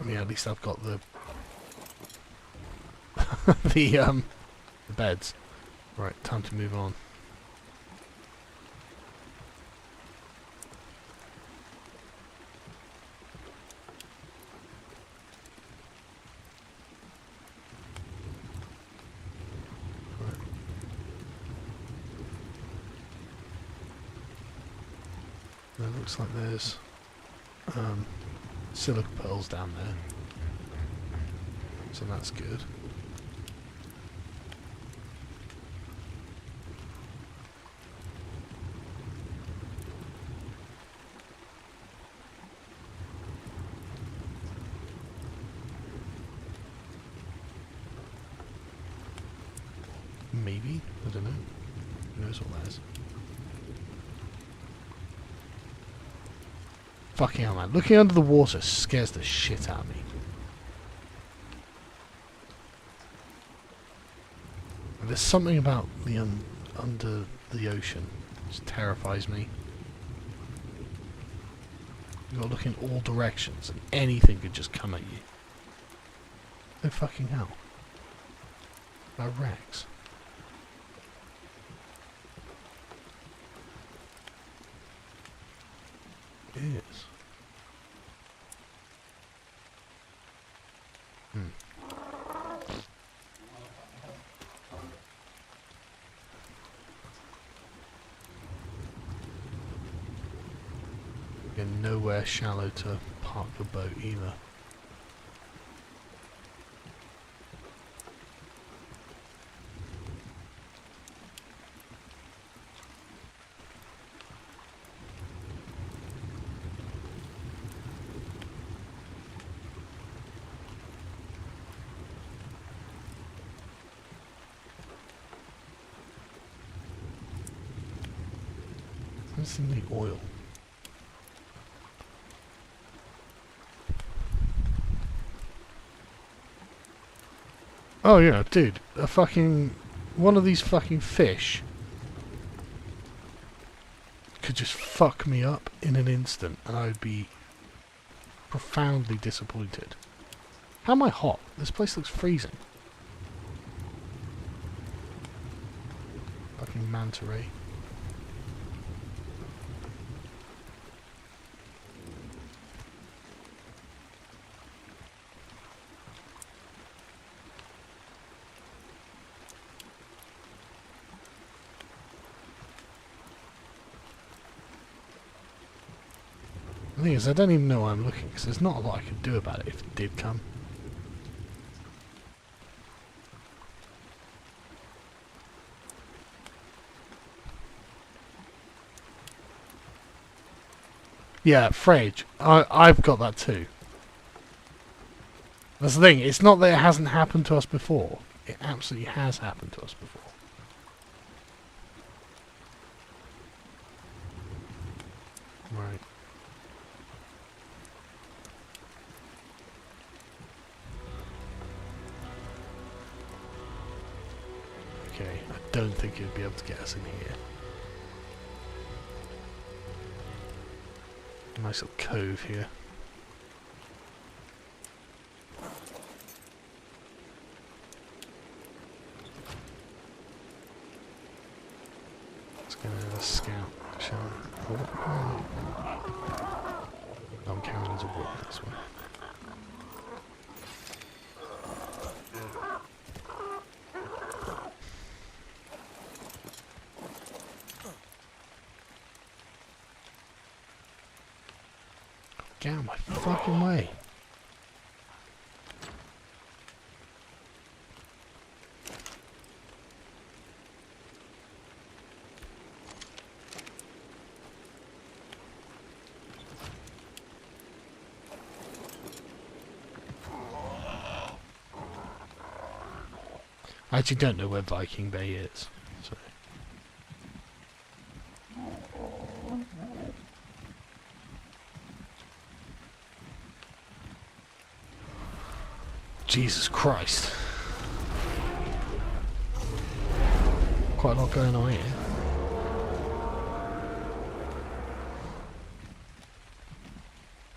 I mean, at least I've got the the beds. Right, time to move on. It looks like there's silica pearls down there, so that's good. Maybe? I don't know. Who knows what that is? Fucking hell, man. Looking under the water scares the shit out of me. There's something about the under the ocean which terrifies me. You've got to look in all directions and anything could just come at you. Oh fucking hell. About Rex. It is. Again, nowhere shallow to park the boat either. What's in the oil? Oh yeah, dude, a fucking one of these fucking fish could just fuck me up in an instant, and I would be profoundly disappointed. How am I hot? This place looks freezing. Fucking manta ray. The thing is, I don't even know why I'm looking, because there's not a lot I could do about it if it did come. Yeah, fridge. I've got that too. That's the thing, it's not that it hasn't happened to us before. It absolutely has happened to us before. Right. Okay, I don't think it'd be able to get us in here. Nice little cove here. Let's go have a scout, shall we? I'm carrying as a wood this way. Get out of my fucking way. I actually don't know where Viking Bay is. So. Jesus Christ. Quite a lot going on here.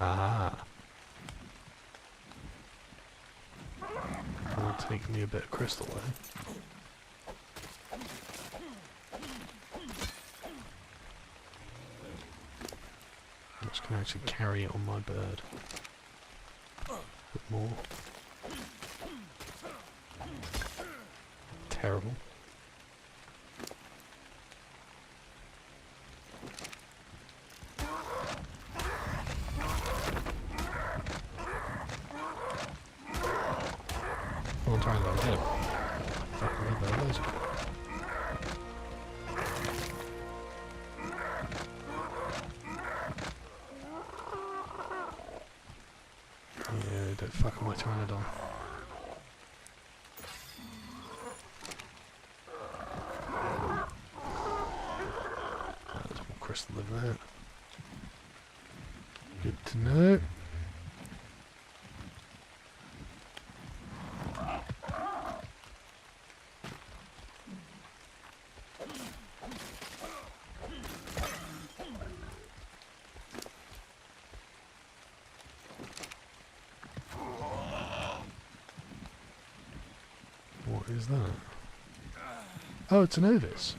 Ah. That'll take me a bit of crystal away. I'm just going to actually carry it on my bird. A bit more. Terrible. I'll try and load him. Fucking load those. Yeah, don't fuck with my Pteranodon. Crystal of that. Good to know. What is that? Oh, it's an ovis.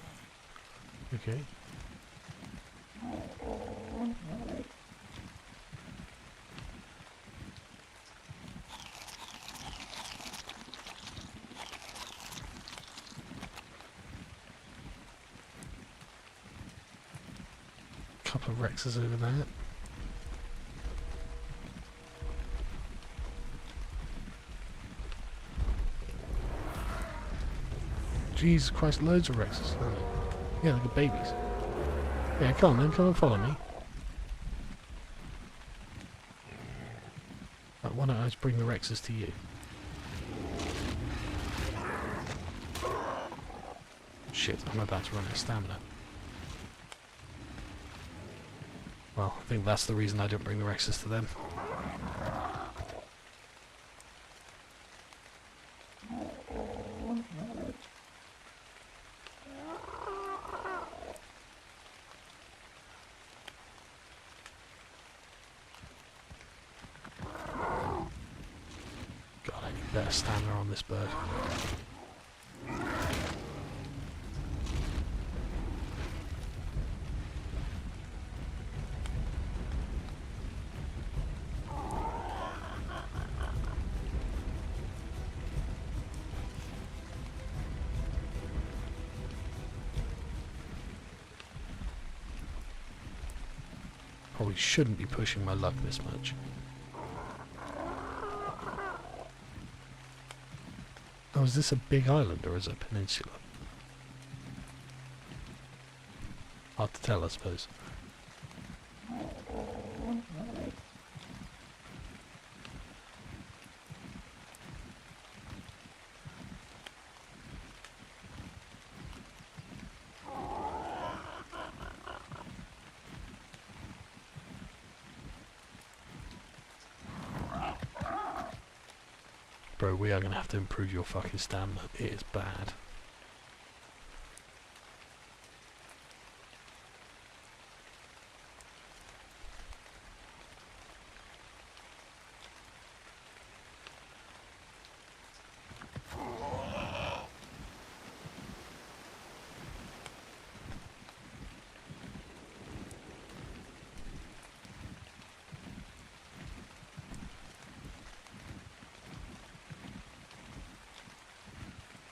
Okay. Couple of Rexes over there. Jesus Christ, loads of Rexes. Oh. Yeah, they're good babies. Yeah, come on then, come and follow me. Right, why don't I just bring the Rexes to you? Shit, I'm about to run out of stamina. Well, I think that's the reason I didn't bring the Rexes to them. God, I need better stamina on this bird. Probably shouldn't be pushing my luck this much. Oh, is this a big island or is it a peninsula? Hard to tell, I suppose. Bro, we are going to have to improve your fucking stamina. It is bad.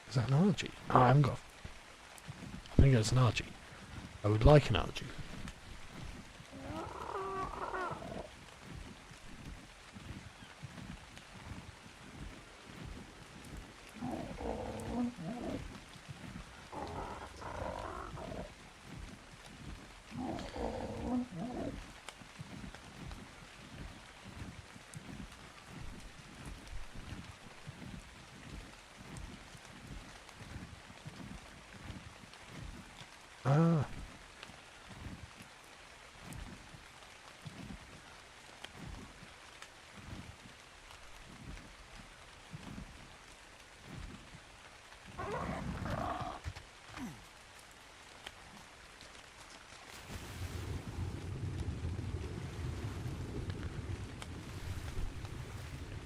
Is that an algae? Oh, I haven't got... I think it's an algae. I would like an algae. Ah.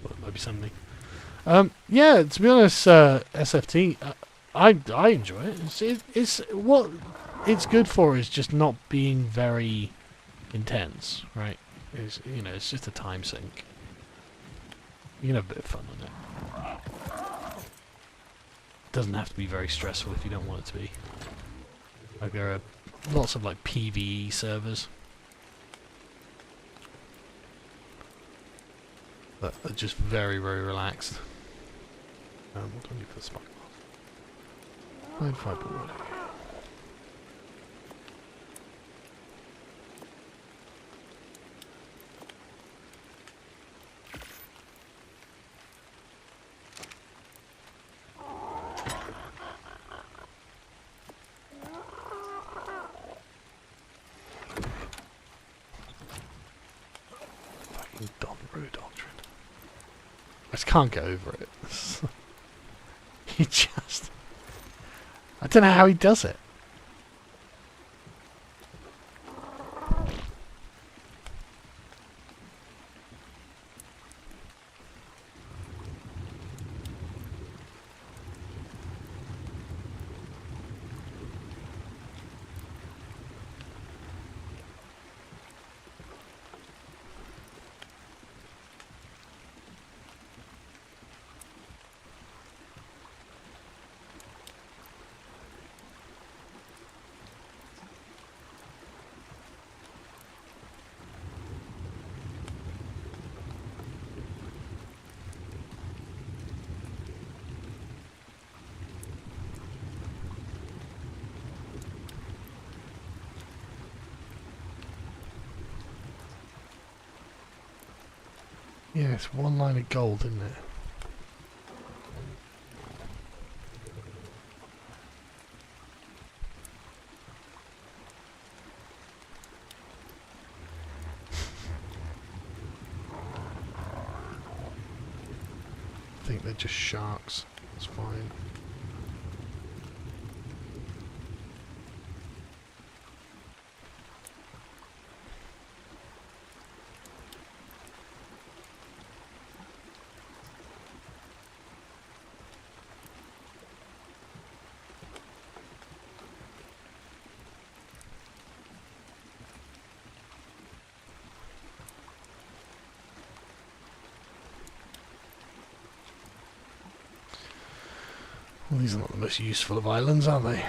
Well, it might be something. Yeah, to be honest, SFT, I enjoy it. It's what it's good for is just not being very intense, right? It's just a time sink. You can have a bit of fun on it. Doesn't have to be very stressful if you don't want it to be. Like there are lots of like PvE servers that are just very, very relaxed. What do I need for the spike glass? Hide fiber wood. Fucking Donru doctrine. I just can't get over it. He just... I don't know how he does it. Yeah, it's one line of gold, isn't it? think they're just sharks. It's fine. Well, these are not the most useful of islands, are they?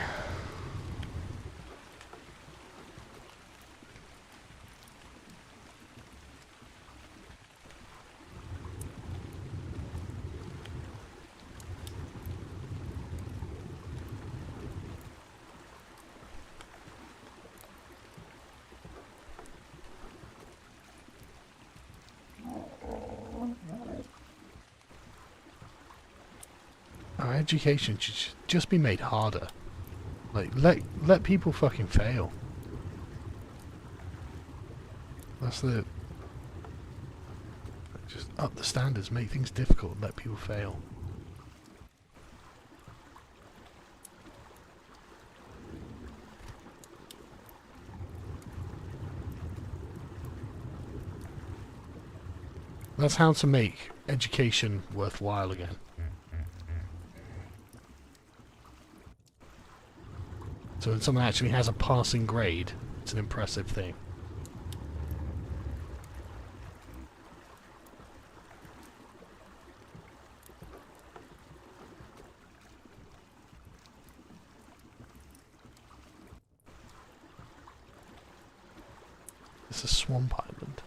Our education should just be made harder. Like, let people fucking fail. That's the... Just up the standards, make things difficult, let people fail. That's how to make education worthwhile again. So when someone actually has a passing grade, it's an impressive thing. It's a swamp island.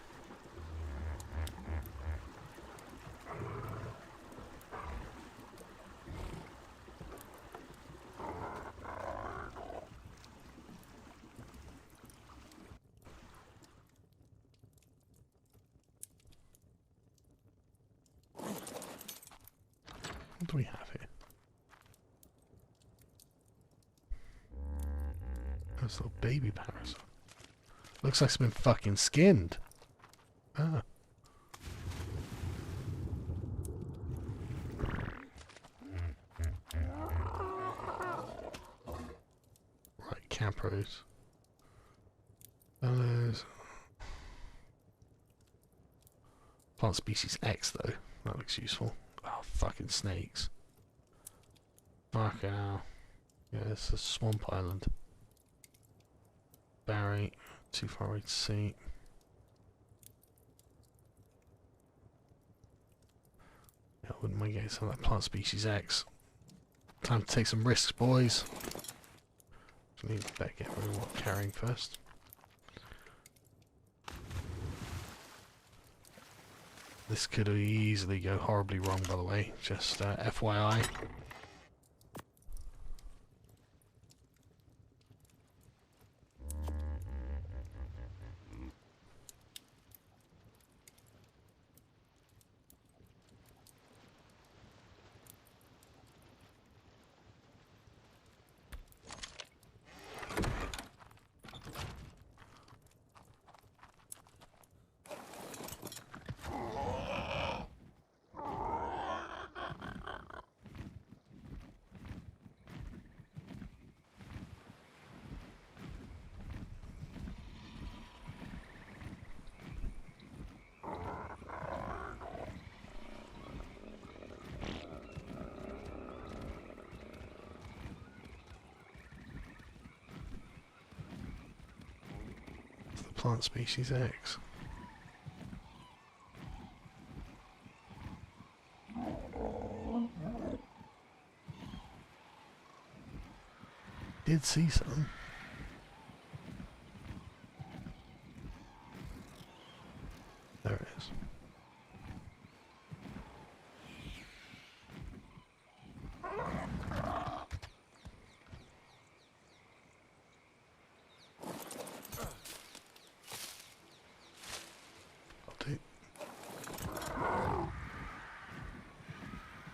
What do we have here? Oh, this little baby parasite. Looks like it's been fucking skinned. Ah. Right, capros. Those. Plant species X though. That looks useful. Oh, fucking snakes. Fucking hell. Yeah, it's a swamp island. Barry. Too far away to see. Yeah, I wouldn't mind getting some of that plant species X. Time to take some risks, boys. Better get rid of what I'm carrying first. This could easily go horribly wrong, by the way. Just FYI. Plant species X. Did see some. There it is.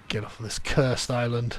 Get off of this cursed island.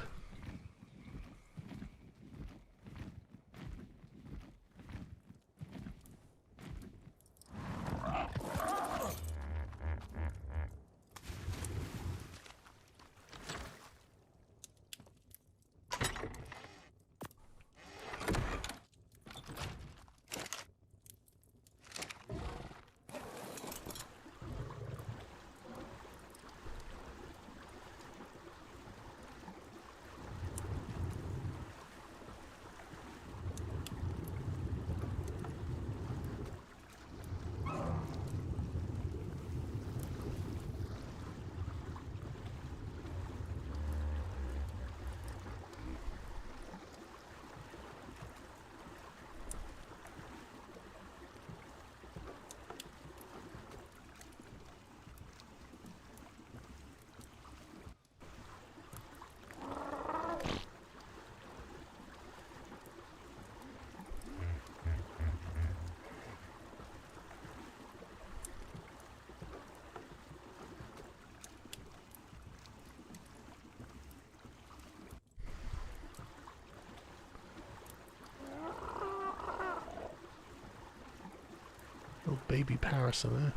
baby Paris in there.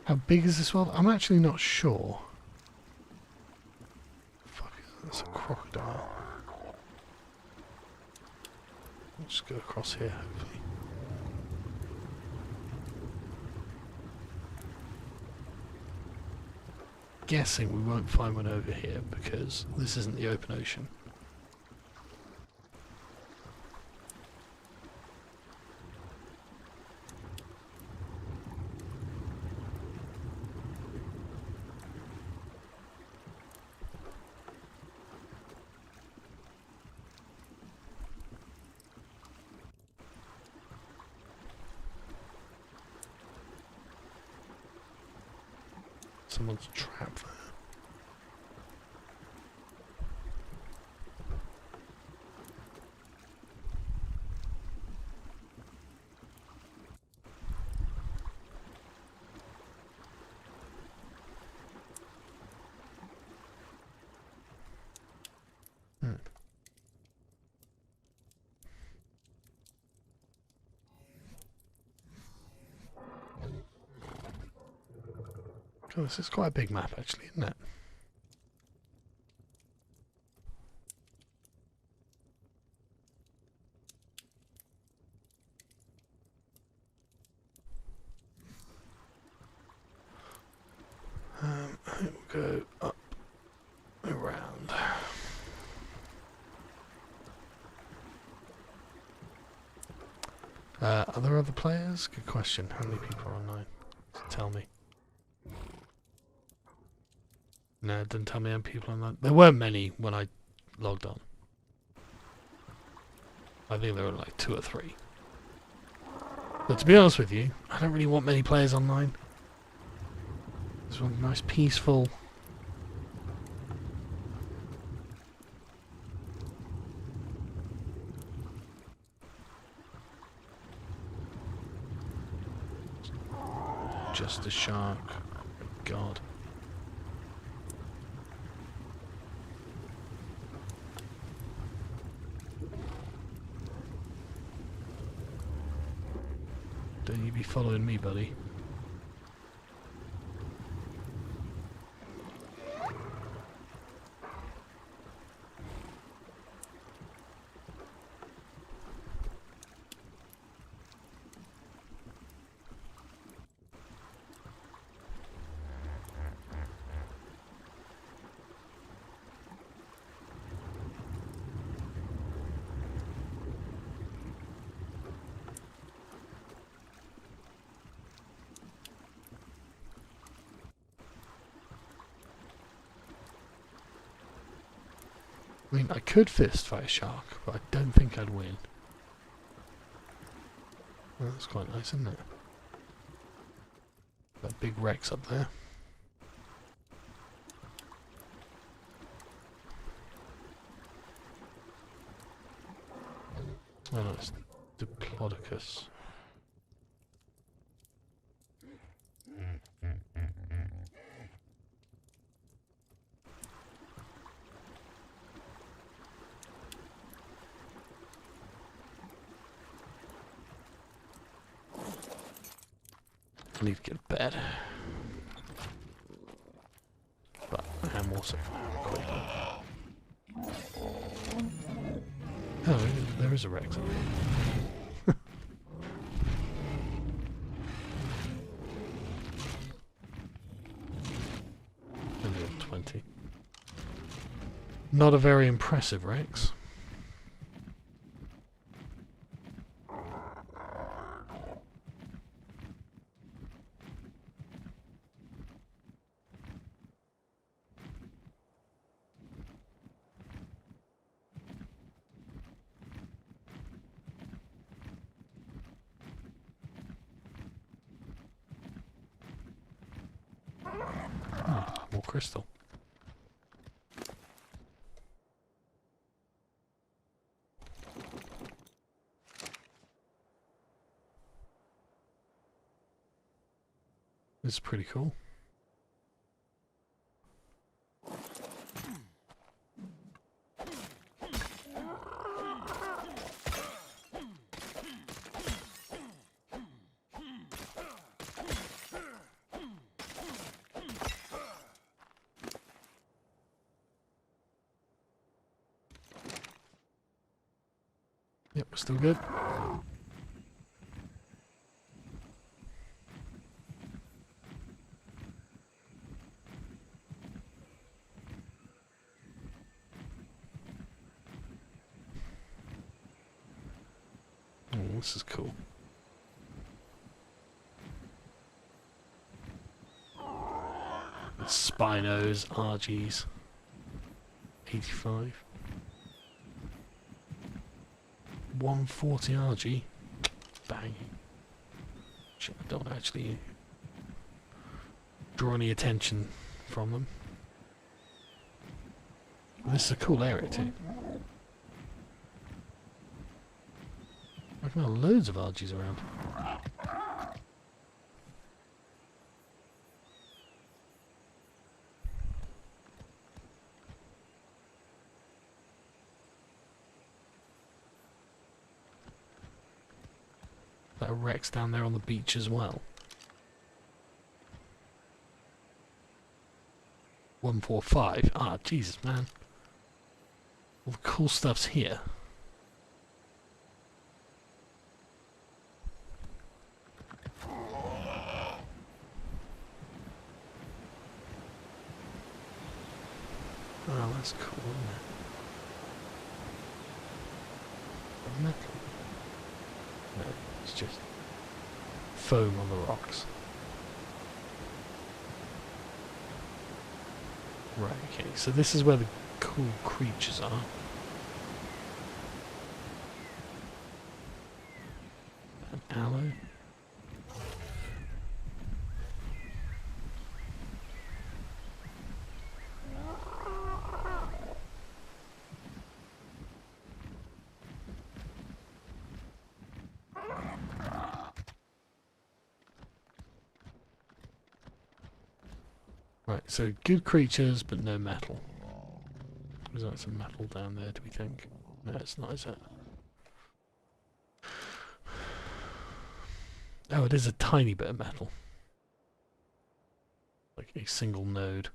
How big is this world? I'm actually not sure. Fuck, that's a crocodile. I'll just go across here, hopefully. Guessing we won't find one over here because this isn't the open ocean. Someone's trapped there. Oh, this is quite a big map, actually, isn't it? We'll go up, around. Are there other players? Good question. How many people are online? Tell me. No, it didn't tell me how many people online. There weren't many when I logged on. I think there were like 2 or 3. But to be honest with you, I don't really want many players online. I just want a nice peaceful... Just a shark. God. Don't you be following me, buddy. I mean, I could fist fight a shark, but I don't think I'd win. Well, that's quite nice, isn't it? That big Rex up there. Oh no, it's Diplodocus. I need to get to bed. But I am also quick. Oh, there is a Rex up here. Only got 20. Not a very impressive Rex. More crystal. This is pretty cool. Yep, we're still good. Oh, this is cool. Spinos, RGs. 85. 140 RG. Bang. Shit, I don't actually draw any attention from them. This is a cool area too. I can have loads of RGs around. That Rex down there on the beach as well. 145. Ah, Jesus, man. All the cool stuff's here. Oh, that's cool, isn't it? Metal. No, it's just foam on the rocks. Right, okay, so this is where the cool creatures are. An aloe. Right, so good creatures, but no metal. Is that some metal down there, do we think? No, it's not, is it? Oh, it is a tiny bit of metal. Like a single node.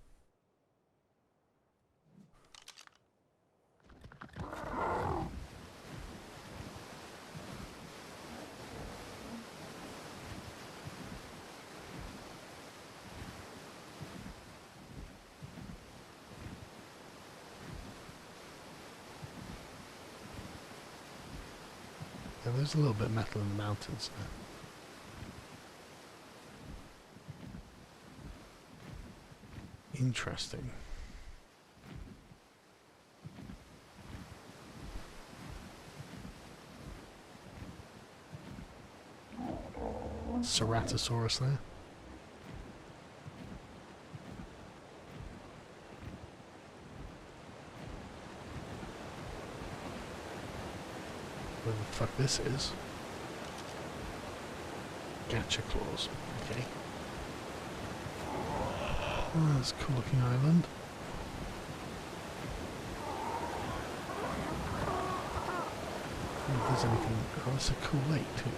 Yeah, there's a little bit of metal in the mountains there. Interesting. Ceratosaurus there. Where the fuck this is? Gacha claws. Okay. Oh, that's a cool looking island. Oh, if there's anything. Oh, that's a cool lake too.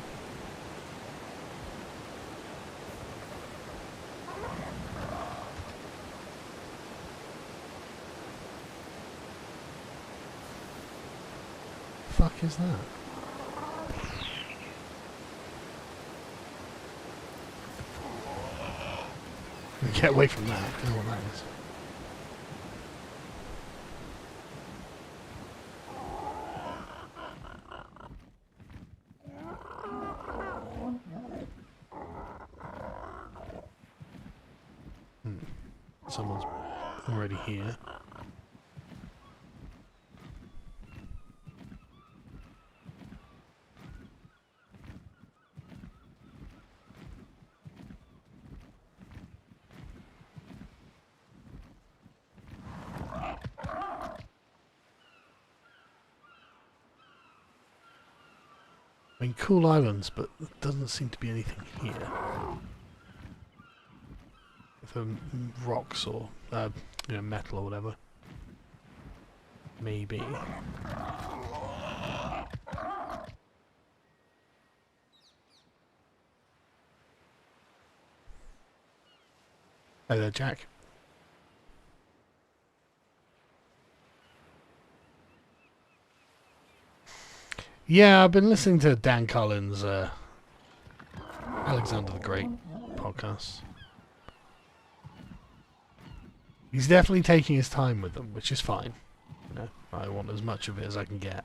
Fuck is that? Get away from that. I don't know what that is. Someone's already here. I mean, cool islands, but there doesn't seem to be anything here. For rocks or, you know, metal or whatever. Maybe. Hey there, Jack. Yeah, I've been listening to Dan Cullen's Alexander the Great podcast. He's definitely taking his time with them, which is fine. You know, I want as much of it as I can get.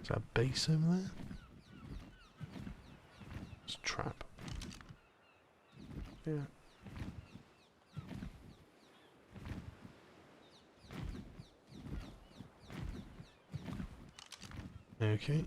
Is that a base over there? It's a trap. Yeah. Okay.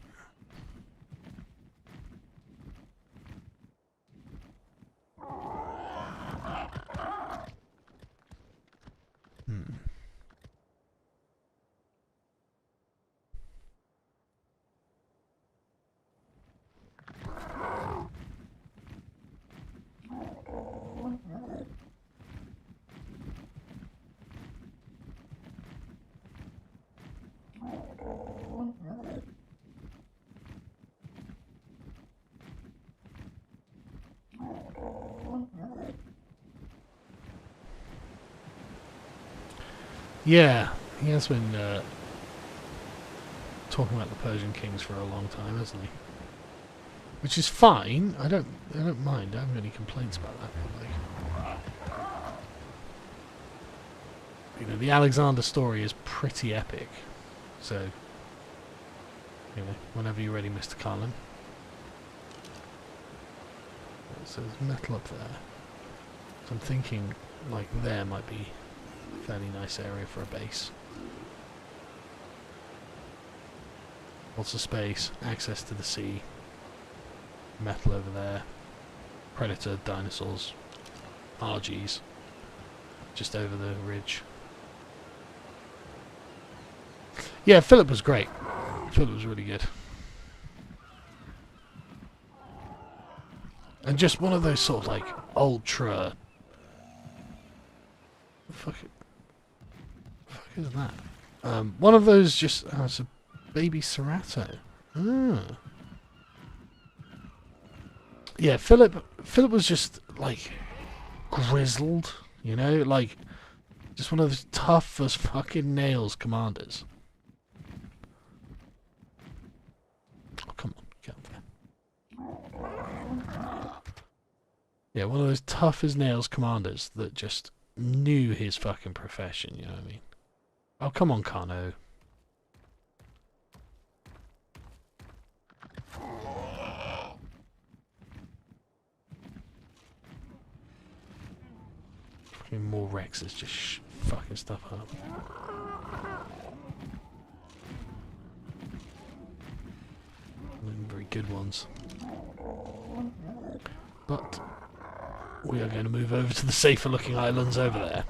Yeah, he has been talking about the Persian kings for a long time, hasn't he? Which is fine. I don't mind. I haven't any complaints about that. But like, you know, the Alexander story is pretty epic. So, you know, whenever you're ready, Mr. Carlin. So there's metal up there. So I'm thinking, like, there might be a fairly nice area for a base. Lots of space, access to the sea, metal over there, predator, dinosaurs, RGs, just over the ridge. Yeah, Philip was great. Philip was really good. And just one of those sort of like ultra... Fuck is that? One of those just... Oh, it's a baby Cerato. Ah. Yeah, Philip was just like grizzled, you know, like just one of those tough as fucking nails commanders. Oh, come on, get up there. Yeah, one of those tough as nails commanders that just knew his fucking profession, you know what I mean? Oh, come on, Kano. Fucking more Rexes just fucking stuff up. Very good ones. But we are going to move over to the safer looking islands over there.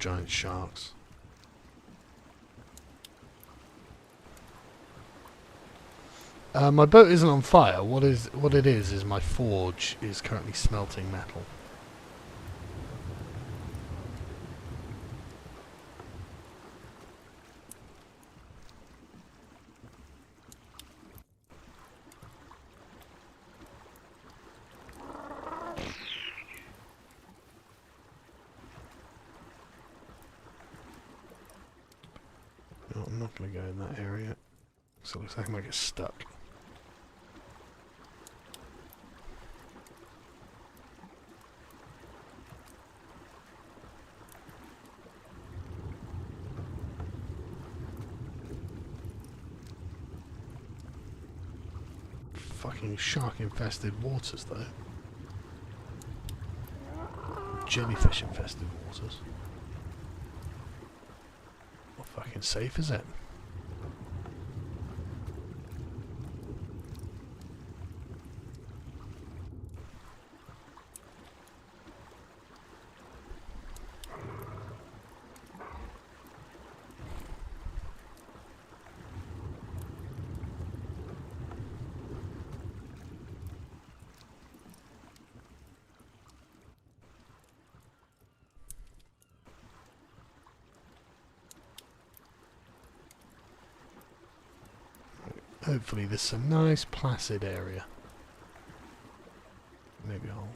giant sharks. My boat isn't on fire. What it is my forge is currently smelting metal. No, I'm not going to go in that area. So it looks like I might get stuck. Fucking shark-infested waters, though. Jellyfish-infested waters. Not fucking safe, is it? Hopefully this is a nice placid area. Maybe I'll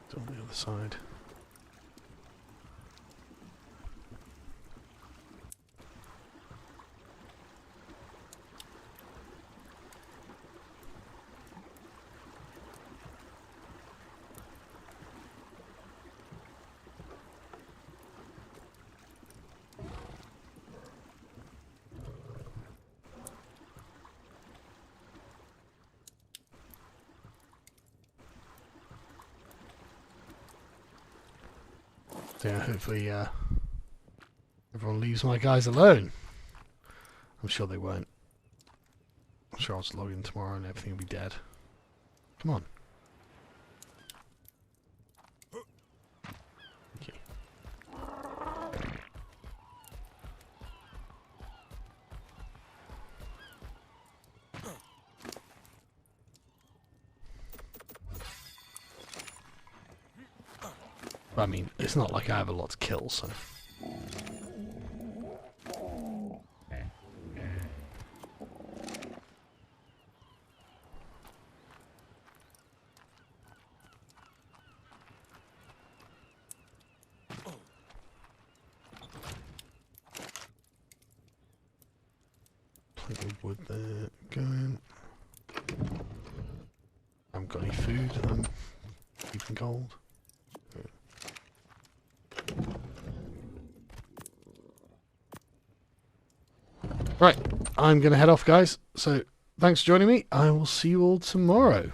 do on the other side. Yeah, hopefully everyone leaves my guys alone. I'm sure they won't. I'm sure I'll just log in tomorrow and everything will be dead. Come on. Okay. I mean, it's not like I have a lot to kill, so... Plenty of wood there, going. I haven't got any food, I'm keeping cold. Right, I'm going to head off, guys. So, thanks for joining me. I will see you all tomorrow.